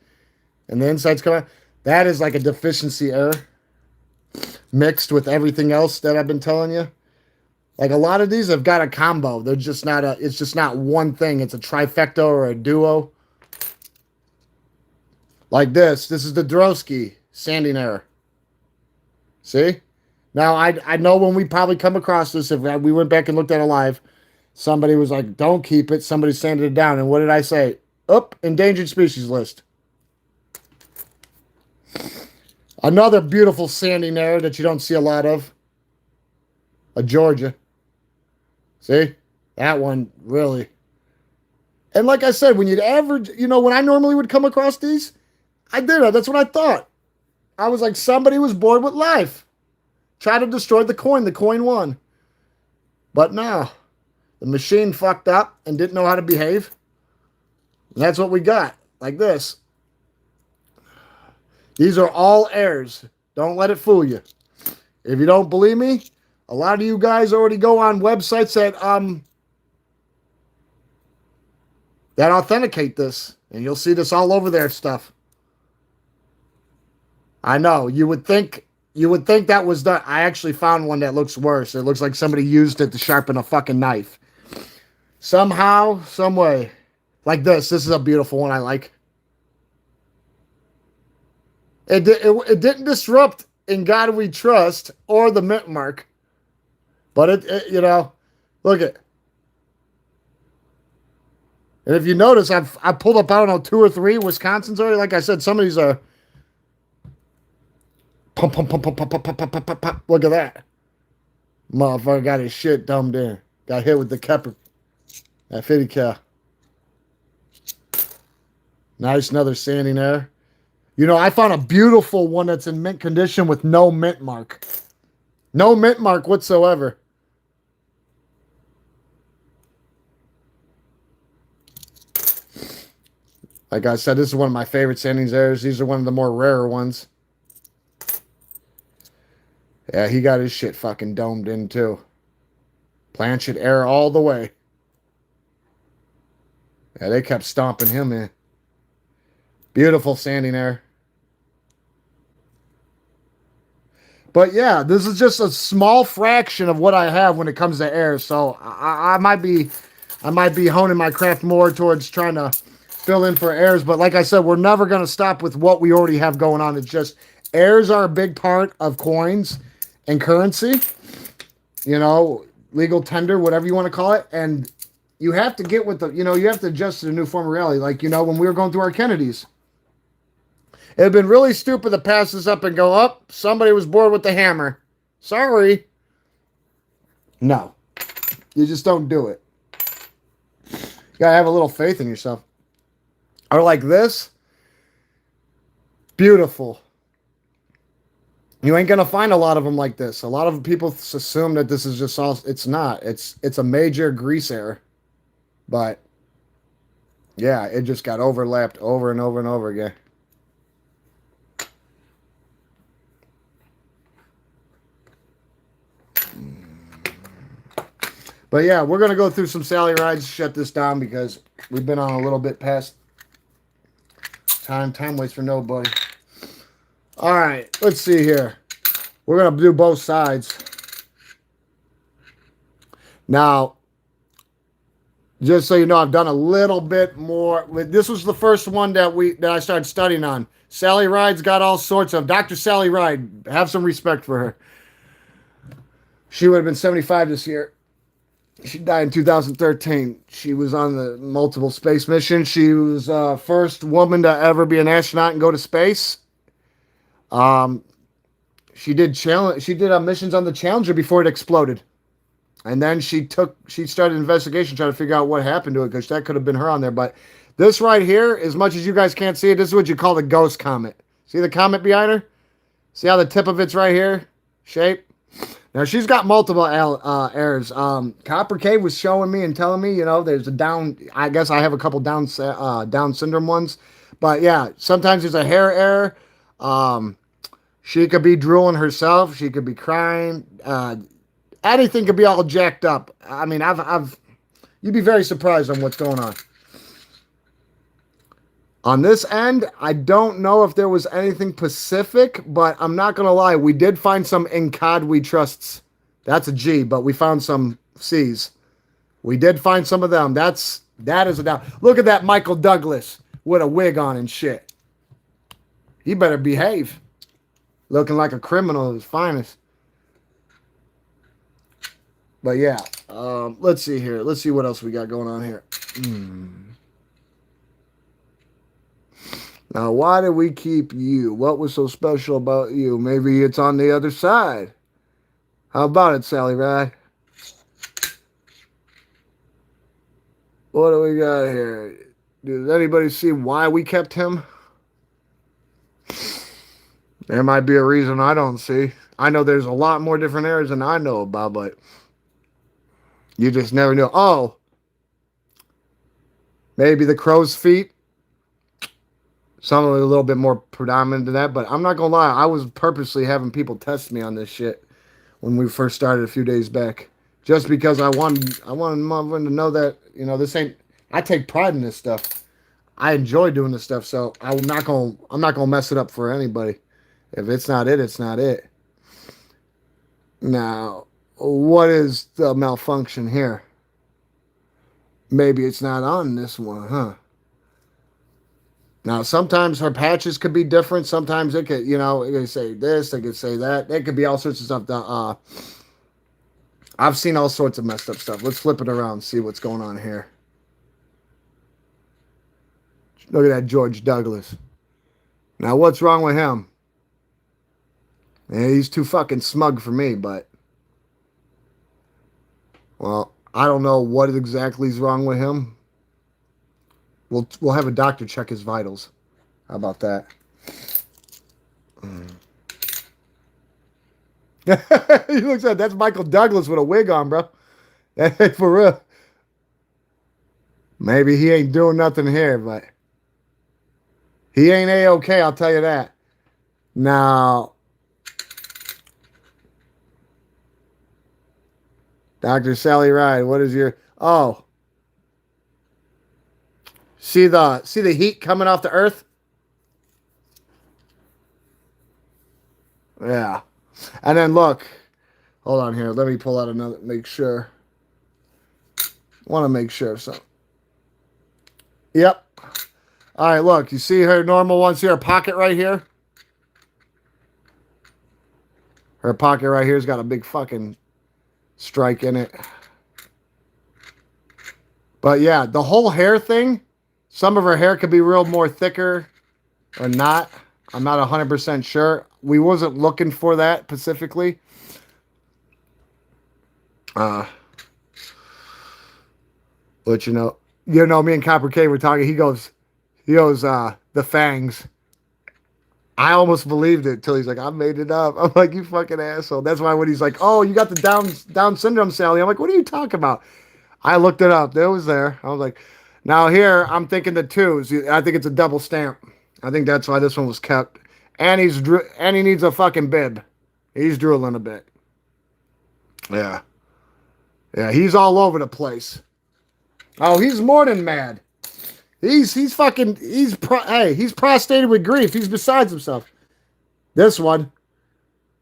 and the inside's coming out? That is like a deficiency error mixed with everything else that I've been telling you. Like a lot of these have got a combo. They're just not it's just not one thing. It's a trifecta or a duo. Like this. This is the Drosky sanding error. See? Now, I know when we probably come across this, if we went back and looked at it live, somebody was like, don't keep it. Somebody sanded it down. And what did I say? Up, endangered species list. Another beautiful sanding error that you don't see a lot of. A Georgia. See? That one, really. And like I said, when you'd average, when I normally would come across these, I did it. That's what I thought. I was like, somebody was bored with life. Tried to destroy the coin. The coin won. But no. The machine fucked up and didn't know how to behave. And that's what we got. Like this. These are all errors. Don't let it fool you. If you don't believe me, a lot of you guys already go on websites that authenticate this. And you'll see this all over their stuff. I know. You would think that was done. I actually found one that looks worse. It looks like somebody used it to sharpen a fucking knife. Somehow, some way. Like this. This is a beautiful one I like. It didn't disrupt In God We Trust or the mint mark. But it look at. And if you notice, I pulled up, I don't know, 2 or 3. Wisconsin's already, like I said, some of these are pump, pump, pump, pump, pump, pump, pump, pump, pump, pump. Look at that. Motherfucker got his shit dumbed in. Got hit with the Kepper. That 50 cal. Nice, another sanding there. I found a beautiful one that's in mint condition with no mint mark. No mint mark whatsoever. Like I said, this is one of my favorite sandings errors. These are one of the more rarer ones. Yeah, he got his shit fucking domed in too. Planchet error all the way. Yeah, they kept stomping him in. Beautiful sanding error. But yeah, this is just a small fraction of what I have when it comes to errors. So I might be honing my craft more towards trying to fill in for errors. But like I said, we're never going to stop with what we already have going on. It's just errors are a big part of coins and currency. Legal tender, whatever you want to call it. And you have to get with you have to adjust to the new form of reality. Like, when we were going through our Kennedys. It had been really stupid to pass this up and go, up. Somebody was bored with the hammer. Sorry. No. You just don't do it. You gotta have a little faith in yourself. Or like this. Beautiful. You ain't gonna find a lot of them like this. A lot of people assume that this is just all. It's not. It's a major grease error. But yeah, it just got overlapped over and over and over again. But yeah, we're going to go through some Sally rides, shut this down because we've been on a little bit past time. Time waits for nobody. All right, let's see here. We're going to do both sides. Now, just so you know, I've done a little bit more. This was the first one that I started studying on. Sally Ride's got all sorts of. Dr. Sally Ride, have some respect for her. She would have been 75 this year. She died in 2013. She was on the multiple space missions. She was first woman to ever be an astronaut and go to space. She did missions on the Challenger before it exploded. And then she started an investigation trying to figure out what happened to it, because that could have been her on there. But this right here, as much as you guys can't see it, this is what you call the ghost comet. See the comet behind her? See how the tip of it's right here? Shape? Now, she's got multiple errors. Copper Cave was showing me and telling me, there's a down. I guess I have a couple Down syndrome ones. But yeah, sometimes there's a hair error. She could be drooling herself. She could be crying. Anything could be all jacked up. I mean, you'd be very surprised on what's going on. On this end, I don't know if there was anything Pacific, but I'm not going to lie. We did find some In God We Trusts. That's a G, but we found some C's. We did find some of them. That is a doubt. Look at that Michael Douglas with a wig on and shit. He better behave. Looking like a criminal at his finest. But yeah, let's see here. Let's see what else we got going on here. Now, why did we keep you? What was so special about you? Maybe it's on the other side. How about it, Sally Ride? What do we got here? Does anybody see why we kept him? There might be a reason I don't see. I know there's a lot more different areas than I know about, but you just never know. Oh, maybe the crow's feet. Some are a little bit more predominant than that, but I'm not gonna lie. I was purposely having people test me on this shit when we first started a few days back, just because I wanted everyone to know that this ain't. I take pride in this stuff. I enjoy doing this stuff, so I'm not gonna mess it up for anybody. If it's not it, it's not it. Now, what is the malfunction here? Maybe it's not on this one, huh? Now, sometimes her patches could be different. Sometimes it could, it could say this, they could say that. It could be all sorts of stuff. I've seen all sorts of messed up stuff. Let's flip it around and see what's going on here. Look at that George Douglas. Now, what's wrong with him? Yeah, he's too fucking smug for me, but... Well, I don't know what exactly is wrong with him. We'll have a doctor check his vitals. How about that? He looks like that's Michael Douglas with a wig on, bro. For real. Maybe he ain't doing nothing here, but he ain't A-okay, I'll tell you that. Now, Dr. Sally Ride, what is your... Oh. See the heat coming off the earth? Yeah. And then look. Hold on here. Let me pull out another, make sure. Want to make sure. So. Yep. All right, look. You see her normal ones here? Her pocket right here? Her pocket right here's got a big fucking strike in it. But yeah, the whole hair thing, some of her hair could be real more thicker or not. I'm not 100% sure. We wasn't looking for that specifically. But me and Copper K were talking. He goes, the fangs. I almost believed it till he's like, I made it up. I'm like, you fucking asshole. That's why when he's like, oh, you got the Down syndrome, Sally. I'm like, what are you talking about? I looked it up. It was there. I was like, now here, I'm thinking the twos. I think it's a double stamp. I think that's why this one was kept. And he needs a fucking bib. He's drooling a bit. Yeah. Yeah, he's all over the place. Oh, he's more than mad. He's prostrated with grief. He's besides himself. This one.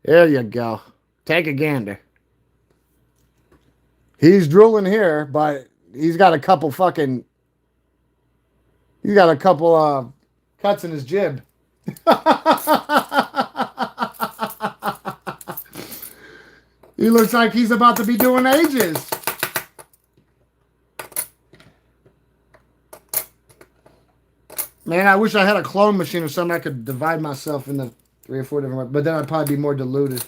There you go. Take a gander. He's drooling here, but he's got a couple cuts in his jib. He looks like he's about to be doing ages. Man, I wish I had a clone machine or something I could divide myself into 3 or 4 different, but then I'd probably be more diluted.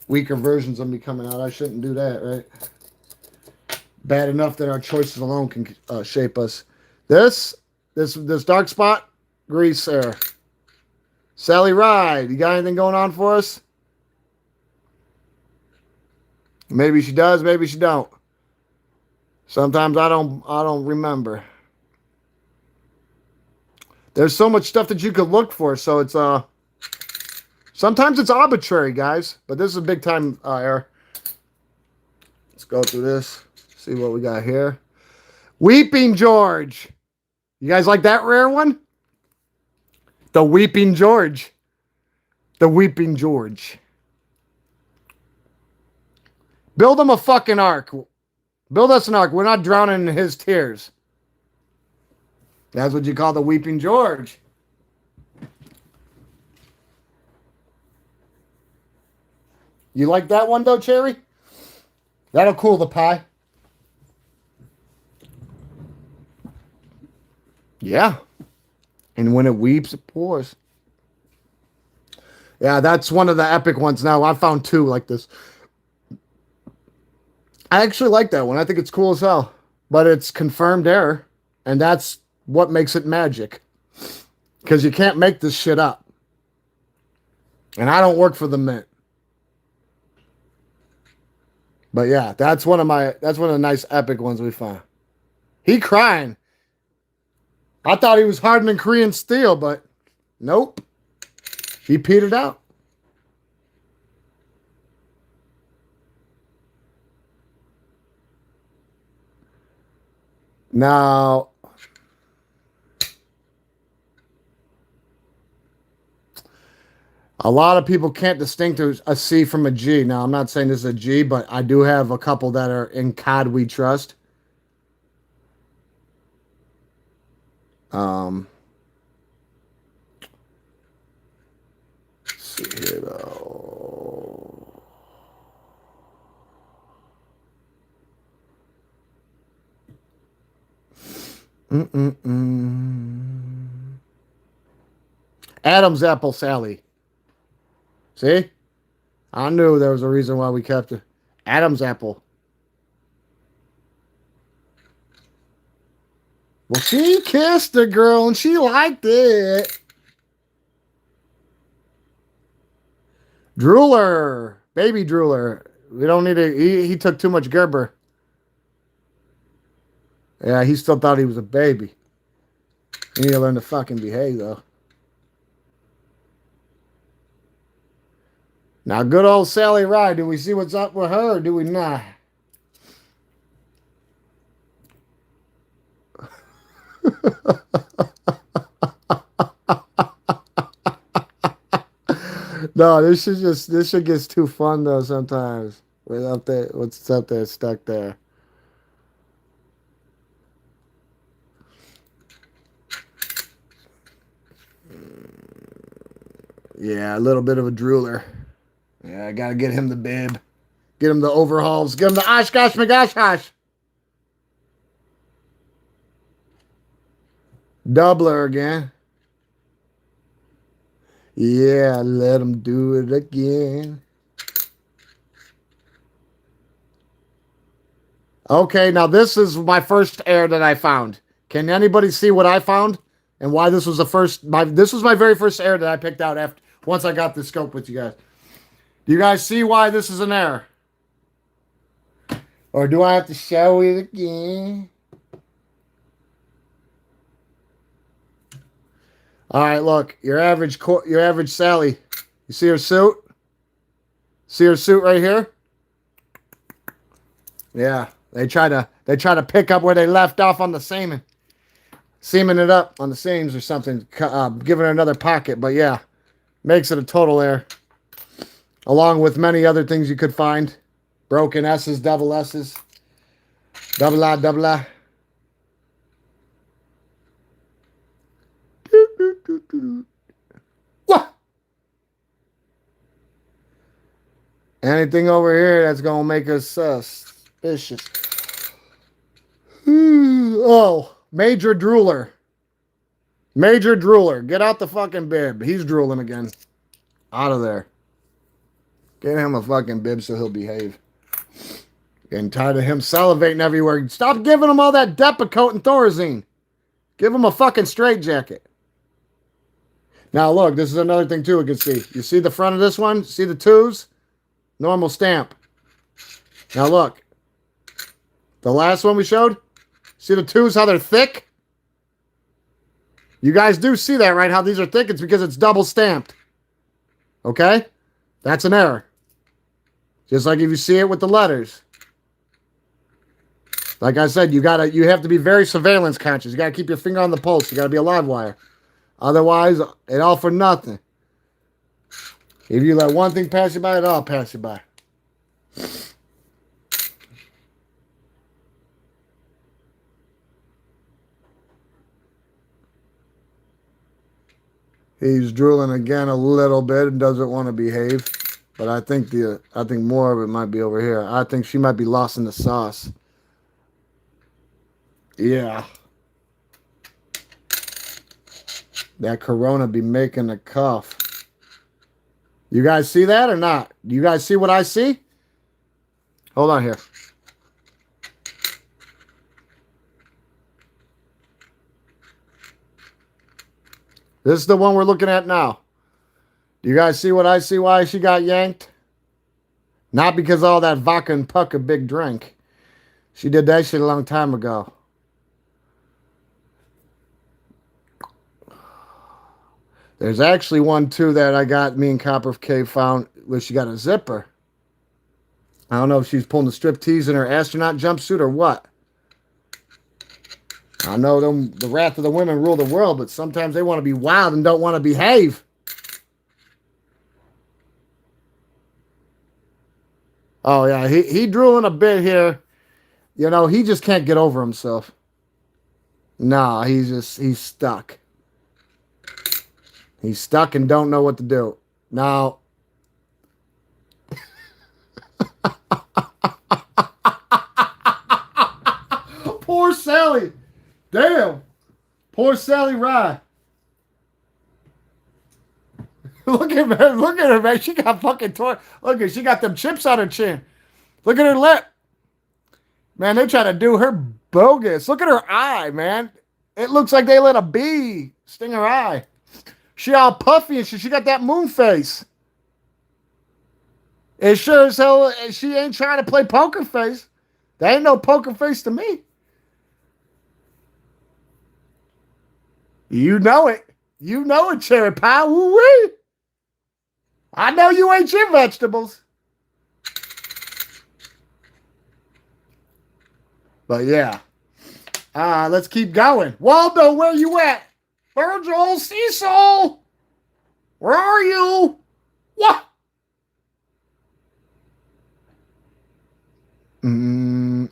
Weaker versions of me coming out. I shouldn't do that, right? Bad enough that our choices alone can shape us. This dark spot, grease air. Sally Ride, you got anything going on for us? Maybe she does, maybe she don't. Sometimes I don't remember. There's so much stuff that you could look for, so it's sometimes it's arbitrary, guys. But this is a big time error. Let's go through this. See what we got here. Weeping George. You guys like that rare one? The Weeping George. The Weeping George. Build him a fucking ark. Build us an ark. We're not drowning in his tears. That's what you call the Weeping George. You like that one, though, Cherry? That'll cool the pie. Yeah. And when it weeps, it pours. Yeah, that's one of the epic ones now. I found two like this. I actually like that one. I think it's cool as hell. But it's confirmed error. And that's what makes it magic. Because you can't make this shit up. And I don't work for the Mint. But yeah, that's one of the nice epic ones we found. He crying. I thought he was hardening Korean steel, but nope. He petered out. Now, a lot of people can't distinguish a C from a G. Now, I'm not saying this is a G, but I do have a couple that are in COD We Trust. Let's see here, though. Adam's Apple Sally. See? I knew there was a reason why we kept it. Adam's Apple. Well, she kissed the girl and she liked it. Drooler. Baby Drooler. We don't need to. He took too much Gerber. Yeah, he still thought he was a baby. You need to learn to fucking behave, though. Now, good old Sally Ride. Do we see what's up with her or do we not? No, this shit gets too fun though sometimes. What's up there stuck there? Yeah, a little bit of a drooler. Yeah, I gotta get him the bib. Get him the overhauls. Get him the Oshkosh McGoshkosh. Doubler again. Yeah, let him do it again. Okay, now this is my first air that I found. Can anybody see what I found and why this was the first? This was my very first air that I picked out after once I got the scope with you guys. Do you guys see why this is an error? Or do I have to show it again? All right, look, your average Sally. You see her suit? See her suit right here? Yeah, they try to pick up where they left off on the seaming. Seaming it up on the seams or something, giving her another pocket. But yeah, makes it a total error. Along with many other things you could find. Broken S's, double S's. Double I, double I. What? Anything over here that's going to make us suspicious. Oh, Major Drooler. Major Drooler. Get out the fucking bib. He's drooling again. Out of there. Get him a fucking bib so he'll behave. Getting tired of him salivating everywhere. Stop giving him all that Depakote and Thorazine. Give him a fucking straitjacket. Now look, this is another thing too we can see. You see the front of this one? See the twos? Normal stamp. Now look. The last one we showed? See the twos, how they're thick? You guys do see that, right? How these are thick? It's because it's double stamped. Okay? That's an error. Just like if you see it with the letters. Like I said, you have to be very surveillance conscious. You gotta keep your finger on the pulse. You gotta be a live wire. Otherwise, it all for nothing. If you let one thing pass you by, it all pass you by. He's drooling again a little bit and doesn't want to behave. But I think more of it might be over here. I think she might be lost in the sauce. Yeah. That Corona be making a cough. You guys see that or not? Do you guys see what I see? Hold on here. This is the one we're looking at now. Do you guys see what I see? Why she got yanked? Not because of all that vodka and puck a big drink. She did that shit a long time ago. There's actually one too that I got, me and Copper K found, where she got a zipper. I don't know if she's pulling the striptease in her astronaut jumpsuit or what. I know the wrath of the women rule the world, but sometimes they want to be wild and don't want to behave. Oh yeah, he drooling a bit here. You know, he just can't get over himself. Nah, he's stuck. He's stuck and don't know what to do. Now, poor Sally. Damn. Poor Sally Rye. Look at her, man. She got fucking torn. Look at, she got them chips on her chin. Look at her lip. Man, they try to do her bogus. Look at her eye, man. It looks like they let a bee sting her eye. She all puffy and she got that moon face. It sure as hell, she ain't trying to play poker face. There ain't no poker face to me. You know it. You know it, Cherry Pie. Woo-wee. I know you ate your vegetables. But yeah. Let's keep going. Waldo, where you at? Virgil, Cecil, where are you? What?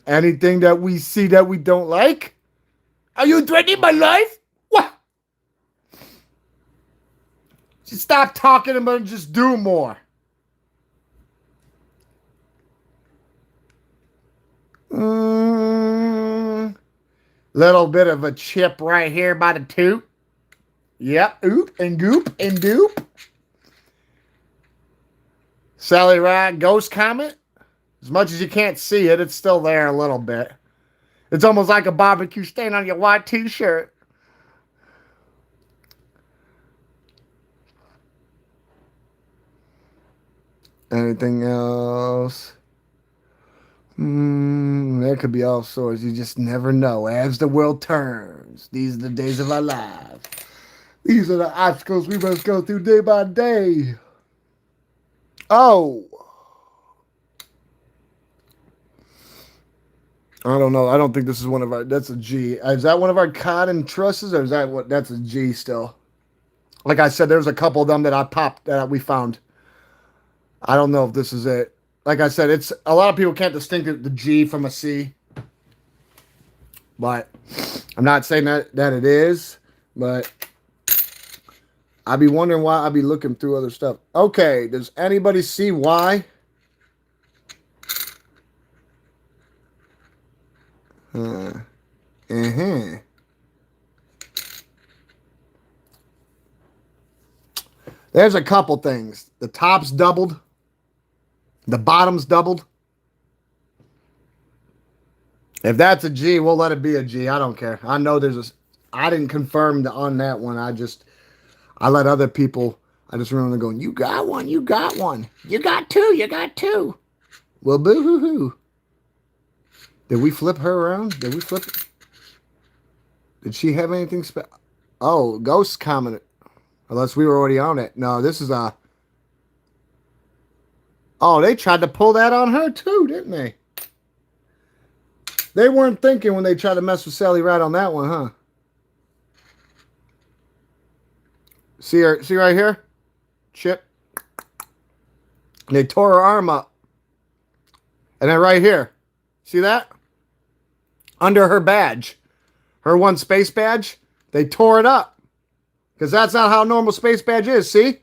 Anything that we see that we don't like? Are you threatening my life? What? Just stop talking and just do more. Little bit of a chip right here by the tooth. Yep, oop and goop and doop. Sally Ride ghost comment. As much as you can't see it, it's still there a little bit. It's almost like a barbecue stain on your white t-shirt. Anything else? There could be all sorts. You just never know. As the world turns, these are the days of our lives. These are the obstacles we must go through day by day. Oh. I don't know. I don't think this is one of our... That's a G. Is that one of our cotton trusses, or is that what... That's a G still. Like I said, there's a couple of them that I popped that we found. I don't know if this is it. Like I said, it's... A lot of people can't distinguish the G from a C. But I'm not saying that it is. But... I be wondering why I be looking through other stuff. Okay, does anybody see why? There's a couple things. The top's doubled. The bottom's doubled. If that's a G, we'll let it be a G. I don't care. I know there's a... I didn't confirm on that one. I let other people, I just remember going, you got one, you got one. You got two, you got two. Well, boo-hoo-hoo. Did we flip her around? Did we flip it? Did she have anything special? Oh, Ghost commented. Unless we were already on it. No, this is a... Oh, they tried to pull that on her too, didn't they? They weren't thinking when they tried to mess with Sally Ride on that one, huh? See her? See right here? Chip. They tore her arm up. And then right here. See that? Under her badge. Her one space badge. They tore it up. Because that's not how normal space badge is, see?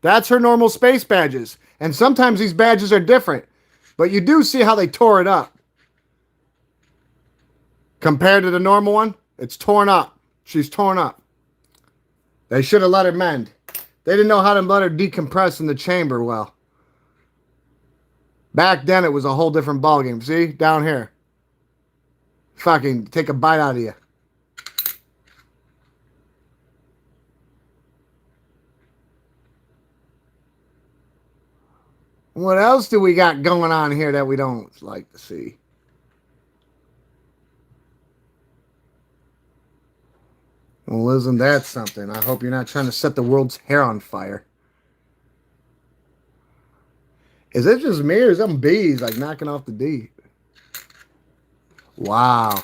That's her normal space badges. And sometimes these badges are different. But you do see how they tore it up. Compared to the normal one, it's torn up. She's torn up. They should have let her mend. They didn't know how to let her decompress in the chamber well. Back then, it was a whole different ballgame. See? Down here. Fucking take a bite out of you. What else do we got going on here that we don't like to see? Well, isn't that something? I hope you're not trying to set the world's hair on fire. Is it just me or is them bees like knocking off the D? Wow.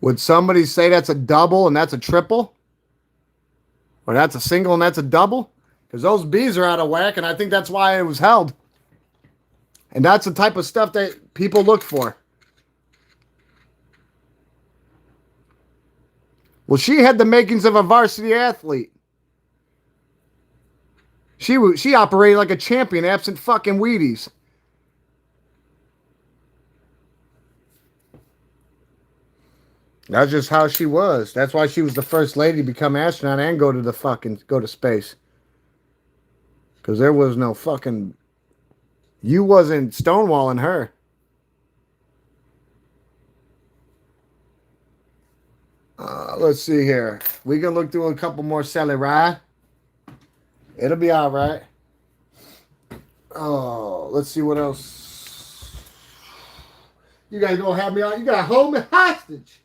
Would somebody say that's a double and that's a triple? Or that's a single and that's a double? Because those bees are out of whack, and I think that's why it was held. And that's the type of stuff that people look for. Well, she had the makings of a varsity athlete. She operated like a champion, absent fucking Wheaties. That's just how she was. That's why she was the first lady to become astronaut and go to space. Because there was no fucking... You wasn't stonewalling her. Let's see here. We can look through a couple more Sally Ride. It'll be all right. Oh, let's see what else. You guys gonna have me on? You gotta hold me hostage.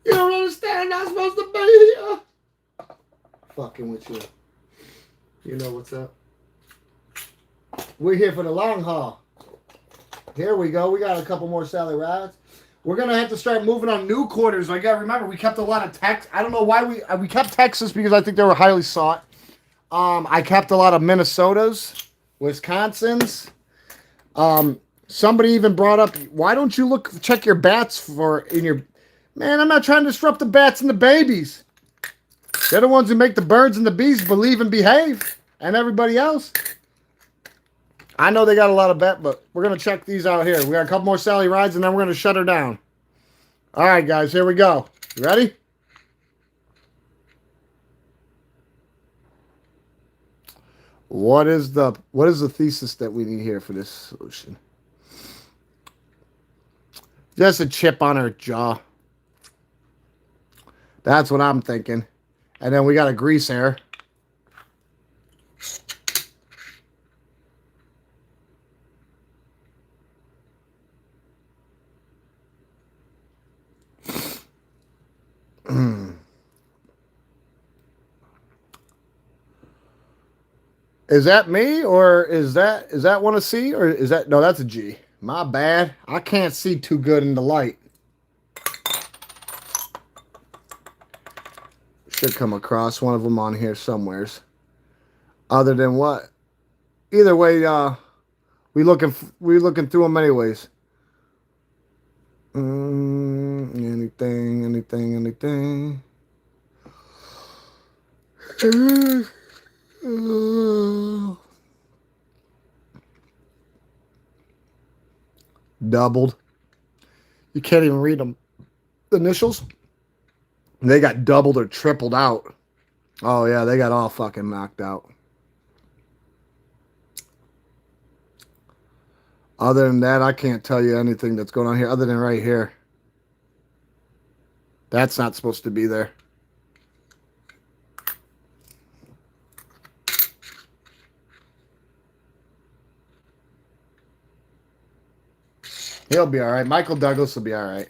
You don't understand. I'm not supposed to be here. Fucking with you. You know what's up. We're here for the long haul. Here we go. We got a couple more Sally Rides. We're going to have to start moving on new quarters. I got to remember, we kept a lot of Texas. I don't know why we kept Texas because I think they were highly sought. I kept a lot of Minnesotas, Wisconsins. Somebody even brought up, why don't you check your bats man, I'm not trying to disrupt the bats and the babies. They're the ones who make the birds and the bees believe and behave, and everybody else. I know they got a lot of bet, but we're going to check these out here. We got a couple more Sally Rides, and then we're going to shut her down. All right, guys, here we go. You ready? What is the thesis that we need here for this solution? Just a chip on her jaw. That's what I'm thinking. And then we got a grease hair. Is that me, or is that one a C, or is that, no, that's a G. My bad. I can't see too good in the light. Should come across one of them on here somewheres. Other than what? Either way, we looking through them anyways. Anything. Doubled. You can't even read them. The initials. They got doubled or tripled out. Oh yeah, they got all fucking knocked out. Other than that, I can't tell you anything that's going on here other than right here. That's not supposed to be there. He'll be all right. Michael Douglas will be all right.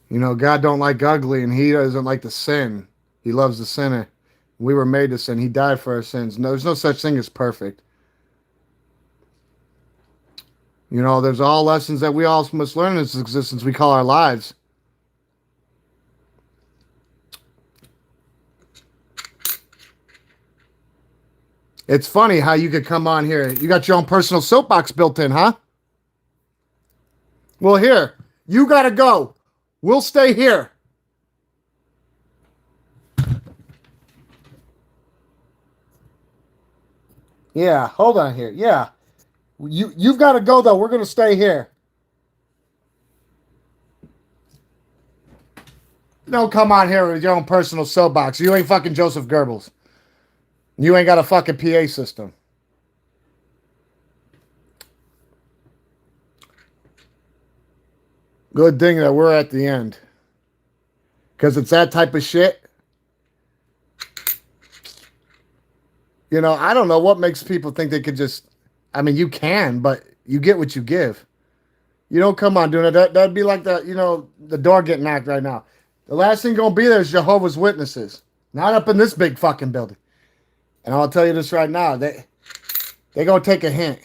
You know, God don't like ugly, and he doesn't like the sin. He loves the sinner. We were made to sin. He died for our sins. No, there's no such thing as perfect. You know, there's all lessons that we all must learn in this existence we call our lives. It's funny how you could come on here. You got your own personal soapbox built in, huh? Well, here, you got to go. We'll stay here. Yeah, hold on here. Yeah. You've got to go, though. We're going to stay here. Don't come on here with your own personal soapbox. You ain't fucking Joseph Goebbels. You ain't got a fucking PA system. Good thing that we're at the end. Because it's that type of shit. You know, I don't know what makes people think they could just... I mean, you can, but you get what you give. You don't come on doing it. That'd be like the door getting knocked right now. The last thing going to be there is Jehovah's Witnesses. Not up in this big fucking building. And I'll tell you this right now. They're going to take a hint.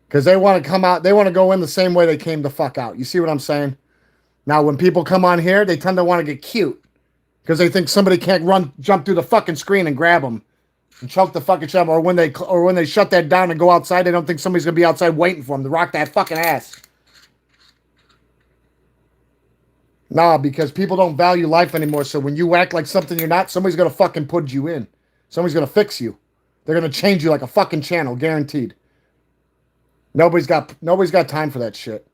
Because they want to come out. They want to go in the same way they came the fuck out. You see what I'm saying? Now, when people come on here, they tend to want to get cute. Because they think somebody can't jump through the fucking screen and grab them. And choke the fucking shit. Or when they shut that down and go outside, they don't think somebody's going to be outside waiting for them to rock that fucking ass. Nah, because people don't value life anymore. So when you act like something you're not, somebody's going to fucking put you in. Somebody's going to fix you. They're going to change you like a fucking channel, guaranteed. Nobody's got time for that shit.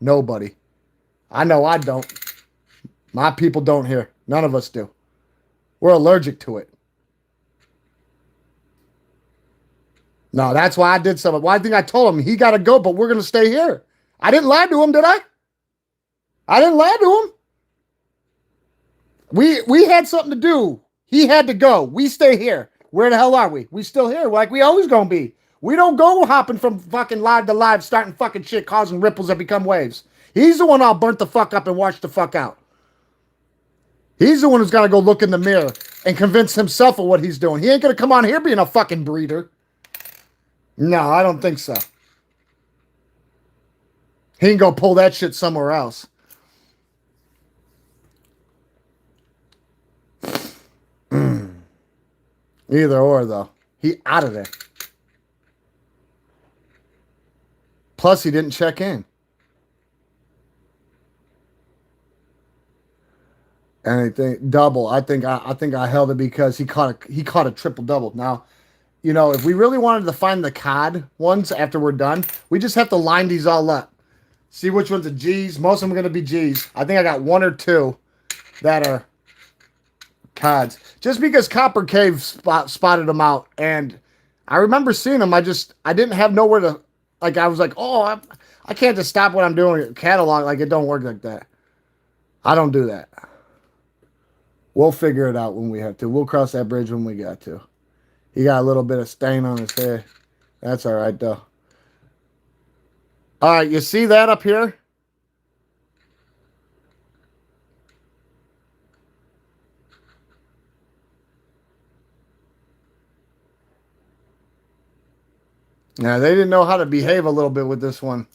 Nobody. I know I don't. My people don't here. None of us do. We're allergic to it. No, that's why I did something. Well, I think I told him he got to go, but we're going to stay here. I didn't lie to him, did I? I didn't lie to him. We had something to do. He had to go. We stay here. Where the hell are we? We still here like we always going to be. We don't go hopping from fucking live to live, starting fucking shit, causing ripples that become waves. He's the one all burnt the fuck up and washed the fuck out. He's the one who's got to go look in the mirror and convince himself of what he's doing. He ain't going to come on here being a fucking breeder. No, I don't think so. He ain't going to pull that shit somewhere else. Either or, though. He out of there. Plus, he didn't check in. Anything double. I think I held it because he caught a triple double. Now, you know, if we really wanted to find the COD ones after we're done, we just have to line these all up. See which ones are G's. Most of them are going to be G's. I think I got one or two that are CODs. Just because Copper Cave spotted them out, and I remember seeing them. I didn't have nowhere to, like, I was like, oh, I can't just stop what I'm doing. Catalog, like, it don't work like that. I don't do that. We'll figure it out when we have to. We'll cross that bridge when we got to. He got a little bit of stain on his hair. That's all right, though. All right, you see that up here? Now, they didn't know how to behave a little bit with this one.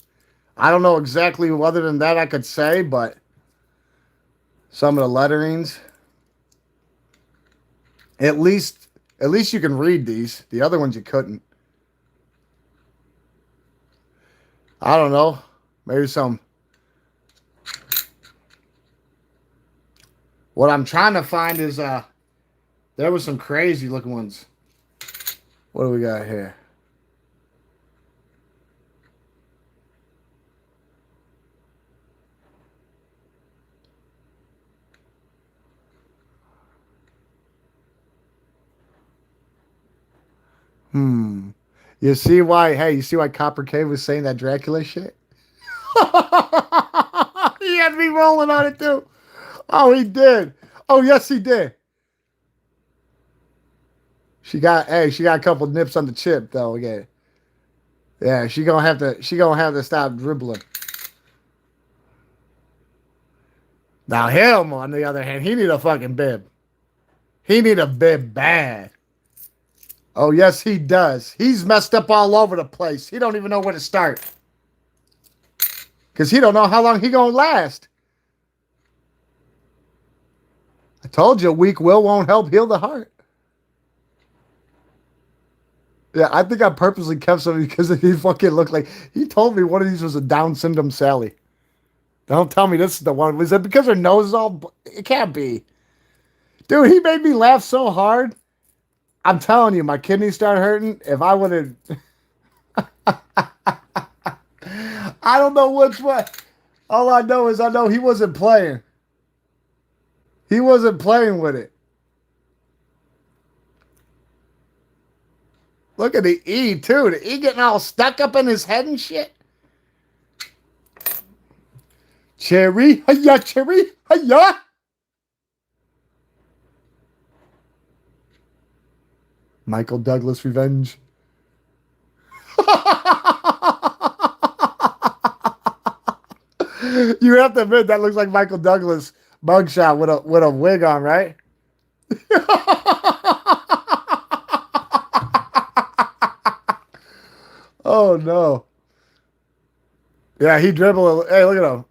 I don't know exactly other than that I could say, but some of the letterings. At least you can read these. The other ones you couldn't. I don't know. Maybe some. What I'm trying to find is there was some crazy looking ones. What do we got here? You see why? Hey, you see why Copper Cave was saying that Dracula shit? He had me rolling on it too. Oh, he did. Oh, yes, he did. She got a couple nips on the chip though. Again, yeah, she gonna have to stop dribbling. Now him, on the other hand, he need a fucking bib. He need a bib bad. Oh, yes, he does. He's messed up all over the place. He don't even know where to start. Because he don't know how long he gonna last. I told you, weak will won't help heal the heart. Yeah, I think I purposely kept some because he fucking looked like he told me one of these was a Down syndrome Sally. Don't tell me this is the one. Was it because her nose is all? It can't be, dude. He made me laugh so hard. I'm telling you, my kidneys start hurting. If I would have, I don't know which one. All I know is I know he wasn't playing. He wasn't playing with it. Look at the E too. The E getting all stuck up in his head and shit. Cherry, hiya, cherry, hiya. Michael Douglas revenge. You have to admit that looks like Michael Douglas mugshot with a wig on, right? Oh no. Yeah, he dribbled. Hey, look at him.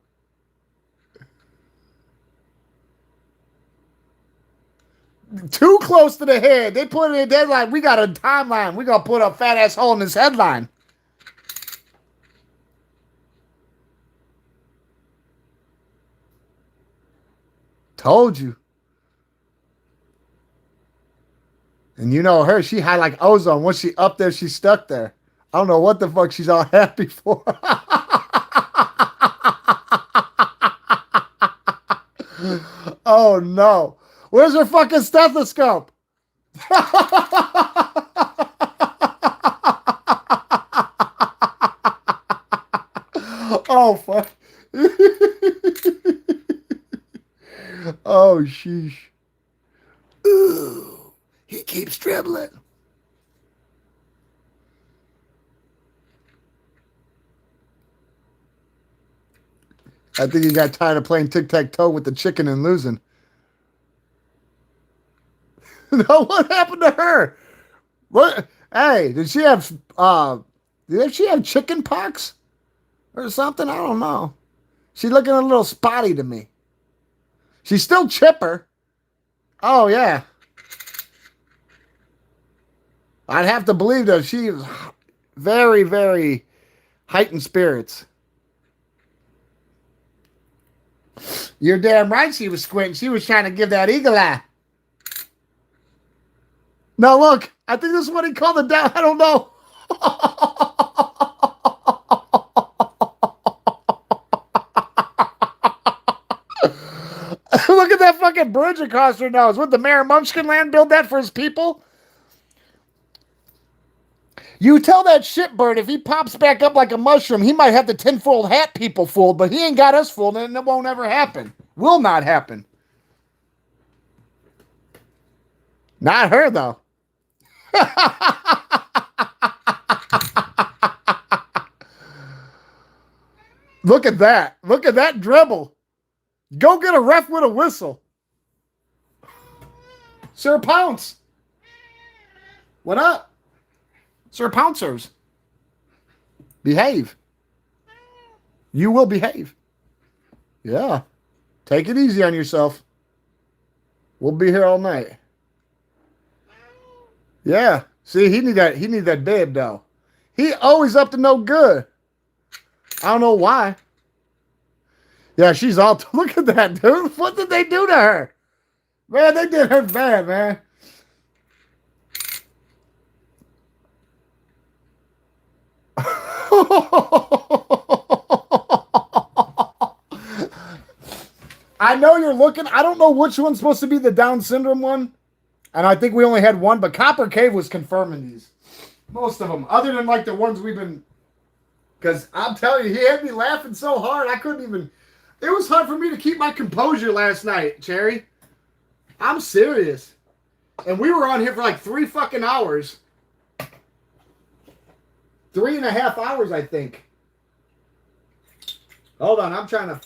Too close to the head. They put in a deadline. We got a timeline. We gonna put a fat ass hole in this headline. Told you. And you know her, she had like ozone. Once she up there, she stuck there. I don't know what the fuck she's all happy for. Oh no. Where's her fucking stethoscope? Oh fuck. Oh sheesh. Ooh, he keeps dribbling. I think he got tired of playing tic-tac-toe with the chicken and losing. No, what happened to her? What? Hey, did she have chicken pox or something? I don't know. She's looking a little spotty to me. She's still chipper. Oh yeah. I'd have to believe that she was very, very heightened spirits. You're damn right she was squinting. She was trying to give that eagle eye. Now look, I think this is what he called the down. I don't know. Look at that fucking bridge across her nose. Would the mayor of Munchkin Land build that for his people? You tell that shitbird if he pops back up like a mushroom, he might have the tinfoil hat people fooled, but he ain't got us fooled, and it won't ever happen. Will not happen. Not her, though. Look at that. Look at that dribble. Go get a ref with a whistle. Sir Pounce. What up? Sir Pouncers. Behave. You will behave. Yeah. Take it easy on yourself. We'll be here all night. Yeah. See, he need that bib though. He always up to no good. I don't know why. Yeah, she's all look at that, dude. What did they do to her? Man, they did her bad, man. I know you're looking. I don't know which one's supposed to be the Down syndrome one. And I think we only had one, but Copper Cave was confirming these. Most of them. Other than like the ones we've been. Because I'm telling you, he had me laughing so hard, I couldn't even. It was hard for me to keep my composure last night, Cherry. I'm serious. And we were on here for like 3 fucking hours. 3.5 hours, I think. Hold on, I'm trying to.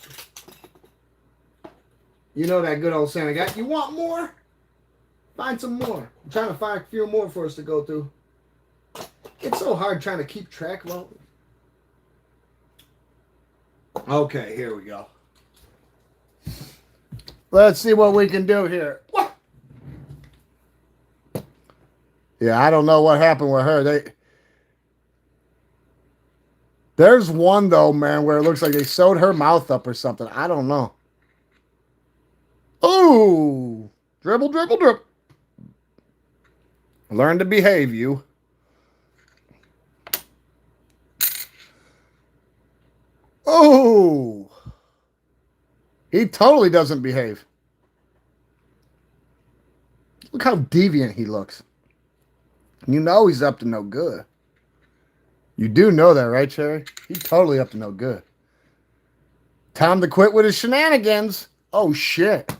You know that good old saying I got. You want more? Find some more. I'm trying to find a few more for us to go through. It's so hard trying to keep track of all. Okay, here we go. Let's see what we can do here. What? Yeah, I don't know what happened with her. There's one though, man, where it looks like they sewed her mouth up or something. I don't know. Oh, dribble, dribble, dribble. Learn to behave, you. Oh, he totally doesn't behave. Look how deviant he looks. You know he's up to no good. You do know that, right, Cherry? He's totally up to no good. Time to quit with his shenanigans. Oh, shit.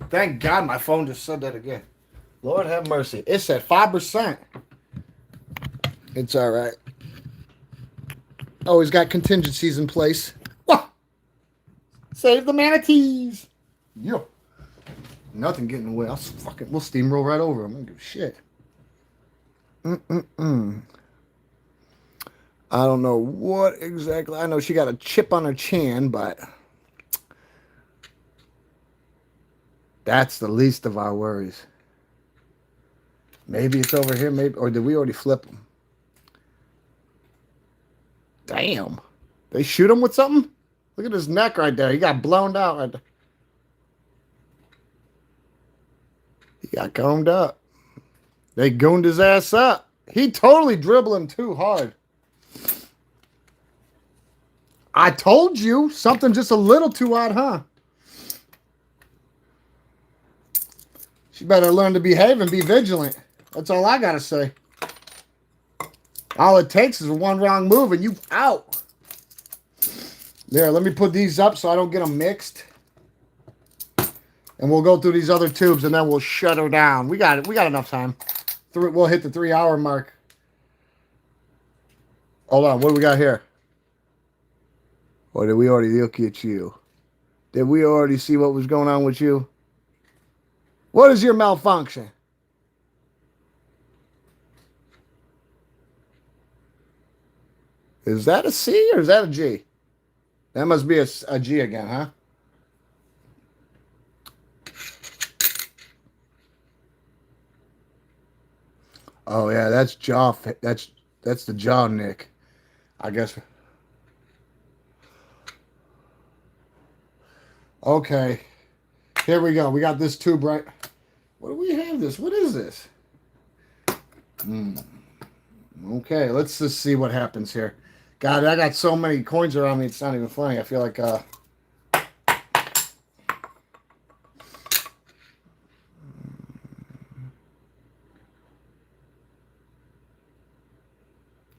Thank God my phone just said that again. Lord have mercy. It's at 5%. It's all right. Oh, he's got contingencies in place. Wah! Save the manatees. Yo. Nothing getting in the way. We'll steamroll right over him. I don't give a shit. I don't know what exactly. I know she got a chip on her chin, but that's the least of our worries. Maybe it's over here, maybe, or did we already flip him? Damn. They shoot him with something? Look at his neck right there. He got blown out right there. He got combed up. They gooned his ass up. He totally dribbling too hard. I told you. Something just a little too odd, huh? She better learn to behave and be vigilant. That's all I got to say. All it takes is one wrong move and you out. There, let me put these up so I don't get them mixed. And we'll go through these other tubes and then we'll shut her down. We got it. We got enough time. We'll hit the 3-hour mark. Hold on. What do we got here? Or did we already look at you? Did we already see what was going on with you? What is your malfunction? Is that a C or is that a G? That must be a G again, huh? Oh yeah, that's jaw. That's the jaw nick. I guess. Okay. Here we go. We got this tube right. What do we have this? What is this? Okay, let's just see what happens here. God, I got so many coins around me, it's not even funny. I feel like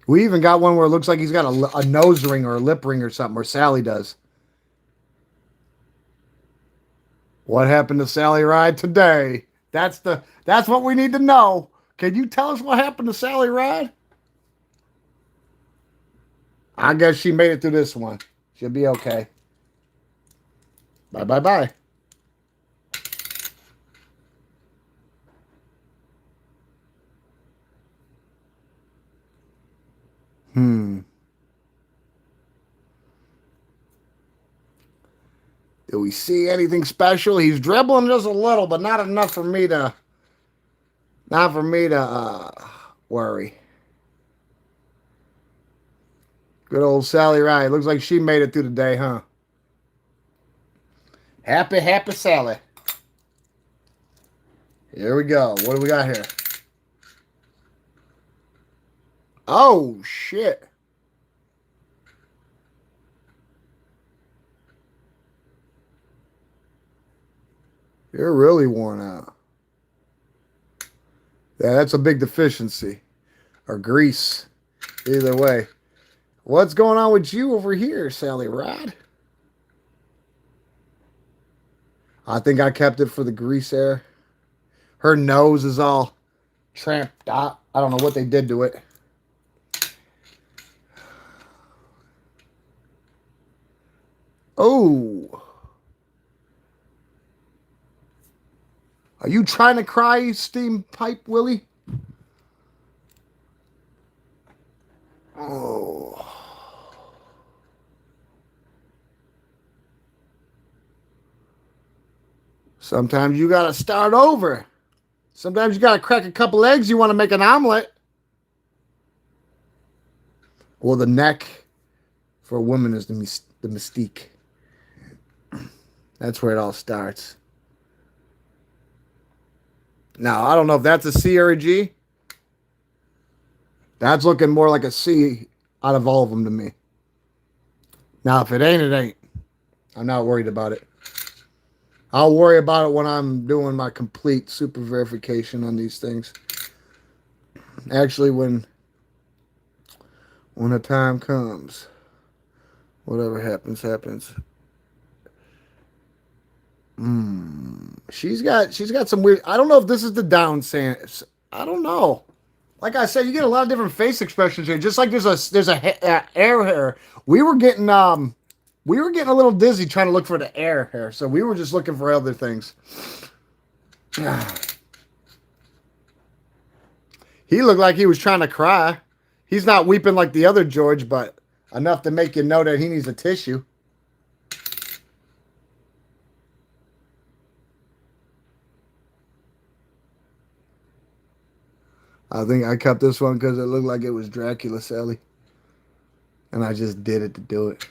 we even got one where it looks like he's got a nose ring or a lip ring or something, or Sally does. What happened to Sally Ride today? That's what we need to know. Can you tell us what happened to Sally Ride? I guess she made it through this one. She'll be okay. Bye, bye, bye. Do we see anything special? He's dribbling just a little, but not enough for me to worry. Good old Sally Ride. Looks like she made it through the day, huh? Happy, happy Sally. Here we go. What do we got here? Oh, shit. You're really worn out. Yeah, that's a big deficiency. Or grease. Either way. What's going on with you over here, Sally Rod? I think I kept it for the grease air. Her nose is all tramped out. I don't know what they did to it. Oh. Are you trying to cry, steam pipe, Willie? Oh. Sometimes you got to start over. Sometimes you got to crack a couple eggs. You want to make an omelet. Well, the neck for a woman is the mystique. That's where it all starts. Now, I don't know if that's a C or a G. That's looking more like a C out of all of them to me. Now, if it ain't, it ain't. I'm not worried about it. I'll worry about it when I'm doing my complete super verification on these things. Actually, when the time comes, whatever happens, happens. She's got some weird. I don't know if this is the Down syndrome. I don't know. Like I said, you get a lot of different face expressions here. Just like there's a air hair. We were getting a little dizzy trying to look for the air hair, so we were just looking for other things. He looked like he was trying to cry. He's not weeping like the other George, but enough to make you know that he needs a tissue. I think I kept this one because it looked like it was Dracula Sally. And I just did it to do it.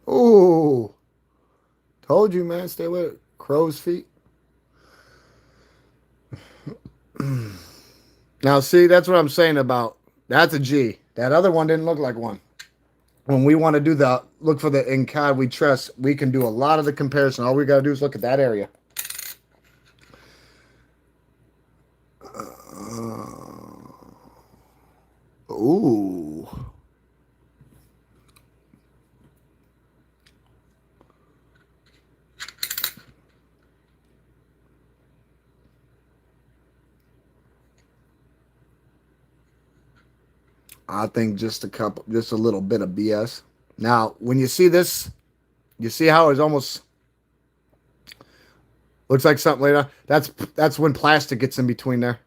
Oh, told you, man. Stay with it. Crow's feet. Now, see, that's what I'm saying about. That's a G. That other one didn't look like one. When we want to do the look for the in God we trust, we can do a lot of the comparison. All we got to do is look at that area. Ooh. I think just a little bit of BS. Now, when you see this, you see how it's almost looks like something later. That's when plastic gets in between there.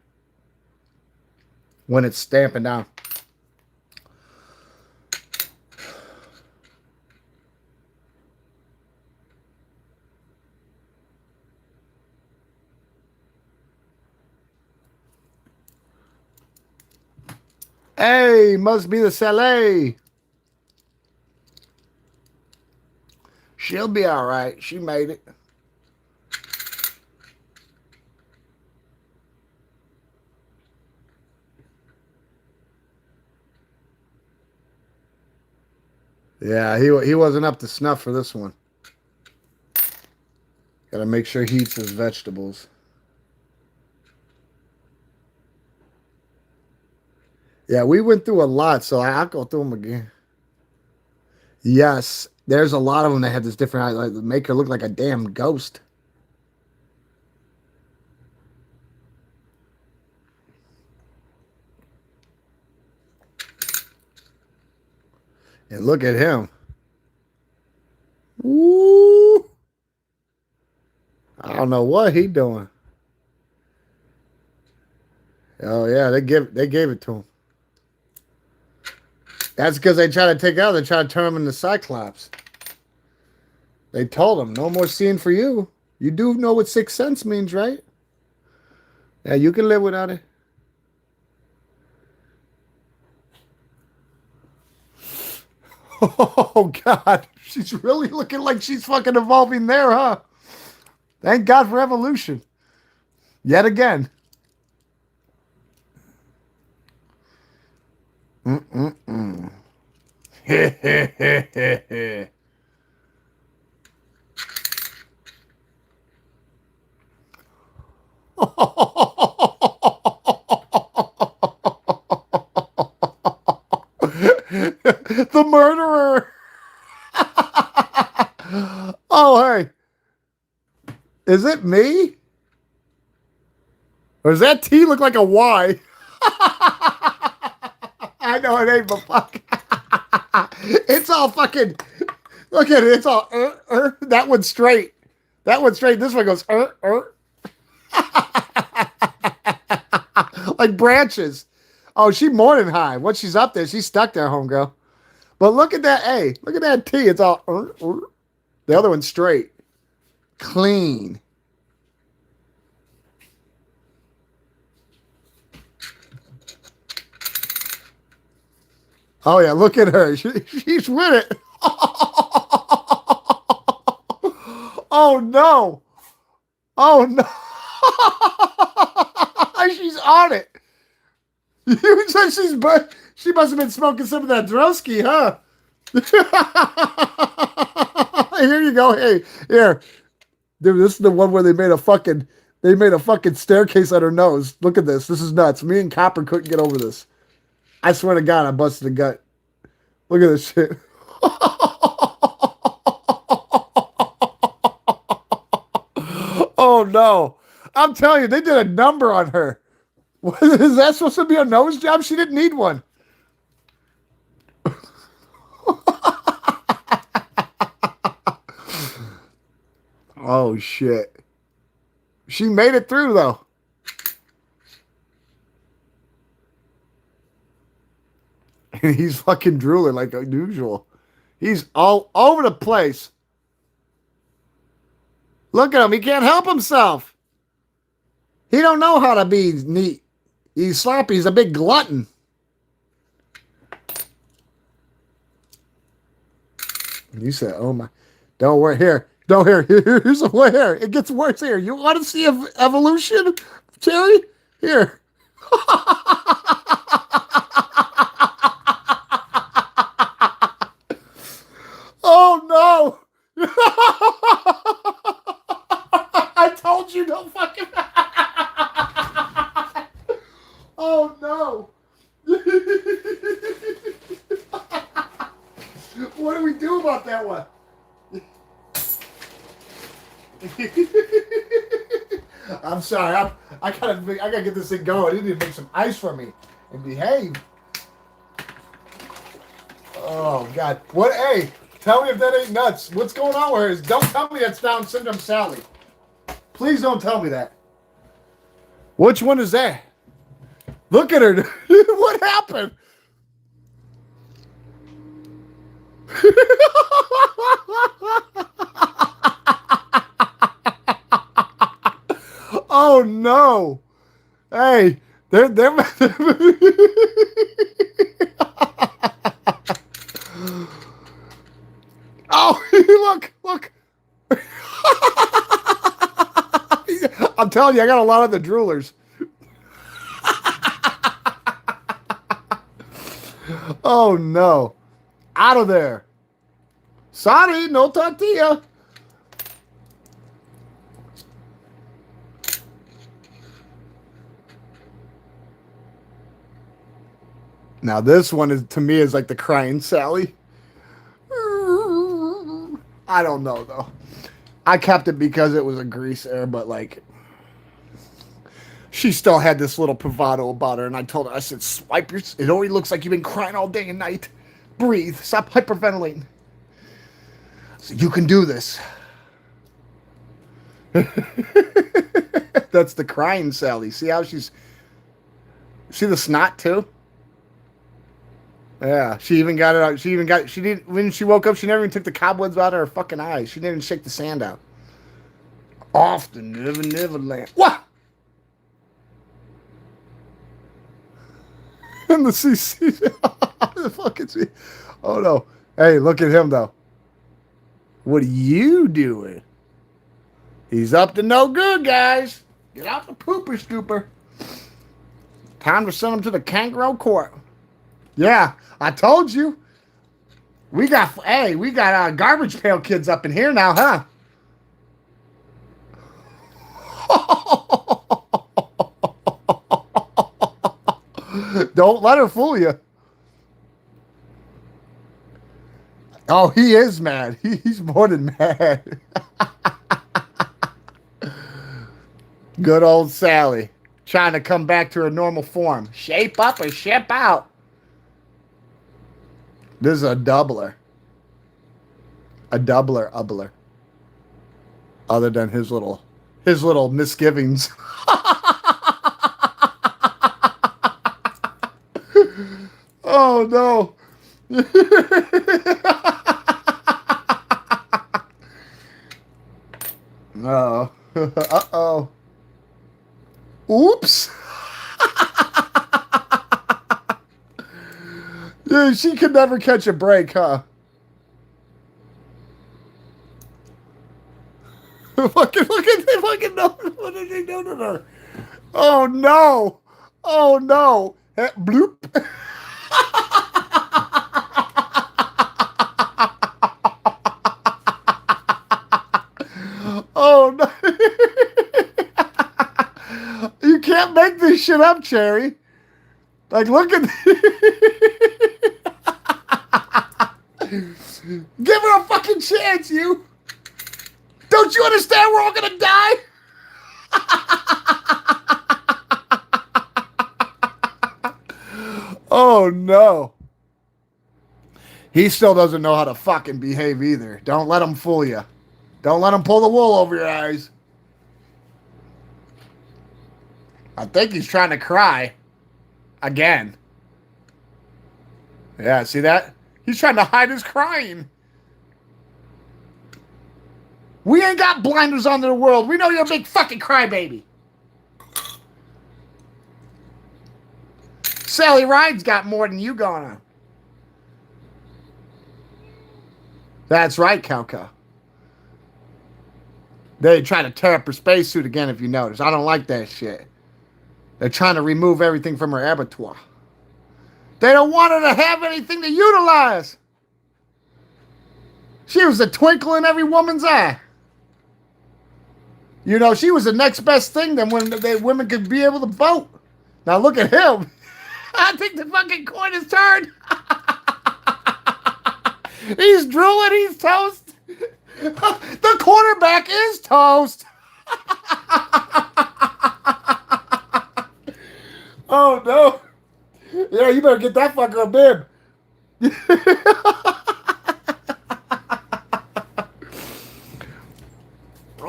When it's stamping down. Hey, must be the Saleh. She'll be all right. She made it. Yeah, he wasn't up to snuff for this one. Got to make sure he eats his vegetables. Yeah, we went through a lot, so I'll go through them again. Yes, there's a lot of them that have this different, like make her look like a damn ghost. And look at him. Woo! I don't know what he doing. Oh yeah, they gave it to him. That's because they try to take out. They try to turn him into Cyclops. They told him, no more seeing for you. You do know what Sixth Sense means, right? Yeah, you can live without it. Oh, God. She's really looking like she's fucking evolving there, huh? Thank God for evolution. Yet again. Mm-mm-mm. The murderer. Oh, hey. Is it me? Or does that T look like a Y? I know it ain't, but fuck. It's all fucking. Look at it. It's all. That one's straight. That one's straight. This one goes. Like branches. Oh, she morning high. Once she's up there, she's stuck there, homegirl. But look at that A. Look at that T. It's all. The other one's straight. Clean. Oh, yeah, look at her. She's with it. Oh, no. Oh, no. She's on it. You said she must have been smoking some of that Drosky, huh? Here you go. Hey, here. Dude, this is the one where they made a fucking staircase on her nose. Look at this. This is nuts. Me and Copper couldn't get over this. I swear to God, I busted a gut. Look at this shit. Oh no. I'm telling you, they did a number on her. Is that supposed to be a nose job? She didn't need one. Oh shit. She made it through though. And he's fucking drooling like usual. He's all over the place. Look at him. He can't help himself. He don't know how to be neat. He's sloppy. He's a big glutton. You said, oh my. Don't worry. Here. Don't here. Here's a way here. It gets worse here. You want to see evolution, Terry? Here. Oh no. I told you don't fucking. Oh no. What do we do about that one? I'm sorry. I gotta get this thing going. You need to make some ice for me and behave. Oh God. What? Hey, tell me if that ain't nuts. What's going on with her? Don't tell me that's Down syndrome Sally. Please don't tell me that. Which one is that? Look at her. What happened? Oh no. Hey, they're Oh, look. I'm telling you, I got a lot of the droolers. Oh no. Out of there. Sorry, no tortilla. Now this one is to me is like the crying Sally. I don't know though. I kept it because it was a grease air, but like she still had this little bravado about her, and I told her, I said, swipe your. It already looks like you've been crying all day and night. Breathe. Stop hyperventilating. So you can do this. That's the crying Sally. See how she's. See the snot too? Yeah, she even got it out. She didn't, when she woke up, she never even took the cobwebs out of her fucking eyes. She didn't even shake the sand out. Off the Never Land. What? And the CC. The fucking CC. Oh no. Hey, look at him though. What are you doing? He's up to no good, guys. Get out the pooper scooper. Time to send him to the kangaroo court. Yeah, I told you. We got garbage pail kids up in here now, huh? Don't let her fool you. Oh, he is mad. He's more than mad. Good old Sally. Trying to come back to her normal form. Shape up or ship out. This is a doubler. A doubler. Other than his little misgivings. Oh no. Oh. Uh-oh. Oops. Dude, she could never catch a break, huh? Fucking look at they fucking know what did they do to her? Oh no! Oh no! Bloop! Oh no! You can't make this shit up, Cherry. Like, look at. Give her a fucking chance, you. Don't you understand we're all gonna die? Oh no. He still doesn't know how to fucking behave either. Don't let him fool you. Don't let him pull the wool over your eyes. I think he's trying to cry. Again. Yeah, see that? He's trying to hide his crying. We ain't got blinders on to the world. We know you're a big fucking crybaby. Sally Ride's got more than you going on. That's right, Calca. They trying to tear up her spacesuit again, if you notice. I don't like that shit. They're trying to remove everything from her abattoir. They don't want her to have anything to utilize. She was a twinkle in every woman's eye. You know, she was the next best thing then when women could be able to vote. Now look at him. I think the fucking coin is turned. He's drooling, he's toast. The quarterback is toast. Oh no. Yeah, you better get that fucker a bib.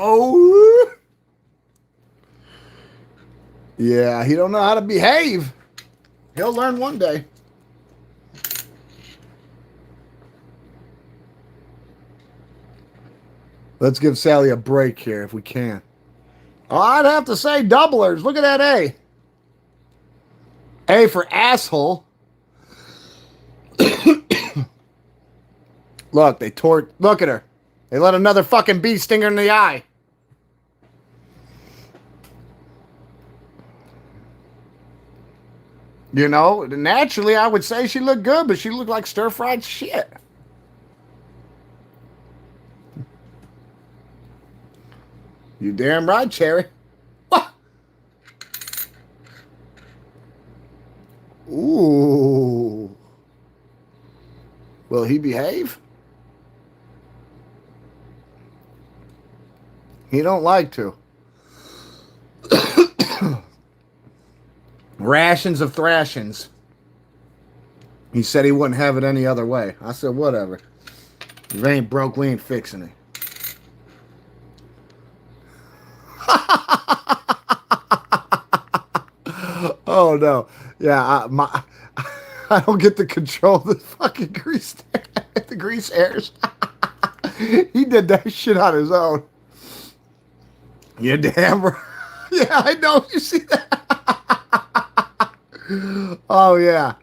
Oh. Yeah, he don't know how to behave. He'll learn one day. Let's give Sally a break here if we can. Oh, I'd have to say doublers. Look at that A. A for asshole. Look, they tore. Look at her. They let another fucking bee sting her in the eye. You know, naturally I would say she looked good, but she looked like stir-fried shit. You damn right, Cherry. What? Ooh. Will he behave? He don't like to. Rations of thrashings. He said he wouldn't have it any other way. I said, whatever. If it ain't broke, we ain't fixing it. Oh no. Yeah, I don't get to control the fucking grease the grease airs. He did that shit on his own. You damn right. Yeah, I know. You see that? Oh yeah.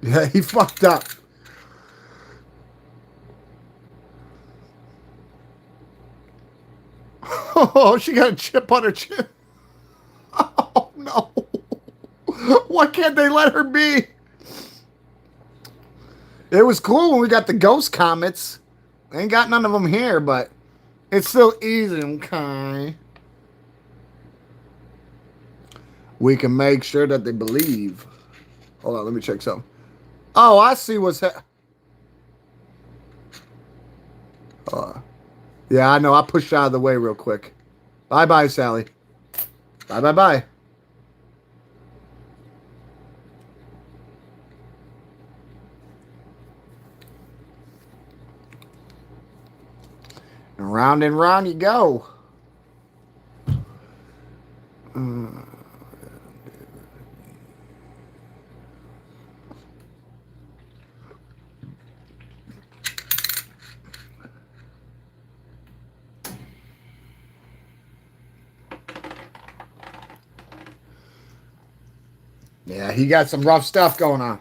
Yeah, he fucked up. Oh, she got a chip on her chin. Oh no. Why can't they let her be? It was cool when we got the ghost comets. Ain't got none of them here, but it's still easy, okay? We can make sure that they believe. Hold on, let me check something. Oh, I see what's yeah, I know. I pushed out of the way real quick. Bye-bye, Sally. Bye-bye-bye. And round you go. Yeah, he got some rough stuff going on.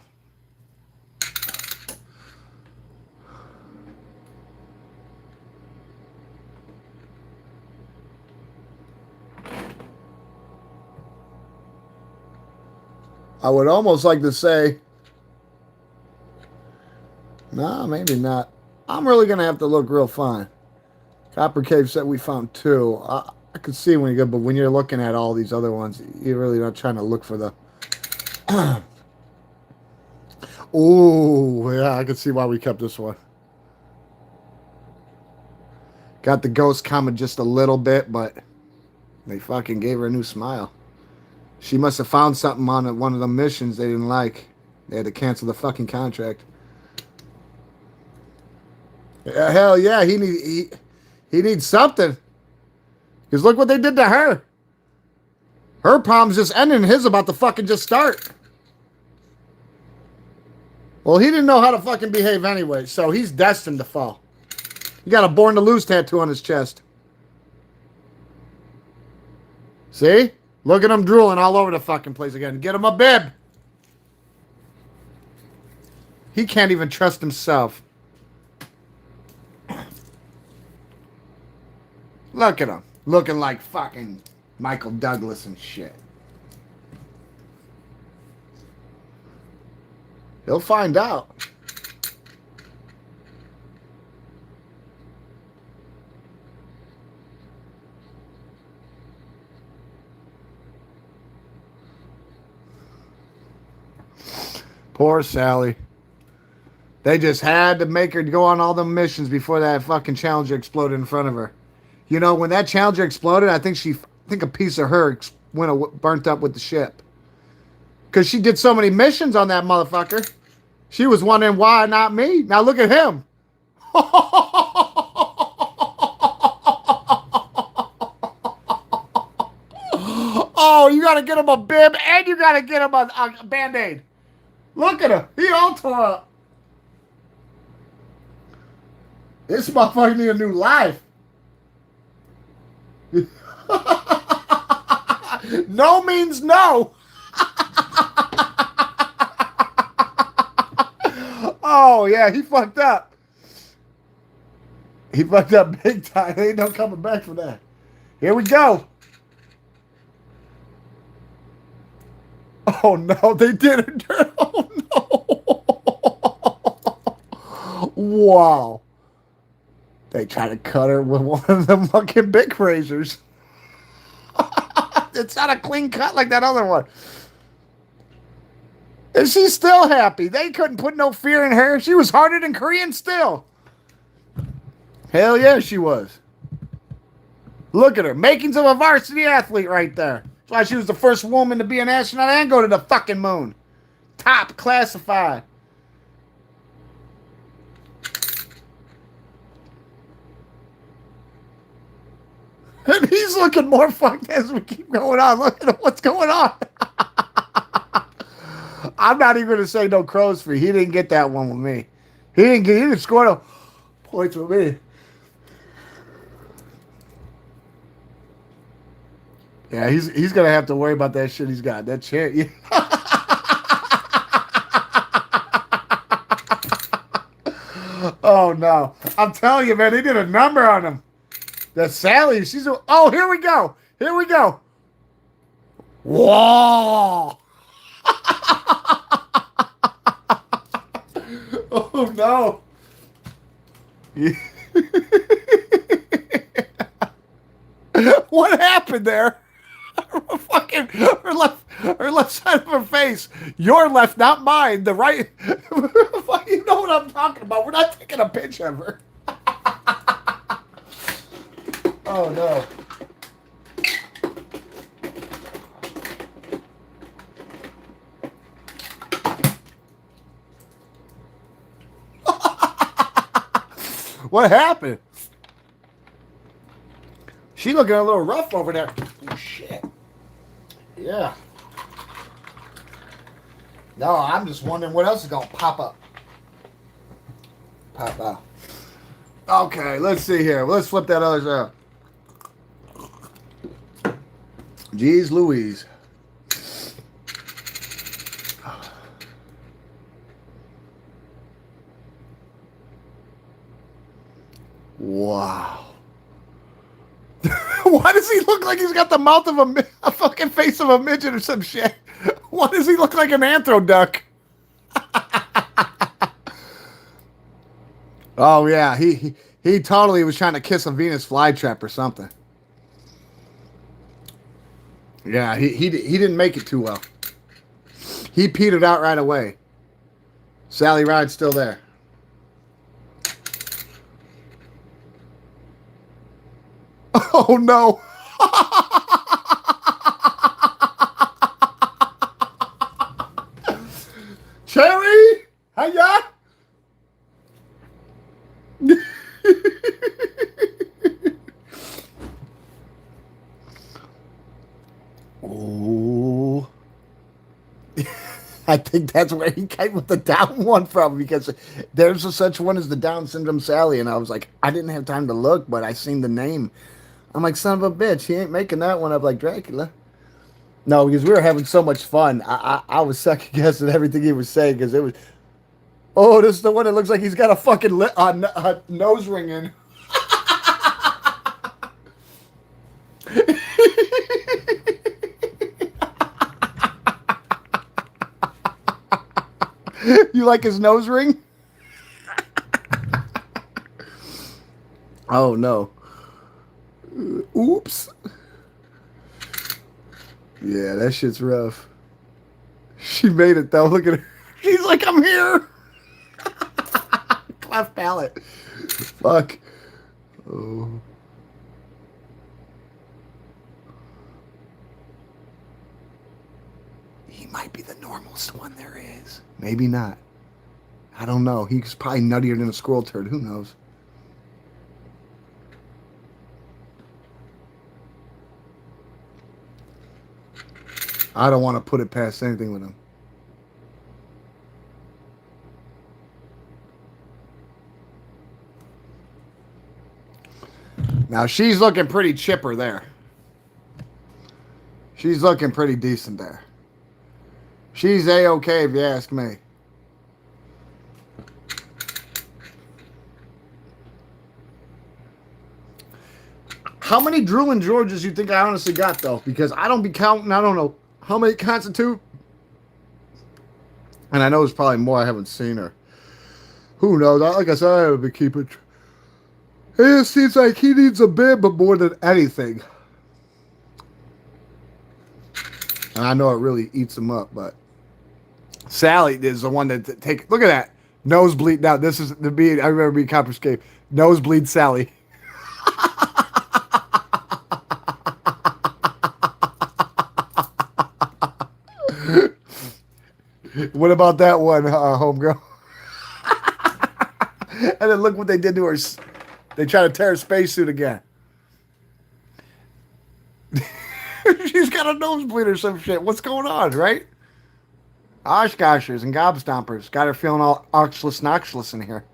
I would almost like to say, nah, maybe not. I'm really going to have to look real fine. Copper Cave said we found 2. I could see when you go, but when you're looking at all these other ones, you're really not trying to look for the... Ooh, yeah, I can see why we kept this one. Got the ghost coming just a little bit, but they fucking gave her a new smile. She must have found something on one of the missions they didn't like. They had to cancel the fucking contract. Yeah, hell yeah, he needs something. Because look what they did to her. Her problem's just ending. His about to fucking just start. Well, he didn't know how to fucking behave anyway, so he's destined to fall. He got a Born to Lose tattoo on his chest. See? Look at him drooling all over the fucking place again. Get him a bib. He can't even trust himself. Look at him. Looking like fucking Michael Douglas and shit. He'll find out. Poor Sally. They just had to make her go on all the missions before that fucking Challenger exploded in front of her. You know, when that Challenger exploded, I think a piece of her burnt up with the ship. Because she did so many missions on that motherfucker. She was wondering why not me. Now look at him. Oh, you got to get him a bib and you got to get him a Band-Aid. Look at him. He all tore up. This motherfucker need a new life. No means no. Oh, yeah, he fucked up. He fucked up big time. Ain't no coming back from that. Here we go. Oh, no, they didn't. Oh, no. Wow. They try to cut her with one of them fucking big razors. It's not a clean cut like that other one. And she's still happy. They couldn't put no fear in her. She was harder than Korean still. Hell yeah, she was. Look at her. Makings of a varsity athlete right there. That's why she was the first woman to be an astronaut and go to the fucking moon. Top classified. And he's looking more fucked as we keep going on. Look at what's going on. I'm not even going to say no crow's feet. He didn't get that one with me. He didn't score no points with me. Yeah, he's going to have to worry about that shit he's got. That chair. Yeah. Oh, no. I'm telling you, man, they did a number on him. That Sally, she's a... Oh, here we go. Here we go. Whoa. Oh, no. What happened there? Fucking her left side of her face. Your left, not mine. The right. You know what I'm talking about. We're not taking a picture of her. Oh, no. What happened? She looking a little rough over there. Oh, shit. Yeah. No, I'm just wondering what else is going to pop up. Pop out. Okay, let's see here. Let's flip that other side. Jeez Louise. Wow. Why does he look like he's got the mouth of a fucking face of a midget or some shit? Why does he look like an anthro duck? Oh yeah, he totally was trying to kiss a Venus flytrap or something. Yeah, he didn't make it too well. He petered out right away. Sally Ride's still there. Oh no. Cherry! Hiya! Oh. I think that's where he came with the down one from, because there's a such one as the Down syndrome Sally, and I was like, I didn't have time to look, but I seen the name. I'm like, son of a bitch, he ain't making that one up like Dracula. No, because we were having so much fun. I was second guessing everything he was saying, because it was. Oh, this is the one that looks like he's got a fucking nose ring in. You like his nose ring? Oh no. Oops. Yeah, that shit's rough. She made it though. Look at her. She's like, I'm here. Cleft palate. Fuck. Oh. He might be the normalest one there is. Maybe not. I don't know. He's probably nuttier than a squirrel turd. Who knows? I don't want to put it past anything with him. Now, she's looking pretty chipper there. She's looking pretty decent there. She's A-okay if you ask me. How many drooling Georges you think I honestly got, though? Because I don't be counting. I don't know how many constitute. And I know there's probably more I haven't seen her. Who knows? Like I said, I haven't been keeping. It just seems like he needs a bib more than anything. And I know it really eats him up, but Sally is the one that take. Look at that nosebleed. Now this is the being. I remember being Copper's Cave. Nosebleed Sally. What about that one, homegirl? And then look what they did to her. They try to tear her spacesuit again. She's got a nosebleed or some shit. What's going on, right? Oshkoshers and gobstompers. Got her feeling all oxless in here.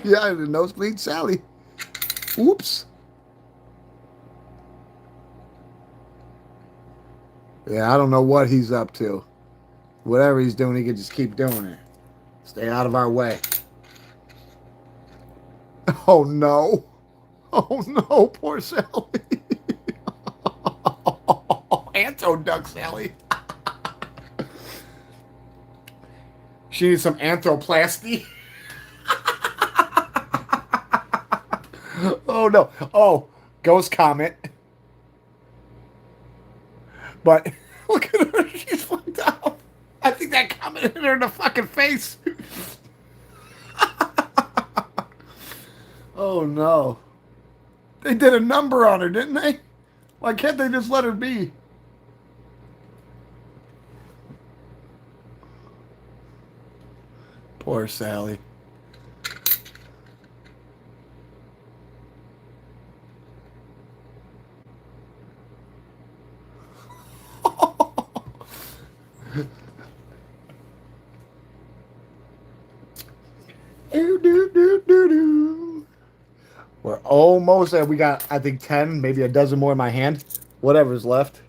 Yeah, the nosebleed Sally. Oops. Yeah, I don't know what he's up to. Whatever he's doing, he can just keep doing it. Stay out of our way. Oh, no. Oh, no, poor Sally. Anthro duck Sally. She needs some anthroplasty. Oh, no. Oh, ghost comet. But look at her. She's fucked up. I think that comet hit her in the fucking face. Oh, no. They did a number on her, didn't they? Why can't they just let her be? Poor Sally. We're almost there. We got, I think, 10, maybe a dozen more in my hand. Whatever's left.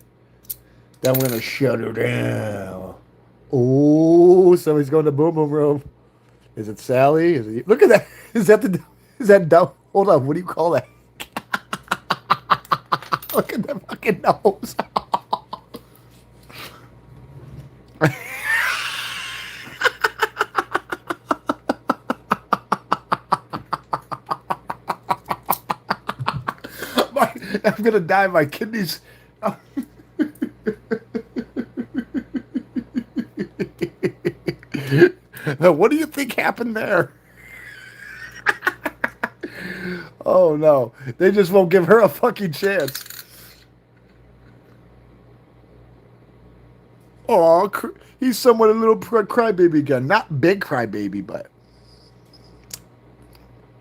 Then we're going to shut her down. Oh, somebody's going to boom boom room. Is it Sally? Is it, look at that. Is that the? Is that dumb? Hold on. What do you call that? Look at that fucking nose. I'm gonna die. My kidneys. What do you think happened there? Oh no, they just won't give her a fucking chance. Oh, he's somewhat a little crybaby again. Not big crybaby, but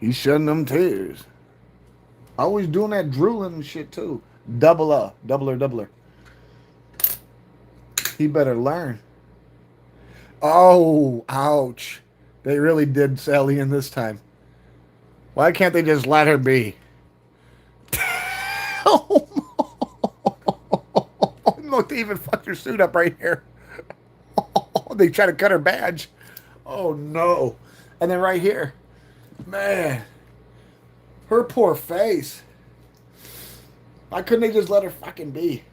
he's shedding them tears. Always doing that drooling and shit too. Doubler. He better learn. Oh, ouch. They really did Sally in this time. Why can't they just let her be? Oh, look, they even fucked her suit up right here. Oh, they try to cut her badge. Oh, no. And then right here. Man. Her poor face. Why couldn't they just let her fucking be?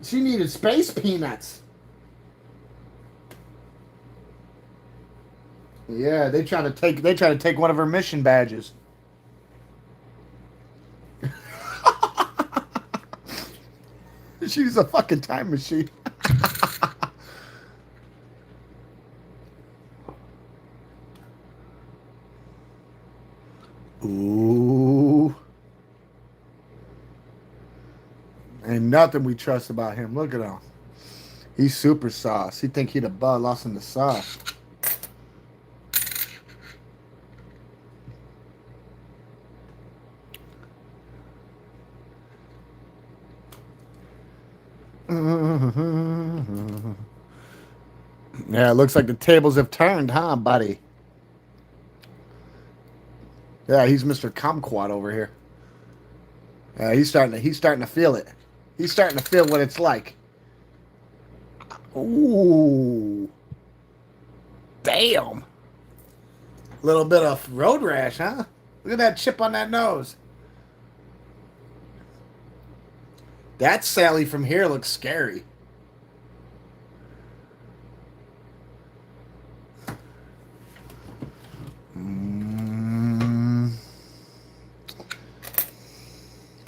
She needed space peanuts. Yeah, they try to take one of her mission badges. She's a fucking time machine. Ooh. Ain't nothing we trust about him. Look at him. He's super sauce. He think he the bud lost in the sauce. Yeah, it looks like the tables have turned, huh, buddy? Yeah, he's Mr. Kumquat over here. Yeah, he's starting to feel it. He's starting to feel what it's like. Ooh. Damn. Little bit of road rash, huh? Look at that chip on that nose. That Sally from here looks scary.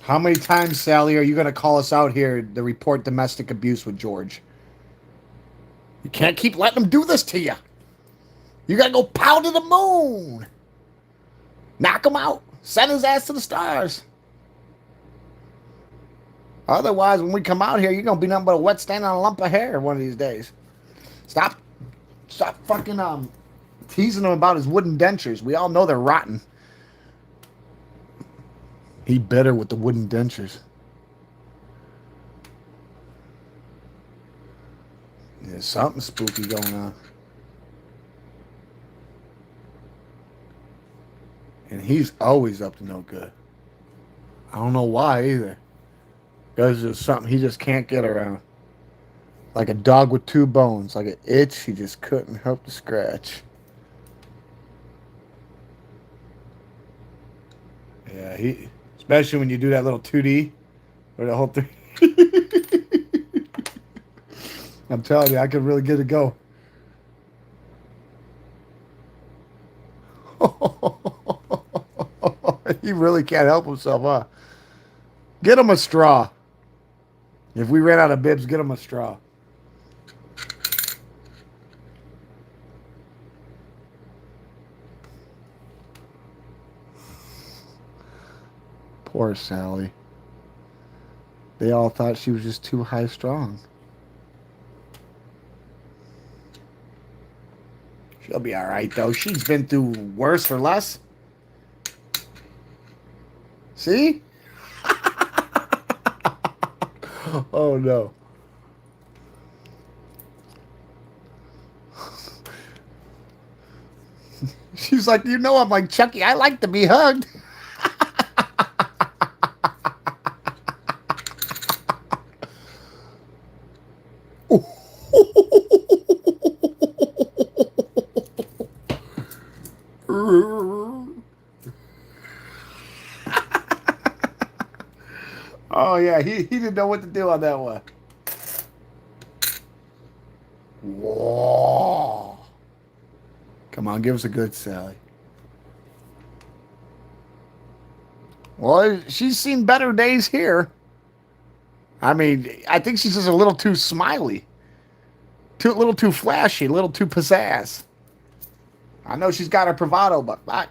How many times, Sally, are you going to call us out here to report domestic abuse with George? You can't keep letting him do this to you. You got to go pound to the moon. Knock him out. Send his ass to the stars. Otherwise, when we come out here, you're going to be nothing but a wet stain on a lump of hair one of these days. Stop fucking teasing him about his wooden dentures. We all know they're rotten. He better with the wooden dentures. There's something spooky going on. And he's always up to no good. I don't know why either. There's just something he just can't get around. Like a dog with two bones. Like an itch he just couldn't help to scratch. Yeah, especially when you do that little 2D or the whole thing. I'm telling you, I could really get it go. He really can't help himself, huh? Get him a straw. If we ran out of bibs, get him a straw. Poor Sally. They all thought she was just too high strung. She'll be all right, though. She's been through worse or less. See? Oh, no. She's like, you know I'm like Chucky. I like to be hugged. yeah, he didn't know what to do on that one. Whoa. Come on, give us a good Sally. Well, she's seen better days here. I mean, I think she's just a little too smiley. A little too flashy, a little too pizzazz. I know she's got her bravado, but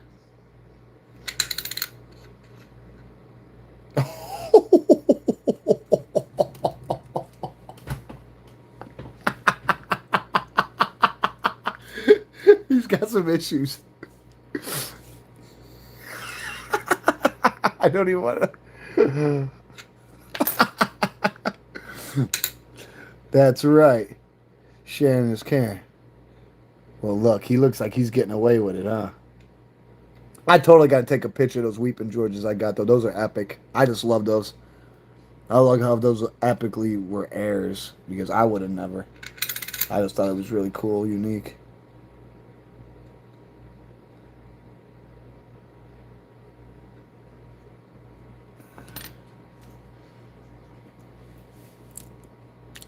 he's got some issues. I don't even want to. That's right. Sharing his care. Well, look, he looks like he's getting away with it, huh? I totally got to take a picture of those Weeping Georges I got, though. Those are epic. I just love those. I love how those epically were heirs, because I would have never. I just thought it was really cool, unique.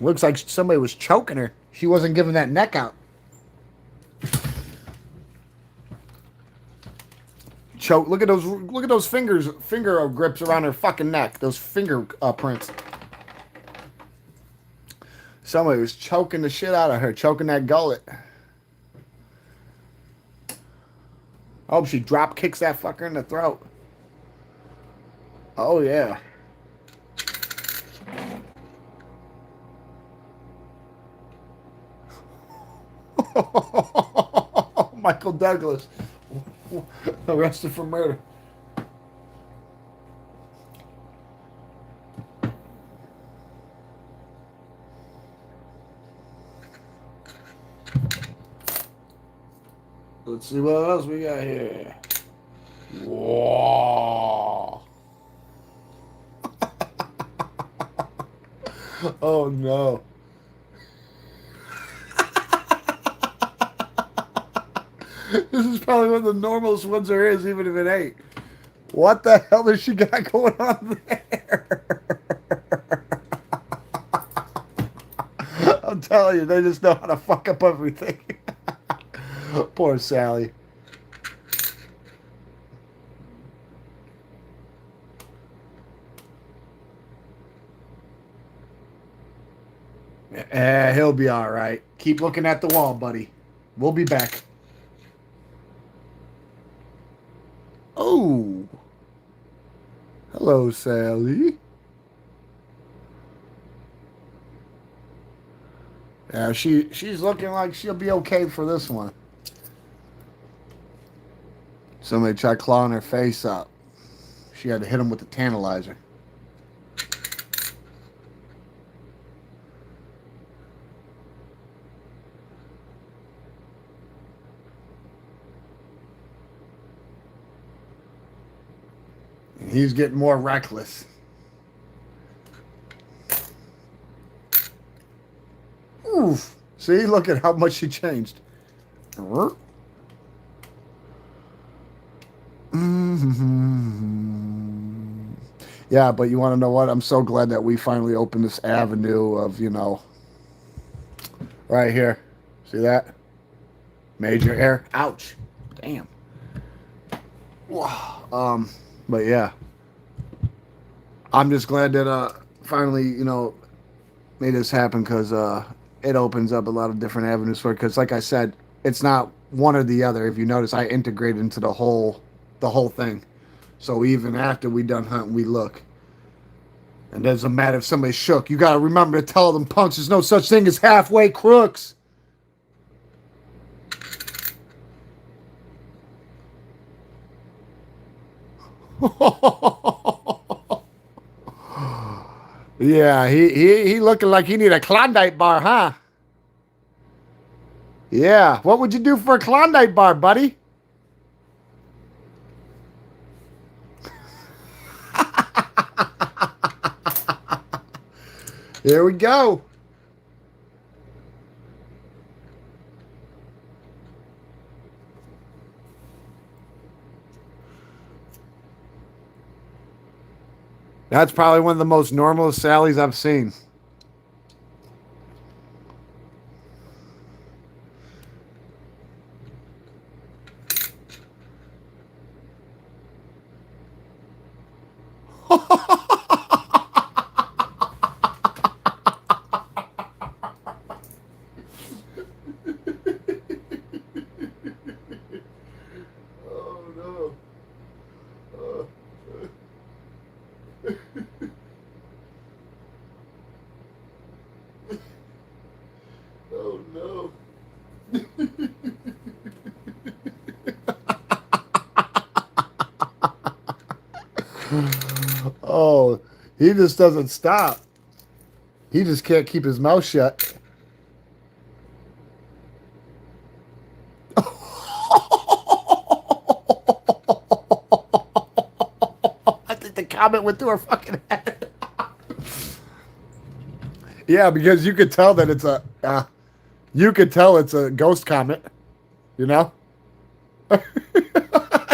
Looks like somebody was choking her. She wasn't giving that neck out. Choke. Look at those. Look at those fingers. Finger grips around her fucking neck. Those finger prints. Somebody was choking the shit out of her. Choking that gullet. I hope she drop kicks that fucker in the throat. Oh yeah. Michael Douglas arrested for murder. Let's see what else we got here. Whoa. Oh no. This is probably one of the normalest ones there is, even if it ain't. What the hell does she got going on there? I'm telling you, they just know how to fuck up everything. Poor Sally. He'll be all right. Keep looking at the wall, buddy. We'll be back. Oh. Hello, Sally. Yeah, she's looking like she'll be okay for this one. Somebody tried clawing her face up. She had to hit him with the tantalizer. And he's getting more reckless. Oof. See, look at how much she changed. Mm-hmm. Yeah, but you want to know what? I'm so glad that we finally opened this avenue of, right here. See that? Major error. Ouch. Damn. Wow. But yeah. I'm just glad that finally, made this happen, because it opens up a lot of different avenues for it. Because like I said, it's not one or the other. If you notice, I integrate into the whole thing. So even after we done hunting, we look. And it doesn't matter if somebody's shook. You got to remember to tell them punks there's no such thing as halfway crooks. Yeah, he looking like he need a Klondike bar, huh? Yeah. What would you do for a Klondike bar, buddy? Here we go. That's probably one of the most normal Sallys I've seen. Oh no. Oh no. Oh, he just doesn't stop. He just can't keep his mouth shut. I think the comment went through her fucking head. Yeah, because you could tell that it's a, you could tell it's a ghost comment. You know? I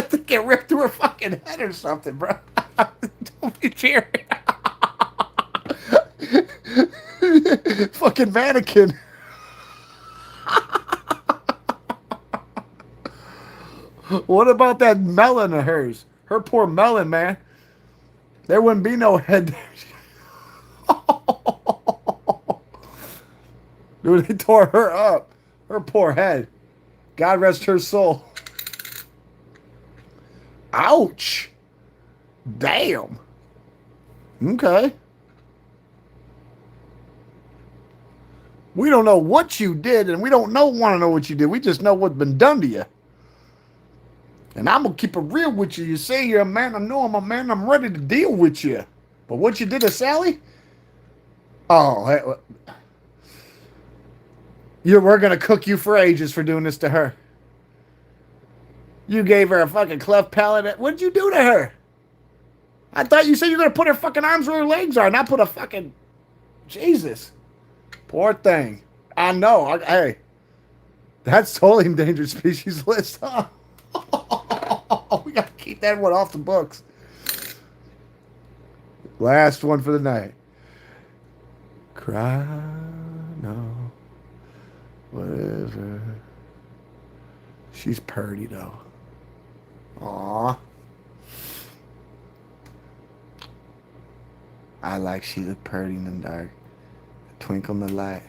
think it ripped through her fucking head or something, bro. Don't be cheering. Fucking mannequin. What about that melon of hers? Her poor melon, man. There wouldn't be no head there. Dude, they tore her up. Her poor head. God rest her soul. Ouch. Damn. Okay. We don't know what you did, and we don't want to know what you did. We just know what's been done to you. And I'm going to keep it real with you. You say you're a man. I know I'm a man. I'm ready to deal with you. But what you did to Sally? Oh, hey, we're going to cook you for ages for doing this to her. You gave her a fucking cleft palate. What did you do to her? I thought you said you were going to put her fucking arms where her legs are, not put a fucking... Jesus. Poor thing. I know. Hey, that's totally endangered species list, huh? We got to keep that one off the books. Last one for the night. Cry, no. Whatever. She's purty, though. Aw. I like she look purty in the dark. Twinkle in the light.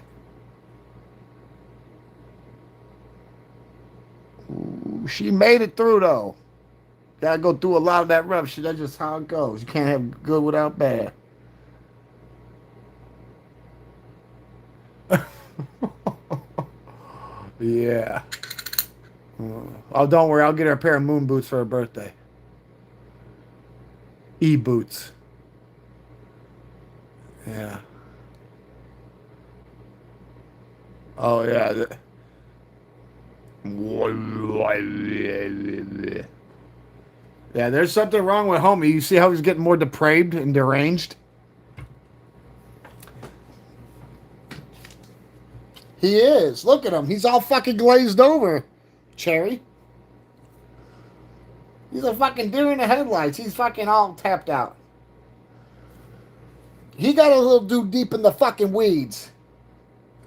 Ooh, she made it through, though. Gotta go through a lot of that rough shit. That's just how it goes. You can't have good without bad. Yeah. Oh, don't worry. I'll get her a pair of moon boots for her birthday. E-boots. Yeah. Oh, yeah. Yeah, there's something wrong with homie. You see how he's getting more depraved and deranged? He is. Look at him. He's all fucking glazed over, Cherry. He's a fucking deer in the headlights. He's fucking all tapped out. He got a little dude deep in the fucking weeds.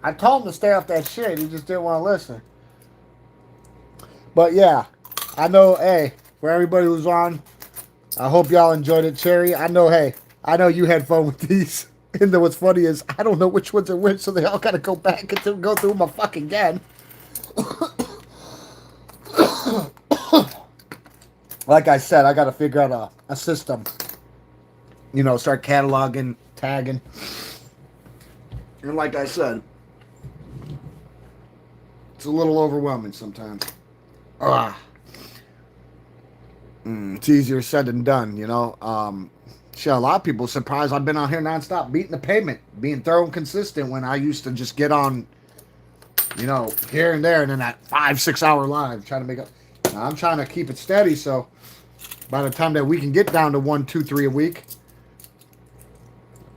I told him to stay off that shit. He just didn't want to listen. But yeah, I know, hey, for everybody who's on, I hope y'all enjoyed it, Cherry. I know you had fun with these. And then what's funny is I don't know which ones are which, so they all gotta go back and go through my fucking again. Like I said, I gotta figure out a system. You know, start cataloging, tagging. And like I said, it's a little overwhelming sometimes. It's easier said than done, you know. Shit, a lot of people surprised I've been on here nonstop, beating the pavement, being thorough and consistent when I used to just get on, you know, here and there, and then that 5-6 hour live trying to make up. Now, I'm trying to keep it steady, so by the time that we can get down to 1, 2, 3 a week,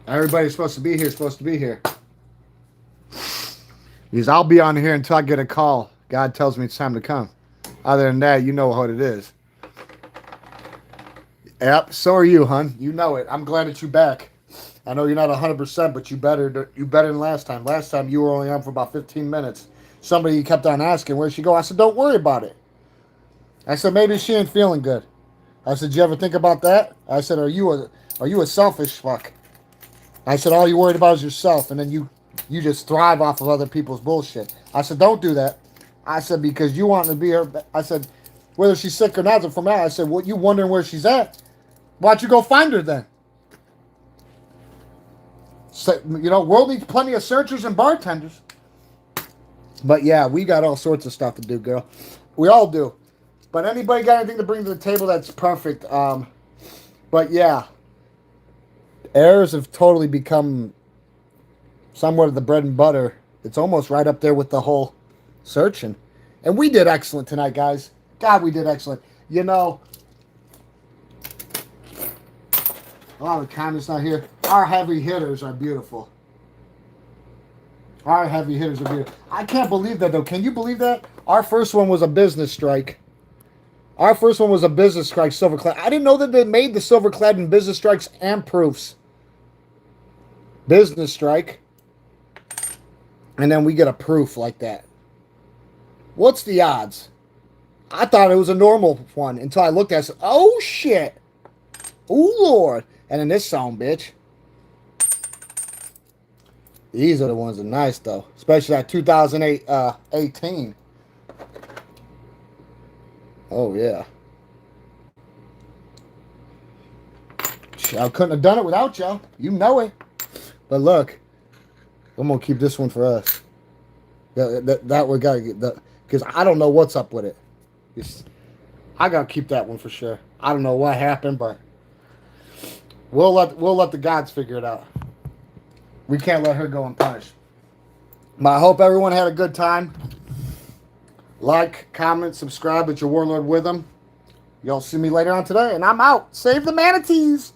everybody's supposed to be here. Because I'll be on here until I get a call. God tells me it's time to come. Other than that, you know what it is. Yep, so are you, hun. You know it. I'm glad that you're back. I know you're not 100%, but you better than last time. Last time you were only on for about 15 minutes. Somebody kept on asking, where'd she go? I said, don't worry about it. I said, maybe she ain't feeling good. I said, you ever think about that? I said, are you a selfish fuck? I said, all you're worried about is yourself, and then you just thrive off of other people's bullshit. I said, don't do that. I said, because you want to be her. I said, whether she's sick or not, from that, I said, what, you wondering where she's at? Why don't you go find her then? So, world needs plenty of searchers and bartenders. But yeah, we got all sorts of stuff to do, girl. We all do. But anybody got anything to bring to the table that's perfect? But yeah, errors have totally become somewhat of the bread and butter. It's almost right up there with the whole searching. And we did excellent tonight, guys. God, we did excellent. Oh, the comments not here. Our heavy hitters are beautiful. Our heavy hitters are beautiful. I can't believe that, though. Can you believe that? Our first one was a business strike. Our first one was a business strike, Silverclad. I didn't know that they made the Silverclad in business strikes and proofs. Business strike. And then we get a proof like that. What's the odds? I thought it was a normal one until I looked at it and said, oh, shit. Oh, Lord. And then this song, bitch. These are the ones that are nice, though. Especially that 2018. Oh, yeah. I couldn't have done it without y'all. You know it. But look, I'm going to keep this one for us. That we got to get that. Because I don't know what's up with it. I got to keep that one for sure. I don't know what happened, but we'll let the gods figure it out. We can't let her go unpunished. But I hope everyone had a good time. Like, comment, subscribe at your warlord with them. Y'all see me later on today, and I'm out. Save the manatees.